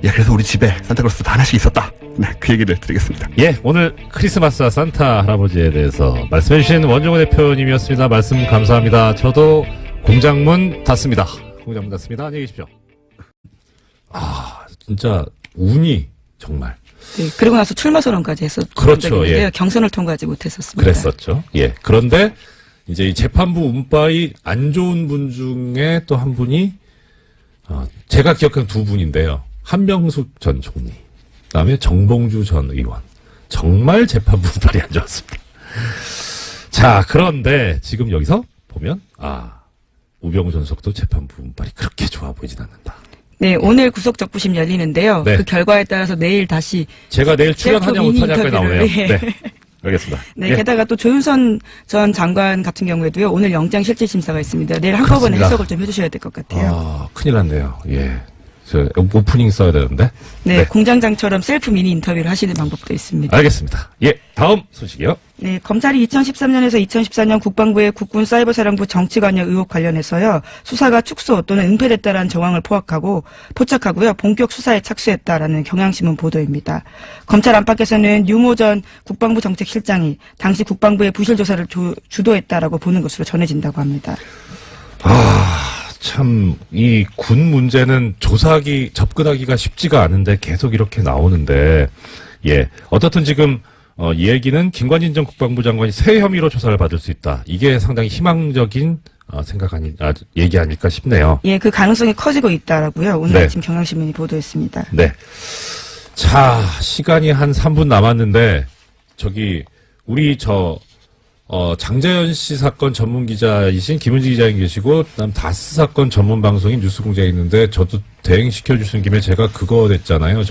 그래서 우리 집에 산타클로스도 하나씩 있었다. 네, 그 얘기를 드리겠습니다. 오늘 크리스마스와 산타 할아버지에 대해서 말씀해주신 원종호 대표님이었습니다. 말씀 감사합니다. 저도 공장문 닫습니다. 공장문 닫습니다. 안녕히 계십시오. 진짜 운이 정말. 네, 그리고 나서 출마 선언까지 했었죠. 그렇죠. 경선을 통과하지 못했었습니다. 그랬었죠. 그런데 이제 이 재판부 운빨이 안 좋은 분 중에 또 한 분이 제가 기억하는 두 분인데요. 한명숙 전 총리, 그다음에 정봉주 전 의원. 정말 재판부 운빨이 안 좋았습니다. 자, 그런데 지금 여기서 보면 우병우 속도 재판부 운빨이 그렇게 좋아 보이진 않는다. 네, 오늘 구속 적부심 열리는데요. 그 결과에 따라서 내일 다시 제가 내일 출연하냐 못하냐까지 나오네요. 알겠습니다. 게다가 또 조윤선 전 장관 같은 경우에도요. 오늘 영장 실질 심사가 있습니다. 내일 한꺼번에 해석을 좀 해주셔야 될 것 같아요. 큰일 났네요. 저 오프닝 써야 되는데. 네, 공장장처럼 셀프 미니 인터뷰를 하시는 방법도 있습니다. 알겠습니다. 다음 소식이요. 네, 검찰이 2013년에서 2014년 국방부의 국군사이버사령부 정치관여 의혹 관련해서요. 수사가 축소 또는 은폐됐다라는 정황을 포착하고요. 본격 수사에 착수했다라는 경향신문 보도입니다. 검찰 안팎에서는 유모 전 국방부 정책실장이 당시 국방부의 부실 조사를 주도했다라고 보는 것으로 전해진다고 합니다. 참, 이 군 문제는 접근하기가 쉽지가 않은데 계속 이렇게 나오는데, 어떻든 지금, 이 얘기는 김관진 전 국방부 장관이 새 혐의로 조사를 받을 수 있다. 이게 상당히 희망적인, 얘기 아닐까 싶네요. 그 가능성이 커지고 있다라고요. 오늘 아침 경향신문이 보도했습니다. 자, 시간이 한 3분 남았는데, 우리 장자연 씨 사건 전문 기자이신 김은지 기자님 계시고, 그다음 다스 사건 전문 방송인 뉴스공장에 있는데, 저도 대행시켜 주시는 김에 제가 그거 됐잖아요.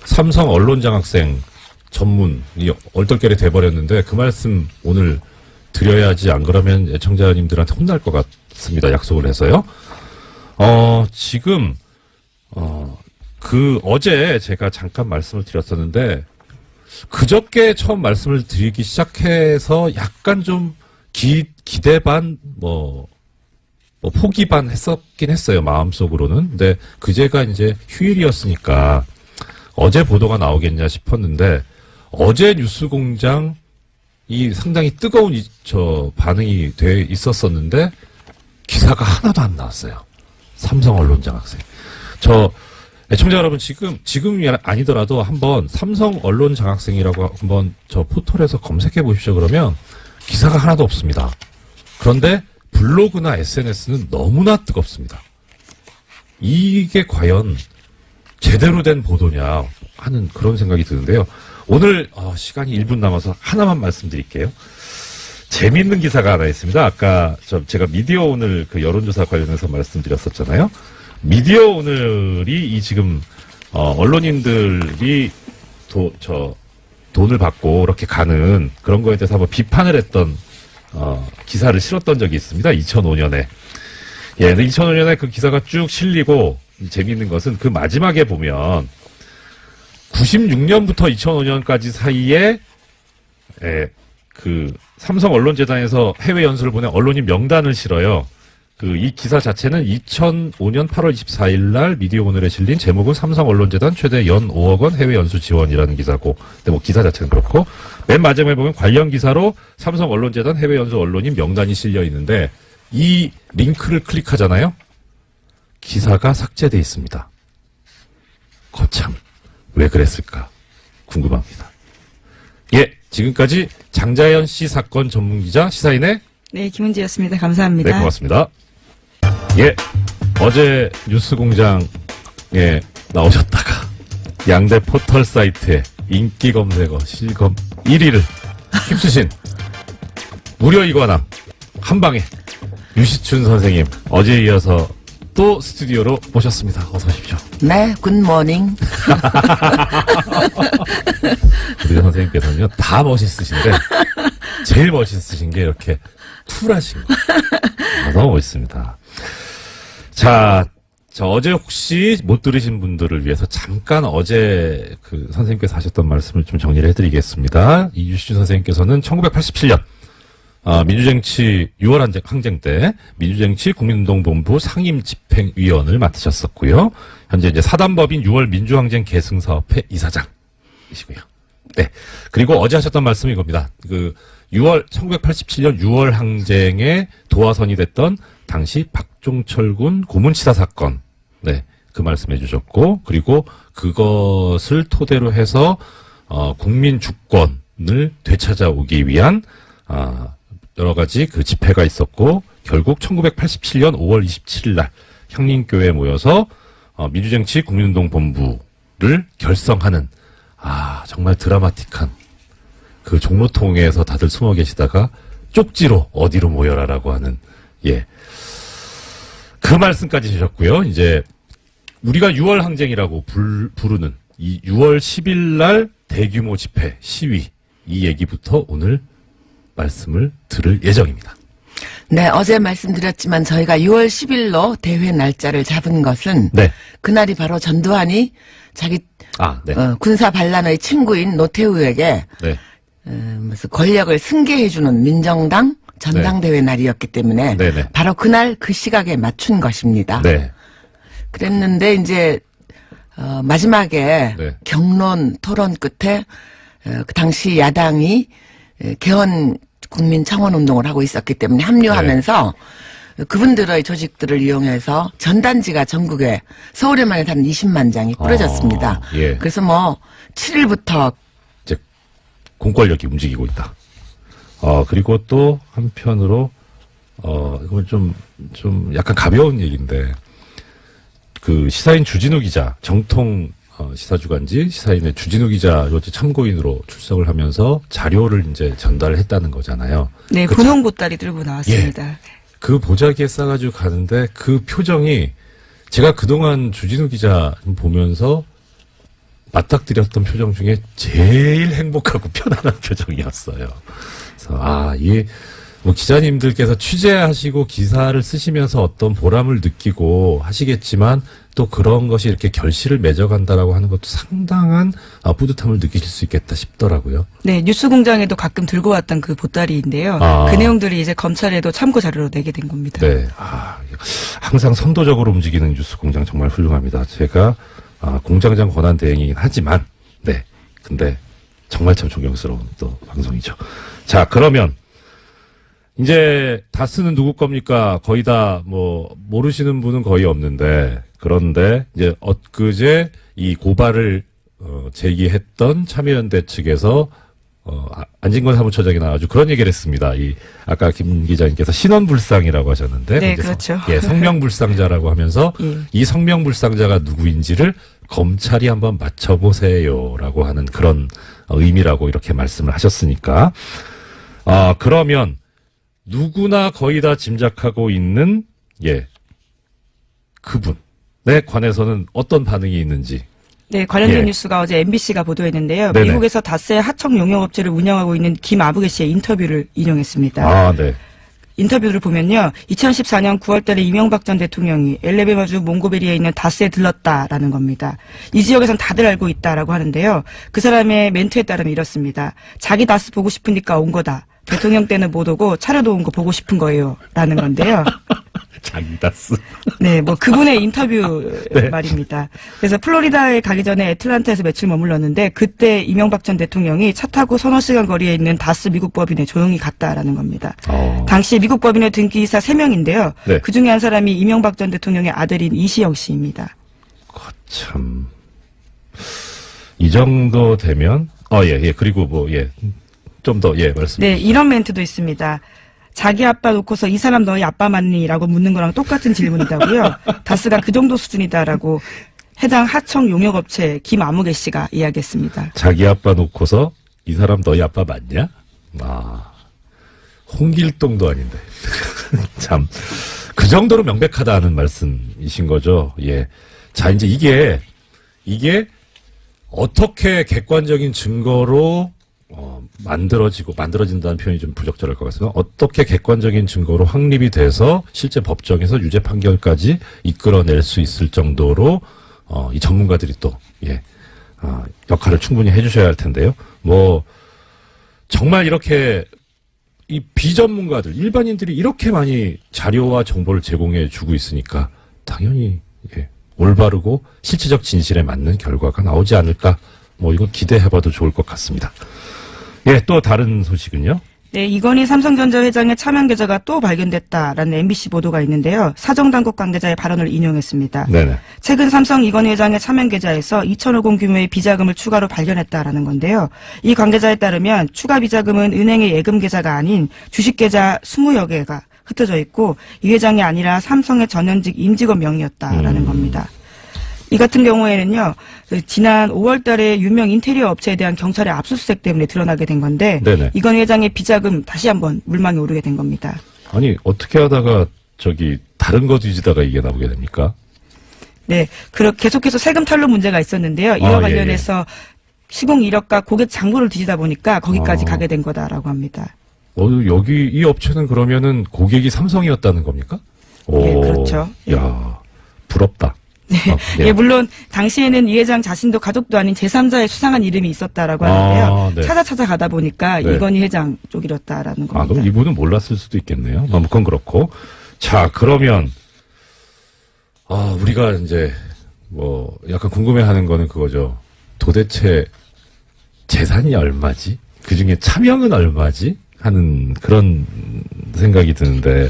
삼성 언론장학생 전문이 얼떨결에 돼버렸는데, 그 말씀 오늘 드려야지, 안 그러면 애청자님들한테 혼날 것 같습니다. 약속을 해서요. 지금, 어제 제가 잠깐 말씀을 드렸었는데, 그저께 처음 말씀을 드리기 시작해서 약간 좀 기대 반, 포기 반 했었긴 했어요, 마음속으로는. 근데 그제가 이제 휴일이었으니까 어제 보도가 나오겠냐 싶었는데, 어제 뉴스공장이 상당히 뜨거운 반응이 돼 있었었는데, 기사가 하나도 안 나왔어요. 삼성 언론장학생. 애청자 여러분, 지금이 아니더라도 한번 삼성 언론 장학생이라고 한번 포털에서 검색해 보십시오. 그러면 기사가 하나도 없습니다. 그런데 블로그나 SNS는 너무나 뜨겁습니다. 이게 과연 제대로 된 보도냐 하는 그런 생각이 드는데요. 오늘 시간이 1분 남아서 하나만 말씀드릴게요. 재미있는 기사가 하나 있습니다. 아까 제가 미디어 오늘 그 여론조사 관련해서 말씀드렸었잖아요. 미디어 오늘이 지금 언론인들이 돈을 받고 이렇게 가는 그런 거에 대해서 한번 비판을 했던 기사를 실었던 적이 있습니다. 2005년에. 2005년에 그 기사가 쭉 실리고 재미있는 것은 그 마지막에 보면 96년부터 2005년까지 사이에 그 삼성 언론재단에서 해외 연수를 보낸 언론인 명단을 실어요. 이 기사 자체는 2005년 8월 24일 날 미디어 오늘에 실린 제목은 삼성 언론재단 최대 연 5억 원 해외 연수 지원이라는 기사고, 근데 뭐 기사 자체는 그렇고, 맨 마지막에 보면 관련 기사로 삼성 언론재단 해외 연수 언론인 명단이 실려 있는데, 이 링크를 클릭하잖아요? 기사가 삭제돼 있습니다. 거참, 왜 그랬을까? 궁금합니다. 예, 지금까지 장자연 씨 사건 전문기자 시사인의 네, 김은지였습니다. 감사합니다. 네, 고맙습니다. 예, 어제 뉴스공장에 나오셨다가 양대 포털 사이트에 인기 검색어 실검 1위를 휩쓰신 무려 이관왕 한방에 유시춘 선생님, 어제에 이어서 또 스튜디오로 모셨습니다. 어서 오십시오. 네, 굿모닝. 우리 선생님께서는요, 다 멋있으신데 제일 멋있으신 게 이렇게 쿨하신 거. 너무 멋있습니다. 자, 어제 혹시 못 들으신 분들을 위해서 잠깐 어제 그 선생님께서 하셨던 말씀을 좀 정리를 해드리겠습니다. 이 유시춘 선생님께서는 1987년 민주쟁취 6월 항쟁 때 민주쟁취 국민운동본부 상임집행위원을 맡으셨었고요. 현재 이제 사단법인 6월 민주항쟁 계승사업회 이사장이시고요. 네. 그리고 어제 하셨던 말씀이 이겁니다. 1987년 6월 항쟁에 도화선이 됐던 당시 박종철 군 고문치사 사건. 네. 그 말씀해 주셨고, 그리고 그것을 토대로 해서, 국민 주권을 되찾아오기 위한, 여러 가지 그 집회가 있었고, 결국 1987년 5월 27일 날 향림교회에 모여서, 민주쟁취 국민운동본부를 결성하는, 정말 드라마틱한, 그 종로통에서 다들 숨어 계시다가 쪽지로 어디로 모여라라고 하는, 예. 그 말씀까지 주셨고요. 이제 우리가 6월 항쟁이라고 부르는 이 6월 10일 날 대규모 집회, 시위, 이 얘기부터 오늘 말씀을 들을 예정입니다. 네, 어제 말씀드렸지만 저희가 6월 10일로 대회 날짜를 잡은 것은 네. 그날이 바로 전두환이 자기 네. 군사 반란의 친구인 노태우에게 네. 무슨 권력을 승계해주는 민정당 전당대회 날이었기 때문에 네네. 바로 그날 그 시각에 맞춘 것입니다. 네. 그랬는데 이제 마지막에 네. 격론 토론 끝에 그 당시 야당이 개헌 국민 청원 운동을 하고 있었기 때문에 합류하면서 그분들의 조직들을 이용해서 전단지가 전국에 서울에만 한 20만 장이 뿌려졌습니다. 예. 그래서 뭐 7일부터 이제 공권력이 움직이고 있다. 그리고 또 한편으로 이건 좀 약간 가벼운 얘기인데, 그 시사인 주진우 기자, 정통 시사주간지 시사인의 주진우 기자 어제 참고인으로 출석을 하면서 자료를 이제 전달을 했다는 거잖아요. 네, 분홍 보따리 들고 나왔습니다. 예. 그 보자기에 싸가지고 가는데 그 표정이 제가 그동안 주진우 기자 보면서 맞닥뜨렸던 표정 중에 제일 행복하고 편안한 표정이었어요. 그래서 이 뭐 기자님들께서 취재하시고 기사를 쓰시면서 어떤 보람을 느끼고 하시겠지만 또 그런 것이 이렇게 결실을 맺어간다라고 하는 것도 상당한 뿌듯함을 느끼실 수 있겠다 싶더라고요. 네, 뉴스공장에도 가끔 들고 왔던 그 보따리인데요. 그 내용들이 이제 검찰에도 참고 자료로 내게 된 겁니다. 네, 항상 선도적으로 움직이는 뉴스공장 정말 훌륭합니다. 제가 공장장 권한 대행이긴 하지만, 네, 근데 정말 참 존경스러운 또 방송이죠. 자, 그러면 이제 다스는 누구 겁니까? 거의 다 모르시는 분은 거의 없는데, 그런데 이제 엊그제 이 고발을 제기했던 참여연대 측에서 안진건 사무처장이나 아주 그런 얘기를 했습니다. 아까 김 기자님께서 신원불상이라고 하셨는데, 네, 그렇죠. 예, 성명불상자라고 하면서 예. 이 성명불상자가 누구인지를 검찰이 한번 맞춰보세요라고 하는 그런 의미라고 이렇게 말씀을 하셨으니까, 그러면 누구나 거의 다 짐작하고 있는 그분에 관해서는 어떤 반응이 있는지. 네, 관련된 뉴스가 어제 MBC가 보도했는데요. 네네. 미국에서 다스의 하청 용역업체를 운영하고 있는 김아부개 씨의 인터뷰를 인용했습니다. 네. 인터뷰를 보면요. 2014년 9월달에 이명박 전 대통령이 엘레베마주 몽고베리에 있는 다스에 들렀다라는 겁니다. 이 지역에선 다들 알고 있다라고 하는데요. 그 사람의 멘트에 따르면 이렇습니다. 자기 다스 보고 싶으니까 온 거다. 대통령 때는 못 오고 차려도 온 거 보고 싶은 거예요. 라는 건데요. 장다스. 네, 뭐 그분의 인터뷰 네. 말입니다. 그래서 플로리다에 가기 전에 애틀란타에서 며칠 머물렀는데 그때 이명박 전 대통령이 차 타고 서너 시간 거리에 있는 다스 미국 법인에 조용히 갔다라는 겁니다. 당시 미국 법인의 등기이사 3명인데요. 네. 그중에 한 사람이 이명박 전 대통령의 아들인 이시영 씨입니다. 참. 이 정도 되면, 예. 그리고 뭐, 예. 좀 더, 예, 말씀. 네, 이런 멘트도 있습니다. 자기 아빠 놓고서 이 사람 너희 아빠 맞니? 라고 묻는 거랑 똑같은 질문이다고요. 다스가 그 정도 수준이다라고 해당 하청 용역업체 김아무개 씨가 이야기했습니다. 자기 아빠 놓고서 이 사람 너희 아빠 맞냐? 홍길동도 아닌데. 참. 그 정도로 명백하다는 말씀이신 거죠. 예. 자, 이제 이게 어떻게 객관적인 증거로 만들어진다는 표현이 좀 부적절할 것 같습니다. 어떻게 객관적인 증거로 확립이 돼서 실제 법정에서 유죄 판결까지 이끌어낼 수 있을 정도로 이 전문가들이 또 역할을 충분히 해주셔야 할 텐데요. 뭐 정말 이렇게 이 비전문가들, 일반인들이 이렇게 많이 자료와 정보를 제공해 주고 있으니까 당연히 올바르고 실체적 진실에 맞는 결과가 나오지 않을까. 뭐 이건 기대해봐도 좋을 것 같습니다. 예, 또 다른 소식은요? 네, 이건희 삼성전자 회장의 차명 계좌가 또 발견됐다라는 MBC 보도가 있는데요. 사정당국 관계자의 발언을 인용했습니다. 네네. 최근 삼성 이건희 회장의 차명 계좌에서 2천억 원 규모의 비자금을 추가로 발견했다라는 건데요. 이 관계자에 따르면 추가 비자금은 은행의 예금 계좌가 아닌 주식 계좌 20여 개가 흩어져 있고 이 회장이 아니라 삼성의 전현직 임직원 명의였다라는 겁니다. 이 같은 경우에는요, 지난 5월 달에 유명 인테리어 업체에 대한 경찰의 압수수색 때문에 드러나게 된 건데, 네네. 이건 회장의 비자금 다시 한번 물망에 오르게 된 겁니다. 아니, 어떻게 하다가 다른 거 뒤지다가 이게 나오게 됩니까? 네, 계속해서 세금 탈루 문제가 있었는데요. 이와 관련해서 시공 이력과 고객 잔고를 뒤지다 보니까 거기까지 가게 된 거다라고 합니다. 여기 이 업체는 그러면은 고객이 삼성이었다는 겁니까? 네, 그렇죠. 야, 부럽다. 네. 예, 물론 당시에는 이 회장 자신도 가족도 아닌 제3자의 수상한 이름이 있었다라고 하는데요. 네. 찾아가다 보니까 이건희 회장 쪽이었다라는 겁니다. 그럼 이분은 몰랐을 수도 있겠네요. 그건 그렇고. 자, 그러면 우리가 이제 뭐 약간 궁금해하는 거는 그거죠. 도대체 재산이 얼마지? 그중에 차명은 얼마지? 하는 그런 생각이 드는데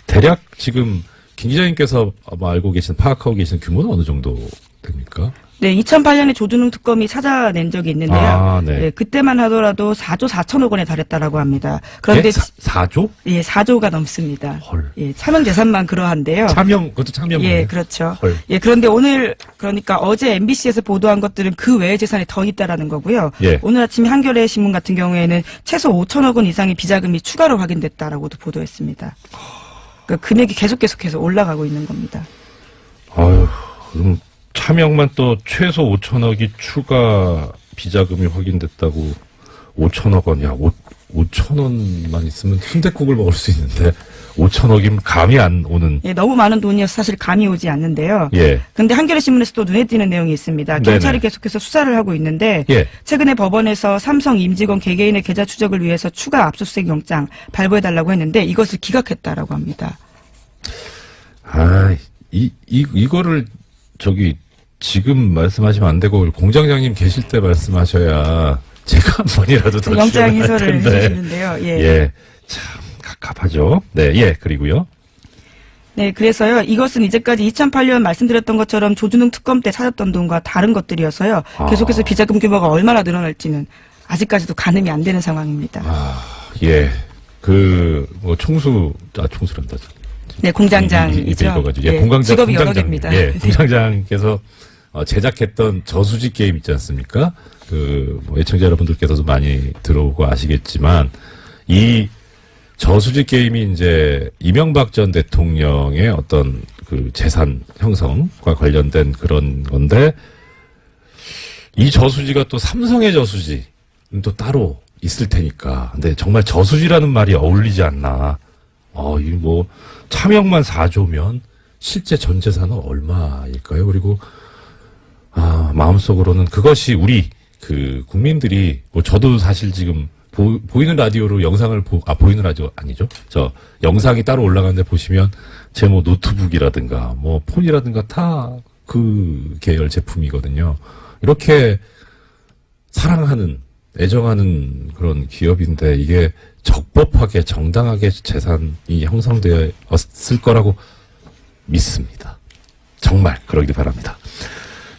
대략 지금 김 기자님께서 아마 파악하고 계신 규모는 어느 정도 됩니까? 네, 2008년에 조준웅 특검이 찾아낸 적이 있는데요. 네, 그때만 하더라도 4조 4천억 원에 달했다라고 합니다. 그런데 4조? 예, 4조가 넘습니다. 헐. 예, 차명 재산만 그러한데요. 그것도 차명. 예, 그렇죠. 헐. 예, 그런데 그러니까 어제 MBC에서 보도한 것들은 그 외의 재산이 더 있다라는 거고요. 예. 오늘 아침 한겨레 신문 같은 경우에는 최소 5천억 원 이상의 비자금이 추가로 확인됐다라고도 보도했습니다. 그러니까 금액이 계속해서 올라가고 있는 겁니다. 그럼 차명만 또 최소 5천억이 추가 비자금이 확인됐다고 5천억 원이야. 5천원만 있으면 순댓국을 먹을 수 있는데 5천억이면 감이 안 오는. 예, 너무 많은 돈이어서 사실 감이 오지 않는데요. 예. 근데 한겨레 신문에서 또 눈에 띄는 내용이 있습니다. 경찰이 계속해서 수사를 하고 있는데 최근에 법원에서 삼성 임직원 개개인의 계좌 추적을 위해서 추가 압수수색 영장 발부해달라고 했는데 이것을 기각했다라고 합니다. 이거를 지금 말씀하시면 안 되고 공장장님 계실 때 말씀하셔야 제가 한 번이라도 더 영장 해설을 해주시는데요. 예. 참 갑갑하죠. 네, 그리고요. 네, 그래서요. 이것은 이제까지 2008년 말씀드렸던 것처럼 조준웅 특검 때 찾았던 돈과 다른 것들이어서요. 계속해서 비자금 규모가 얼마나 늘어날지는 아직까지도 가늠이 안 되는 상황입니다. 예. 총수란다. 네, 공장장이죠. 공장장. 직업이 여러 개입니다. 예, 공장장께서 제작했던 저수지 게임 있지 않습니까? 애청자 여러분들께서도 많이 들어오고 아시겠지만, 이 저수지 게임이 이제 이명박 전 대통령의 어떤 재산 형성과 관련된 그런 건데, 이 저수지가 또 삼성의 저수지는 또 따로 있을 테니까. 근데 정말 저수지라는 말이 어울리지 않나. 차명만 4조면 실제 전 재산은 얼마일까요? 그리고 마음속으로는 그것이 우리 국민들이 저도 사실 지금 보이는 라디오로 영상을 보이는 라디오 아니죠? 저 영상이 따로 올라가는데 보시면 제 뭐 노트북이라든가 뭐 폰이라든가 다 그 계열 제품이거든요. 이렇게 사랑하는 애정하는 그런 기업인데 이게 적법하게 정당하게 재산이 형성되었을 거라고 믿습니다. 정말 그러길 바랍니다.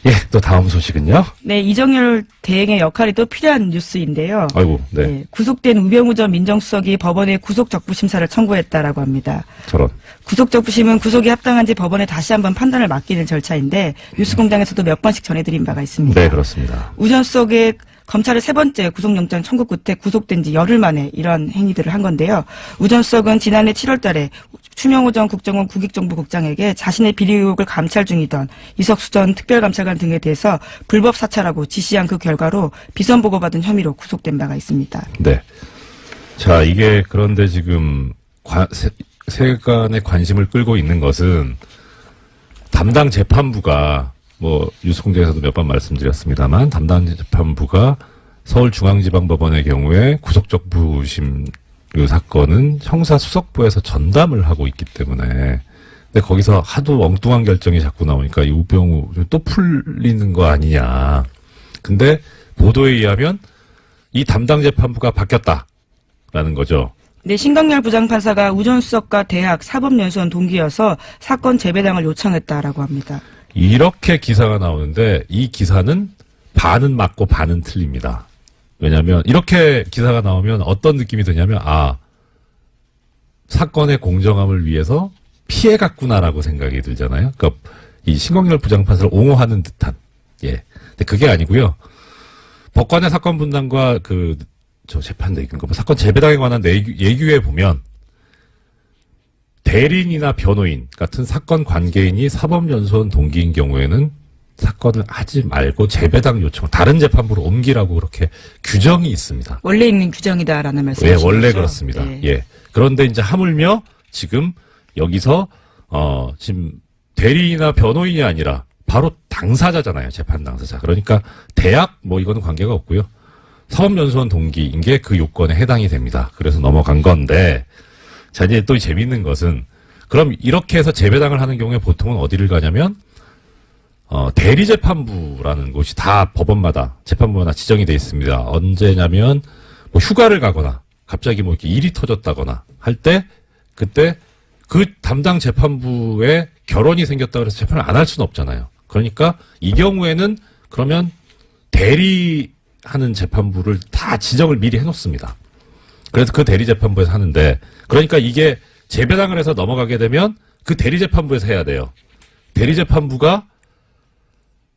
예, 또 다음 소식은요? 네, 이정열 대행의 역할이 또 필요한 뉴스인데요. 아이고, 네. 네, 구속된 우병우 전 민정수석이 법원에 구속적부심사를 청구했다라고 합니다. 저런. 구속적부심은 구속이 합당한지 법원에 다시 한번 판단을 맡기는 절차인데 뉴스공장에서도 몇 번씩 전해드린 바가 있습니다. 네, 그렇습니다. 우 전 수석의 검찰의 세 번째 구속영장 청구 끝에 구속된 지 열흘 만에 이런 행위들을 한 건데요. 우 전 수석은 지난해 7월 달에 추명호 전 국정원 국익정보국장에게 자신의 비리 의혹을 감찰 중이던 이석수 전 특별감찰관 등에 대해서 불법 사찰하고 지시한 그 결과로 비선 보고받은 혐의로 구속된 바가 있습니다. 네. 자, 이게 그런데 지금 세간의 관심을 끌고 있는 것은 담당 재판부가 뭐 뉴스공장에서도 몇 번 말씀드렸습니다만 담당 재판부가 서울중앙지방법원의 경우에 구속적부심 그 사건은 형사수석부에서 전담을 하고 있기 때문에 근데 거기서 하도 엉뚱한 결정이 자꾸 나오니까 이 우병우 또 풀리는 거 아니냐. 근데 보도에 의하면 이 담당 재판부가 바뀌었다라는 거죠. 네, 신강렬 부장판사가 우 전 수석과 대학 사법연수원 동기여서 사건 재배당을 요청했다라고 합니다. 이렇게 기사가 나오는데 이 기사는 반은 맞고 반은 틀립니다. 왜냐하면 이렇게 기사가 나오면 어떤 느낌이 드냐면 사건의 공정함을 위해서 피해갔구나라고 생각이 들잖아요. 그러니까 이 신광렬 부장판사를 옹호하는 듯한 근데 그게 아니고요. 법관의 사건 분담과 재판대 사건 재배당에 관한 예규에 보면 대리인이나 변호인 같은 사건 관계인이 사법연수원 동기인 경우에는 사건을 하지 말고 재배당 요청, 다른 재판부로 옮기라고 그렇게 규정이 있습니다. 원래 있는 규정이다라는 말씀이시죠? 네, 원래 그렇습니다. 네. 예. 그런데 이제 하물며 지금 여기서 지금 대리인이나 변호인이 아니라 바로 당사자잖아요. 재판 당사자. 그러니까 대학 이거는 관계가 없고요. 사법연수원 동기인 게 그 요건에 해당이 됩니다. 그래서 넘어간 건데 자, 이제 또 재밌는 것은 그럼 이렇게 해서 재배당을 하는 경우에 보통은 어디를 가냐면 대리재판부라는 곳이 다 법원마다 재판부마다 지정이 돼 있습니다. 언제냐면 휴가를 가거나 갑자기 이렇게 일이 터졌다거나 할 때 그때 그 담당 재판부에 결혼이 생겼다 그래서 재판을 안 할 수는 없잖아요. 그러니까 이 경우에는 그러면 대리하는 재판부를 다 지정을 미리 해놓습니다. 그래서 그 대리재판부에서 하는데 그러니까 이게 재배당을 해서 넘어가게 되면 그 대리재판부에서 해야 돼요. 대리재판부가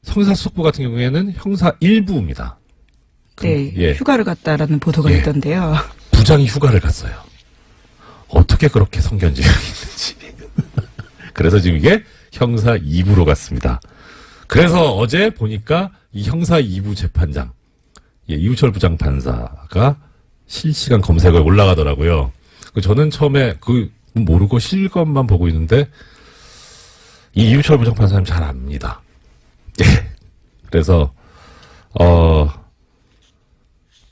형사수석부 같은 경우에는 형사 1부입니다. 네, 휴가를 갔다라는 보도가 있던데요. 부장이 휴가를 갔어요. 어떻게 그렇게 성견지명이 있는지. 그래서 지금 이게 형사 2부로 갔습니다. 그래서 어제 보니까 이 형사 2부 재판장, 이우철 부장판사가 실시간 검색어에 올라가더라고요. 저는 처음에 모르고 실검만 보고 있는데 이 이우철 부장판사님 잘 압니다. 그래서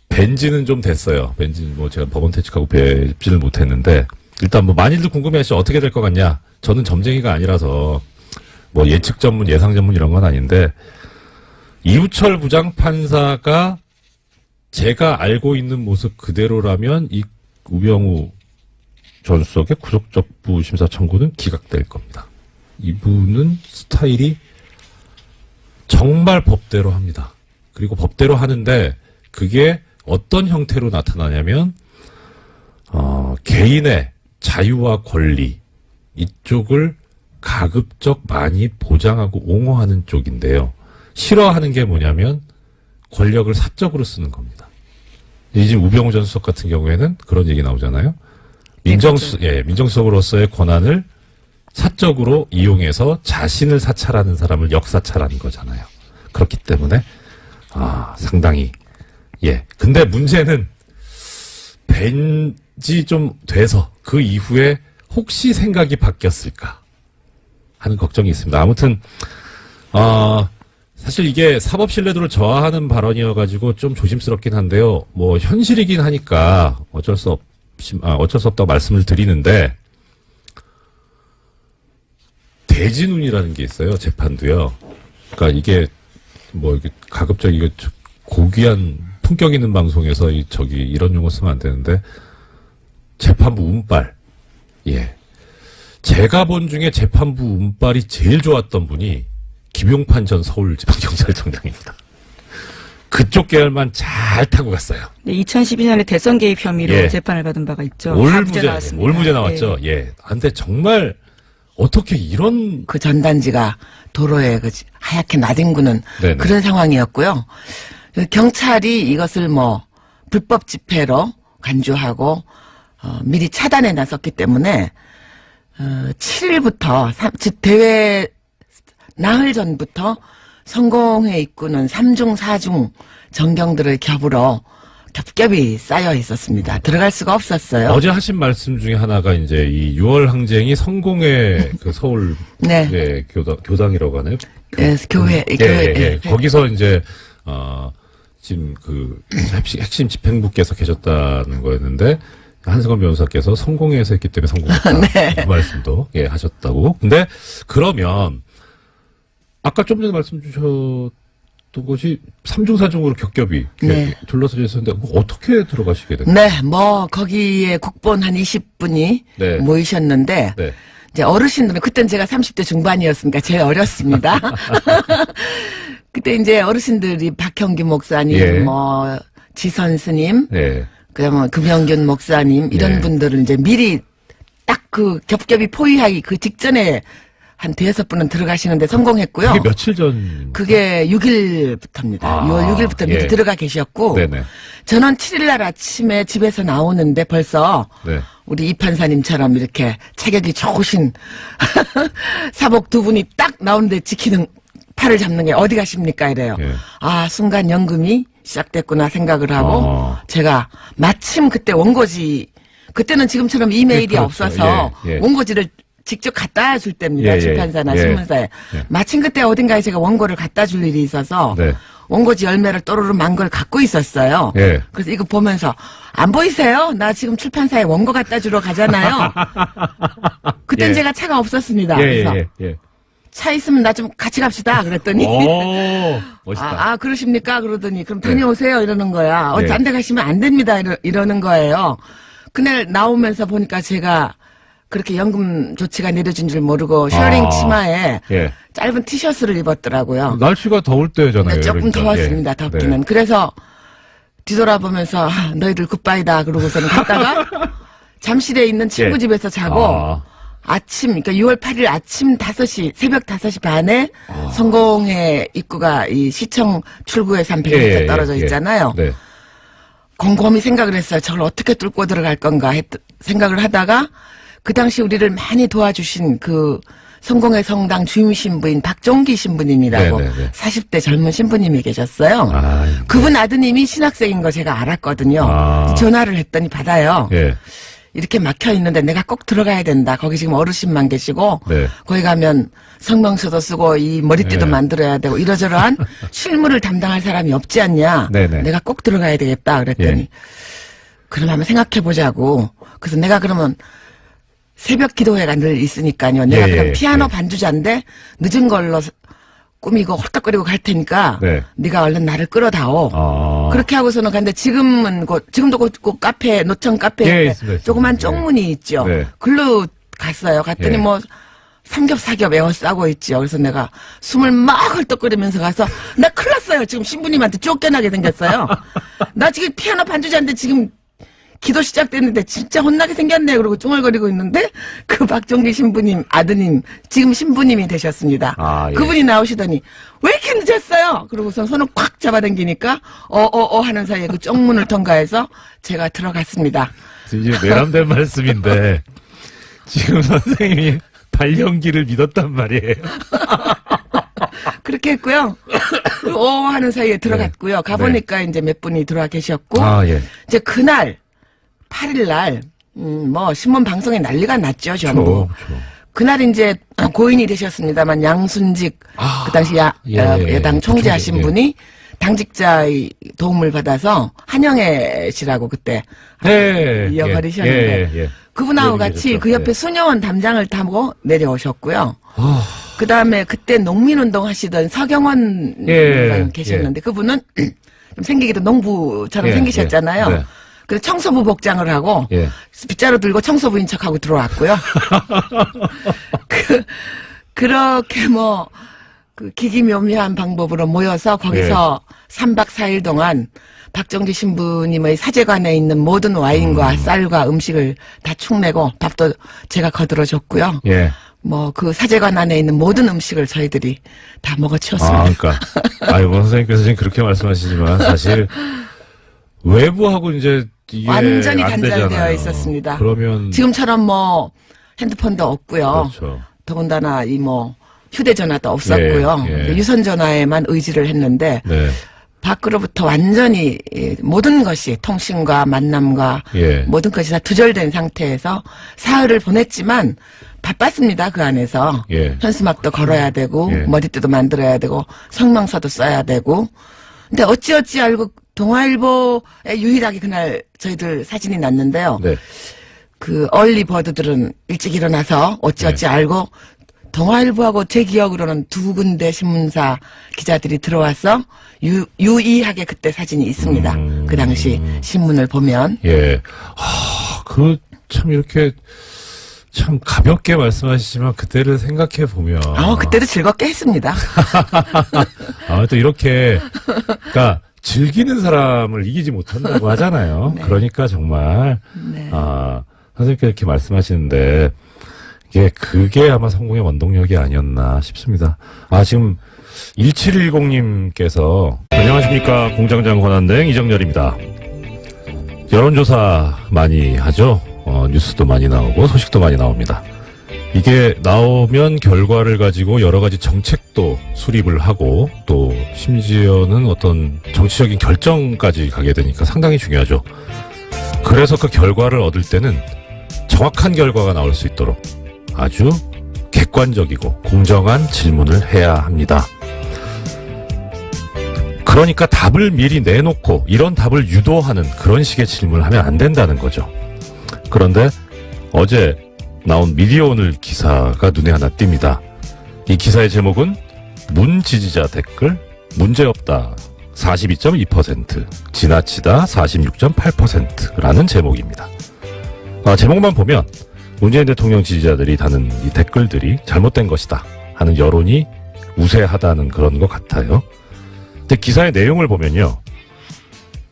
뵌지는 좀 됐어요. 뵌지는 제가 법원 퇴직하고 뵙지를 못했는데 일단 많이들 궁금해하시죠. 어떻게 될 것 같냐? 저는 점쟁이가 아니라서 예측 전문, 예상 전문 이런 건 아닌데 이우철 부장판사가 제가 알고 있는 모습 그대로라면 이 우병우 전 수석의 구속적부 심사 청구는 기각될 겁니다. 이분은 스타일이 정말 법대로 합니다. 그리고 법대로 하는데 그게 어떤 형태로 나타나냐면 개인의 자유와 권리 이쪽을 가급적 많이 보장하고 옹호하는 쪽인데요. 싫어하는 게 뭐냐면 권력을 사적으로 쓰는 겁니다. 지금 우병우 전 수석 같은 경우에는 그런 얘기 나오잖아요. 민정수석으로서의 권한을 사적으로 이용해서 자신을 사찰하는 사람을 역사찰하는 거잖아요. 그렇기 때문에 상당히 근데 문제는 뵌지 좀 돼서 그 이후에 혹시 생각이 바뀌었을까 하는 걱정이 있습니다. 아무튼 사실 이게 사법 신뢰도를 저하하는 발언이어가지고 좀 조심스럽긴 한데요. 뭐 현실이긴 하니까 어쩔 수 없다고 말씀을 드리는데 대진운이라는 게 있어요. 재판도요. 그러니까 이게 뭐 이게 가급적 이거 고귀한 품격 있는 방송에서 이런 용어 쓰면 안 되는데 재판부 운빨. 예. 제가 본 중에 재판부 운빨이 제일 좋았던 분이 김용판 전 서울지방경찰청장입니다. 그쪽 계열만 잘 타고 갔어요. 네, 2012년에 대선 개입 혐의로 예. 재판을 받은 바가 있죠. 올무죄 나왔죠. 예. 예. 근데 정말 어떻게 이런 그 전단지가 도로에 하얗게 나뒹구는 네네. 그런 상황이었고요. 경찰이 이것을 뭐 불법 집회로 간주하고 미리 차단해 놨었기 때문에 7일부터 즉 대회 나흘 전부터 성공회 입구는 3중 4중 전경들을 겹겹이 쌓여 있었습니다. 들어갈 수가 없었어요. 어제 하신 말씀 중에 하나가 이제 이 6월 항쟁이 성공회 그 서울 네. 예, 교당이라고 하나요? 교회. 거기서 이제 지금 그 핵심 집행부께서 계셨다는 거였는데 한승원 변호사께서 성공회에서 했기 때문에 성공했다. 네. 그 말씀도 예 하셨다고. 근데 그러면 아까 좀 전에 말씀 주셨던 것이 3중 4중으로 겹겹이 네. 둘러서져 있었는데 어떻게 들어가시게 됐나요? 네, 뭐 거기에 국본 한 20분이 네. 모이셨는데 네. 이제 어르신들은 그때는 제가 30대 중반이었으니까 제일 어렸습니다. 그때 이제 어르신들이 박형기 목사님, 예. 뭐 지선 스님, 네. 그다음에 금영균 목사님 이런 네. 분들은 이제 미리 딱 그 겹겹이 포위하기 그 직전에 한 5분은 들어가시는데 성공했고요. 그게 며칠 전? 그게 6일부터입니다. 아, 6월 6일부터 미리 예. 들어가 계셨고 네네. 저는 7일날 아침에 집에서 나오는데 벌써 네. 우리 이 판사님처럼 이렇게 체격이 좋으신 사복 두 분이 딱 나오는데 지키는 팔을 잡는 게 어디 가십니까 이래요. 예. 아 순간 연금이 시작됐구나 생각을 하고 제가 마침 그때 원고지 그때는 지금처럼 이메일이 그렇죠. 없어서 예, 예. 원고지를 직접 갖다 줄 때입니다. 예, 예. 출판사나 예. 신문사에. 예. 마침 그때 어딘가에 제가 원고를 갖다 줄 일이 있어서 네. 원고지 열매를 또르르 만 걸 갖고 있었어요. 예. 그래서 이거 보면서 안 보이세요? 나 지금 출판사에 원고 갖다 주러 가잖아요. 그땐 예. 제가 차가 없었습니다. 예, 그래서 예. 차 있으면 나 좀 같이 갑시다. 그랬더니 오, 멋있다. 그러십니까? 그러더니 그럼 다녀오세요. 이러는 거야. 네. 딴 데 가시면 안 됩니다. 이러는 거예요. 그날 나오면서 보니까 제가 그렇게 연금 조치가 내려진 줄 모르고 셔링 치마에 예. 짧은 티셔츠를 입었더라고요. 날씨가 더울 때잖아요. 네, 조금 그러니까. 더웠습니다. 예. 덥기는. 네. 그래서 뒤돌아보면서 너희들 굿바이다 그러고서는 갔다가 잠실에 있는 친구 예. 집에서 자고 아침 그러니까 6월 8일 아침 5시 새벽 5시 반에 성공회 입구가 이 시청 출구에서 한 100m 떨어져 있잖아요. 네. 곰곰이 생각을 했어요. 저걸 어떻게 뚫고 들어갈 건가 생각을 하다가 그 당시 우리를 많이 도와주신 그 성공회 성당 주임 신부인 박종기 신부님이라고 네네네. 40대 젊은 신부님이 계셨어요. 네. 그분 아드님이 신학생인 거 제가 알았거든요. 전화를 했더니 받아요. 예. 이렇게 막혀 있는데 내가 꼭 들어가야 된다. 거기 지금 어르신만 계시고 네. 거기 가면 성명서도 쓰고 이 머리띠도 네. 만들어야 되고 이러저러한 실무를 담당할 사람이 없지 않냐. 네네. 내가 꼭 들어가야 되겠다. 그랬더니 예. 그럼 한번 생각해 보자고. 그래서 내가 그러면 새벽 기도회가 늘 있으니까요. 내가 예, 그럼 예, 피아노 예. 반주자인데 늦은 걸로 꾸미고 헐떡거리고 갈 테니까 네. 네가 얼른 나를 끌어다오. 그렇게 하고서는 갔는데 지금도 곧 카페 노천 카페에 예, 있습니다. 조그만 예. 쪽문이 있죠. 네. 글로 갔어요. 갔더니 예. 뭐 삼겹사겹 에워싸고 있죠. 그래서 내가 숨을 막 헐떡거리면서 가서 나 큰일 났어요. 지금 신부님한테 쫓겨나게 생겼어요. 나 지금 피아노 반주자인데 지금 기도 시작됐는데 진짜 혼나게 생겼네. 그러고 쭝얼거리고 있는데 그 박종기 신부님 아드님 지금 신부님이 되셨습니다. 예. 그분이 나오시더니 왜 이렇게 늦었어요? 그러고서 손을 꽉 잡아당기니까 하는 사이에 그 쪽문을 통과해서 제가 들어갔습니다. 이제 내람된 말씀인데 지금 선생님이 발연기를 믿었단 말이에요. 그렇게 했고요. 하는 사이에 들어갔고요. 가보니까 이제 몇 분이 들어와 계셨고 예. 이제 그날 8일 날 뭐 신문 방송에 난리가 났죠. 전부. 그렇죠. 그날 이제 고인이 되셨습니다만 양순직 그 당시 여당 총재하신 분이 당직자의 도움을 받아서 한영애 씨라고 그때 이어버리셨는데 그분하고 같이 그 옆에 수녀원 담장을 타고 내려오셨고요. 그 다음에 그때 농민운동 하시던 서경원 계셨는데 그분은 좀 생기기도 농부처럼 생기셨잖아요. 그래서 청소부 복장을 하고 빗자루 들고 청소부인 척하고 들어왔고요. 그렇게 그 기기묘묘한 방법으로 모여서 거기서 3박 4일 동안 박정주 신부님의 사제관에 있는 모든 와인과 쌀과 음식을 다 축내고 밥도 제가 거들어줬고요. 그 사제관 안에 있는 모든 음식을 저희들이 다 먹어치웠습니다. 그러니까. 선생님께서 지금 그렇게 말씀하시지만 사실 외부하고 이제 이게 완전히 안 단절되어 되잖아요. 있었습니다. 그러면 지금처럼 핸드폰도 없고요. 그렇죠. 더군다나 휴대전화도 없었고요. 유선전화에만 의지를 했는데 밖으로부터 완전히 모든 것이 통신과 만남과 모든 것이 다 두절된 상태에서 사흘을 보냈지만 바빴습니다. 그 안에서 현수막도 걸어야 되고 머리띠도 만들어야 되고 성명서도 써야 되고 근데 어찌어찌 알고 동아일보에 유일하게 그날 저희들 사진이 났는데요. 그 얼리버드들은 일찍 일어나서 어찌어찌 알고 동아일보하고 제 기억으로는 2군데 신문사 기자들이 들어와서 유의하게 그때 사진이 있습니다. 그 당시 신문을 보면. 참 이렇게 참 가볍게 말씀하시지만 그때를 생각해 보면. 그때도 즐겁게 했습니다. 또 이렇게, 그러니까 즐기는 사람을 이기지 못한다고 하잖아요. 그러니까 정말, 선생님께서 이렇게 말씀하시는데, 그게 아마 성공의 원동력이 아니었나 싶습니다. 지금 1710님께서 안녕하십니까. 공장장 권한대행 이정렬입니다. 여론조사 많이 하죠. 뉴스도 많이 나오고 소식도 많이 나옵니다. 이게 나오면 결과를 가지고 여러 가지 정책도 수립을 하고 또 심지어는 어떤 정치적인 결정까지 가게 되니까 상당히 중요하죠. 그래서 그 결과를 얻을 때는 정확한 결과가 나올 수 있도록 아주 객관적이고 공정한 질문을 해야 합니다. 그러니까 답을 미리 내놓고 이런 답을 유도하는 그런 식의 질문을 하면 안 된다는 거죠. 그런데 어제 나온 미디어오늘 기사가 눈에 하나 띕니다. 이 기사의 제목은 문 지지자 댓글 문제없다 42.2% 지나치다 46.8%라는 제목입니다. 제목만 보면 문재인 대통령 지지자들이 다는 이 댓글들이 잘못된 것이다 하는 여론이 우세하다는 그런 것 같아요. 근데 기사의 내용을 보면요.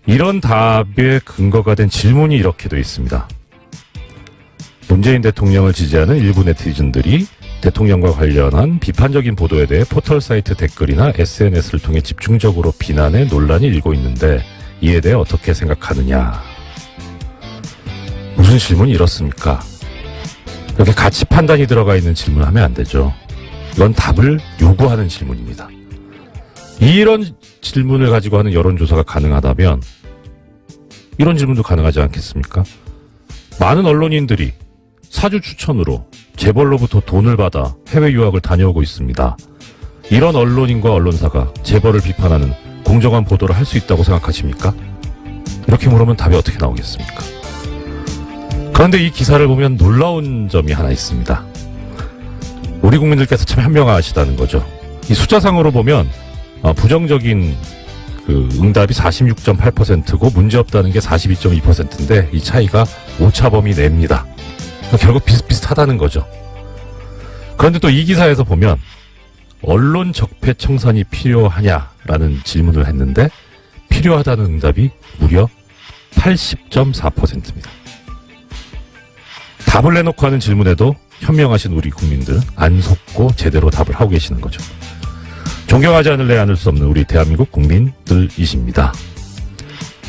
이런 답의 근거가 된 질문이 이렇게 되어 있습니다. 문재인 대통령을 지지하는 일부 네티즌들이 대통령과 관련한 비판적인 보도에 대해 포털 사이트 댓글이나 SNS를 통해 집중적으로 비난해 논란이 일고 있는데 이에 대해 어떻게 생각하느냐. 무슨 질문이 이렇습니까? 이렇게 가치 판단이 들어가 있는 질문을 하면 안 되죠. 이건 답을 요구하는 질문입니다. 이런 질문을 가지고 하는 여론조사가 가능하다면 이런 질문도 가능하지 않겠습니까? 많은 언론인들이 사주 추천으로 재벌로부터 돈을 받아 해외 유학을 다녀오고 있습니다. 이런 언론인과 언론사가 재벌을 비판하는 공정한 보도를 할 수 있다고 생각하십니까? 이렇게 물으면 답이 어떻게 나오겠습니까? 그런데 이 기사를 보면 놀라운 점이 하나 있습니다. 우리 국민들께서 참 현명하시다는 거죠. 이 숫자상으로 보면 부정적인 그 응답이 46.8%고 문제없다는 게 42.2%인데 이 차이가 오차범위 내입니다. 결국 비슷비슷하다는 거죠. 그런데 또 이 기사에서 보면 언론 적폐 청산이 필요하냐라는 질문을 했는데 필요하다는 응답이 무려 80.4%입니다. 답을 내놓고 하는 질문에도 현명하신 우리 국민들 안 속고 제대로 답을 하고 계시는 거죠. 존경하지 않을래 않을 수 없는 우리 대한민국 국민들이십니다.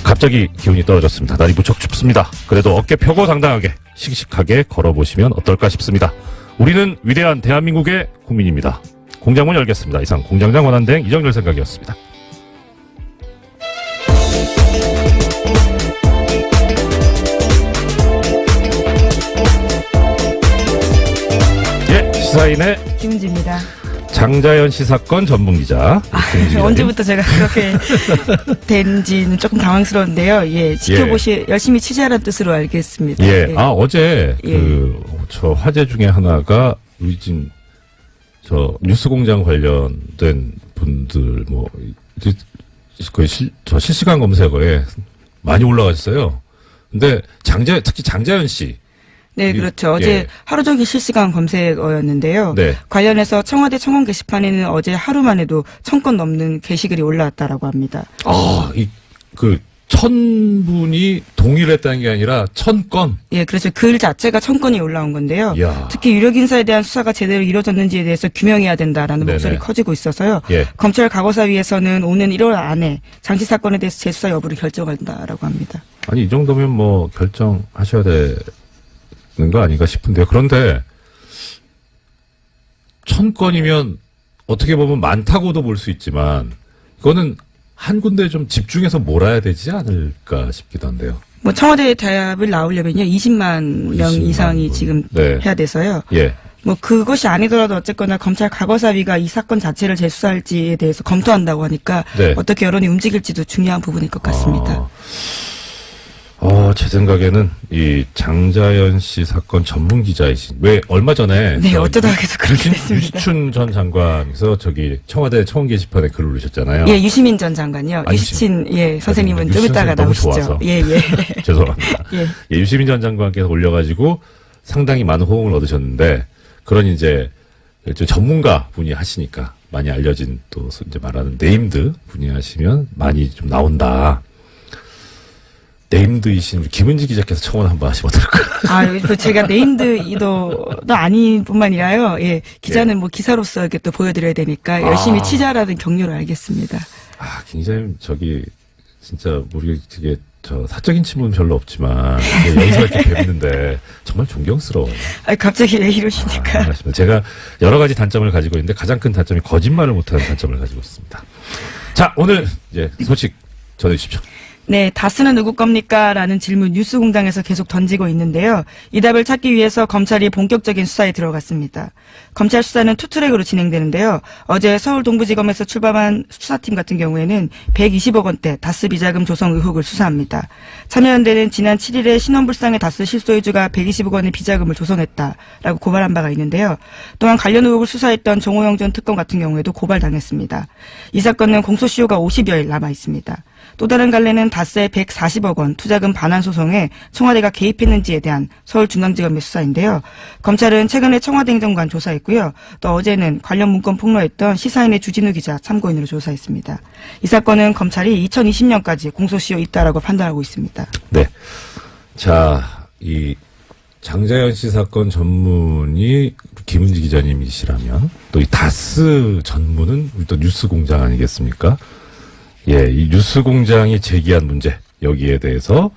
갑자기 기온이 떨어졌습니다. 날이 무척 춥습니다. 그래도 어깨 펴고 당당하게 씩씩하게 걸어보시면 어떨까 싶습니다. 우리는 위대한 대한민국의 국민입니다. 공장문 열겠습니다. 이상 공장장 권한대행 이정렬 생각이었습니다. 시사인의 김은지입니다. 장자연 씨 사건 전문기자. 언제부터 제가 그렇게 된지는 조금 당황스러운데요. 예, 열심히 취재하라는 뜻으로 알겠습니다. 예. 어제 저 화제 중에 하나가 저 뉴스공장 관련된 분들 저 실시간 검색어에 많이 올라가셨어요. 근데 특히 장자연 씨. 네, 그렇죠. 어제 하루 종일 실시간 검색어였는데요. 네. 관련해서 청와대 청원 게시판에는 어제 하루만 해도 1000건 넘는 게시글이 올라왔다라고 합니다. 1000분이 동의를 했다는 게 아니라 1000건? 예, 그렇죠. 글 자체가 1000건이 올라온 건데요. 이야. 특히 유력 인사에 대한 수사가 제대로 이루어졌는지에 대해서 규명해야 된다라는 목소리 커지고 있어서요. 검찰 과거사위에서는 오는 1월 안에 장씨 사건에 대해서 재수사 여부를 결정한다라고 합니다. 아니, 이 정도면 결정하셔야 되는 거 아닌가 싶은데요. 그런데 1000건이면 어떻게 보면 많다고도 볼 수 있지만 그거는 한 군데에 좀 집중해서 몰아야 되지 않을까 싶기도 한데요. 청와대 대합을 나오려면요, 20만 명 이상이 지금 해야 돼서요. 예. 그것이 아니더라도 어쨌거나 검찰 과거사위가 이 사건 자체를 재수사할지에 대해서 검토한다고 하니까 어떻게 여론이 움직일지도 중요한 부분일 것 같습니다. 제 생각에는 이 장자연 씨 사건 전문 기자이신, 얼마 전에. 네, 어쩌다가 계속 그렇게 됐습니다. 유시춘 전 장관께서 청와대 청원 게시판에 글을 올리셨잖아요. 예, 유시민 전 장관요. 유시친, 선생님은 좀 이따가 나오시죠. 좋아서. 예. 죄송합니다. 유시민 전 장관께서 올려가지고 상당히 많은 호응을 얻으셨는데, 그런 전문가 분이 하시니까 많이 알려진 또 말하는 네임드 분이 하시면 많이 좀 나온다. 네임드이신 김은지 기자께서 청원 한번 하시면 어떨까요? 제가 네임드도 아닌 뿐만 아니라요. 기자는 기사로서 이렇게 또 보여드려야 되니까 열심히 취재하라는 격려를 알겠습니다. 굉장히 진짜 우리 되게 사적인 친분은 별로 없지만 여기서 이렇게 뵙는데 정말 존경스러워요. 갑자기 왜 이러시니까? 제가 여러 가지 단점을 가지고 있는데 가장 큰 단점이 거짓말을 못하는 단점을 가지고 있습니다. 자, 오늘 소식 전해주십시오. 네, 다스는 누구 겁니까? 라는 질문 뉴스공장에서 계속 던지고 있는데요. 이 답을 찾기 위해서 검찰이 본격적인 수사에 들어갔습니다. 검찰 수사는 투트랙으로 진행되는데요. 어제 서울 동부지검에서 출범한 수사팀 같은 경우에는 120억 원대 다스 비자금 조성 의혹을 수사합니다. 참여연대는 지난 7일에 신원불상의 다스 실소유주가 120억 원의 비자금을 조성했다라고 고발한 바가 있는데요. 또한 관련 의혹을 수사했던 정호영 전 특검 같은 경우에도 고발당했습니다. 이 사건은 공소시효가 50여일 남아 있습니다. 또 다른 갈래는 다스의 140억 원 투자금 반환 소송에 청와대가 개입했는지에 대한 서울중앙지검의 수사인데요. 검찰은 최근에 청와대 행정관 조사했고요. 또 어제는 관련 문건 폭로했던 시사인의 주진우 기자 참고인으로 조사했습니다. 이 사건은 검찰이 2020년까지 공소시효 있다라고 판단하고 있습니다. 네. 자, 이 장자연 씨 사건 전문이 김은지 기자님이시라면 또 이 다스 전문은 또 뉴스공장 아니겠습니까? 이 뉴스공장이 제기한 문제, 여기에 대해서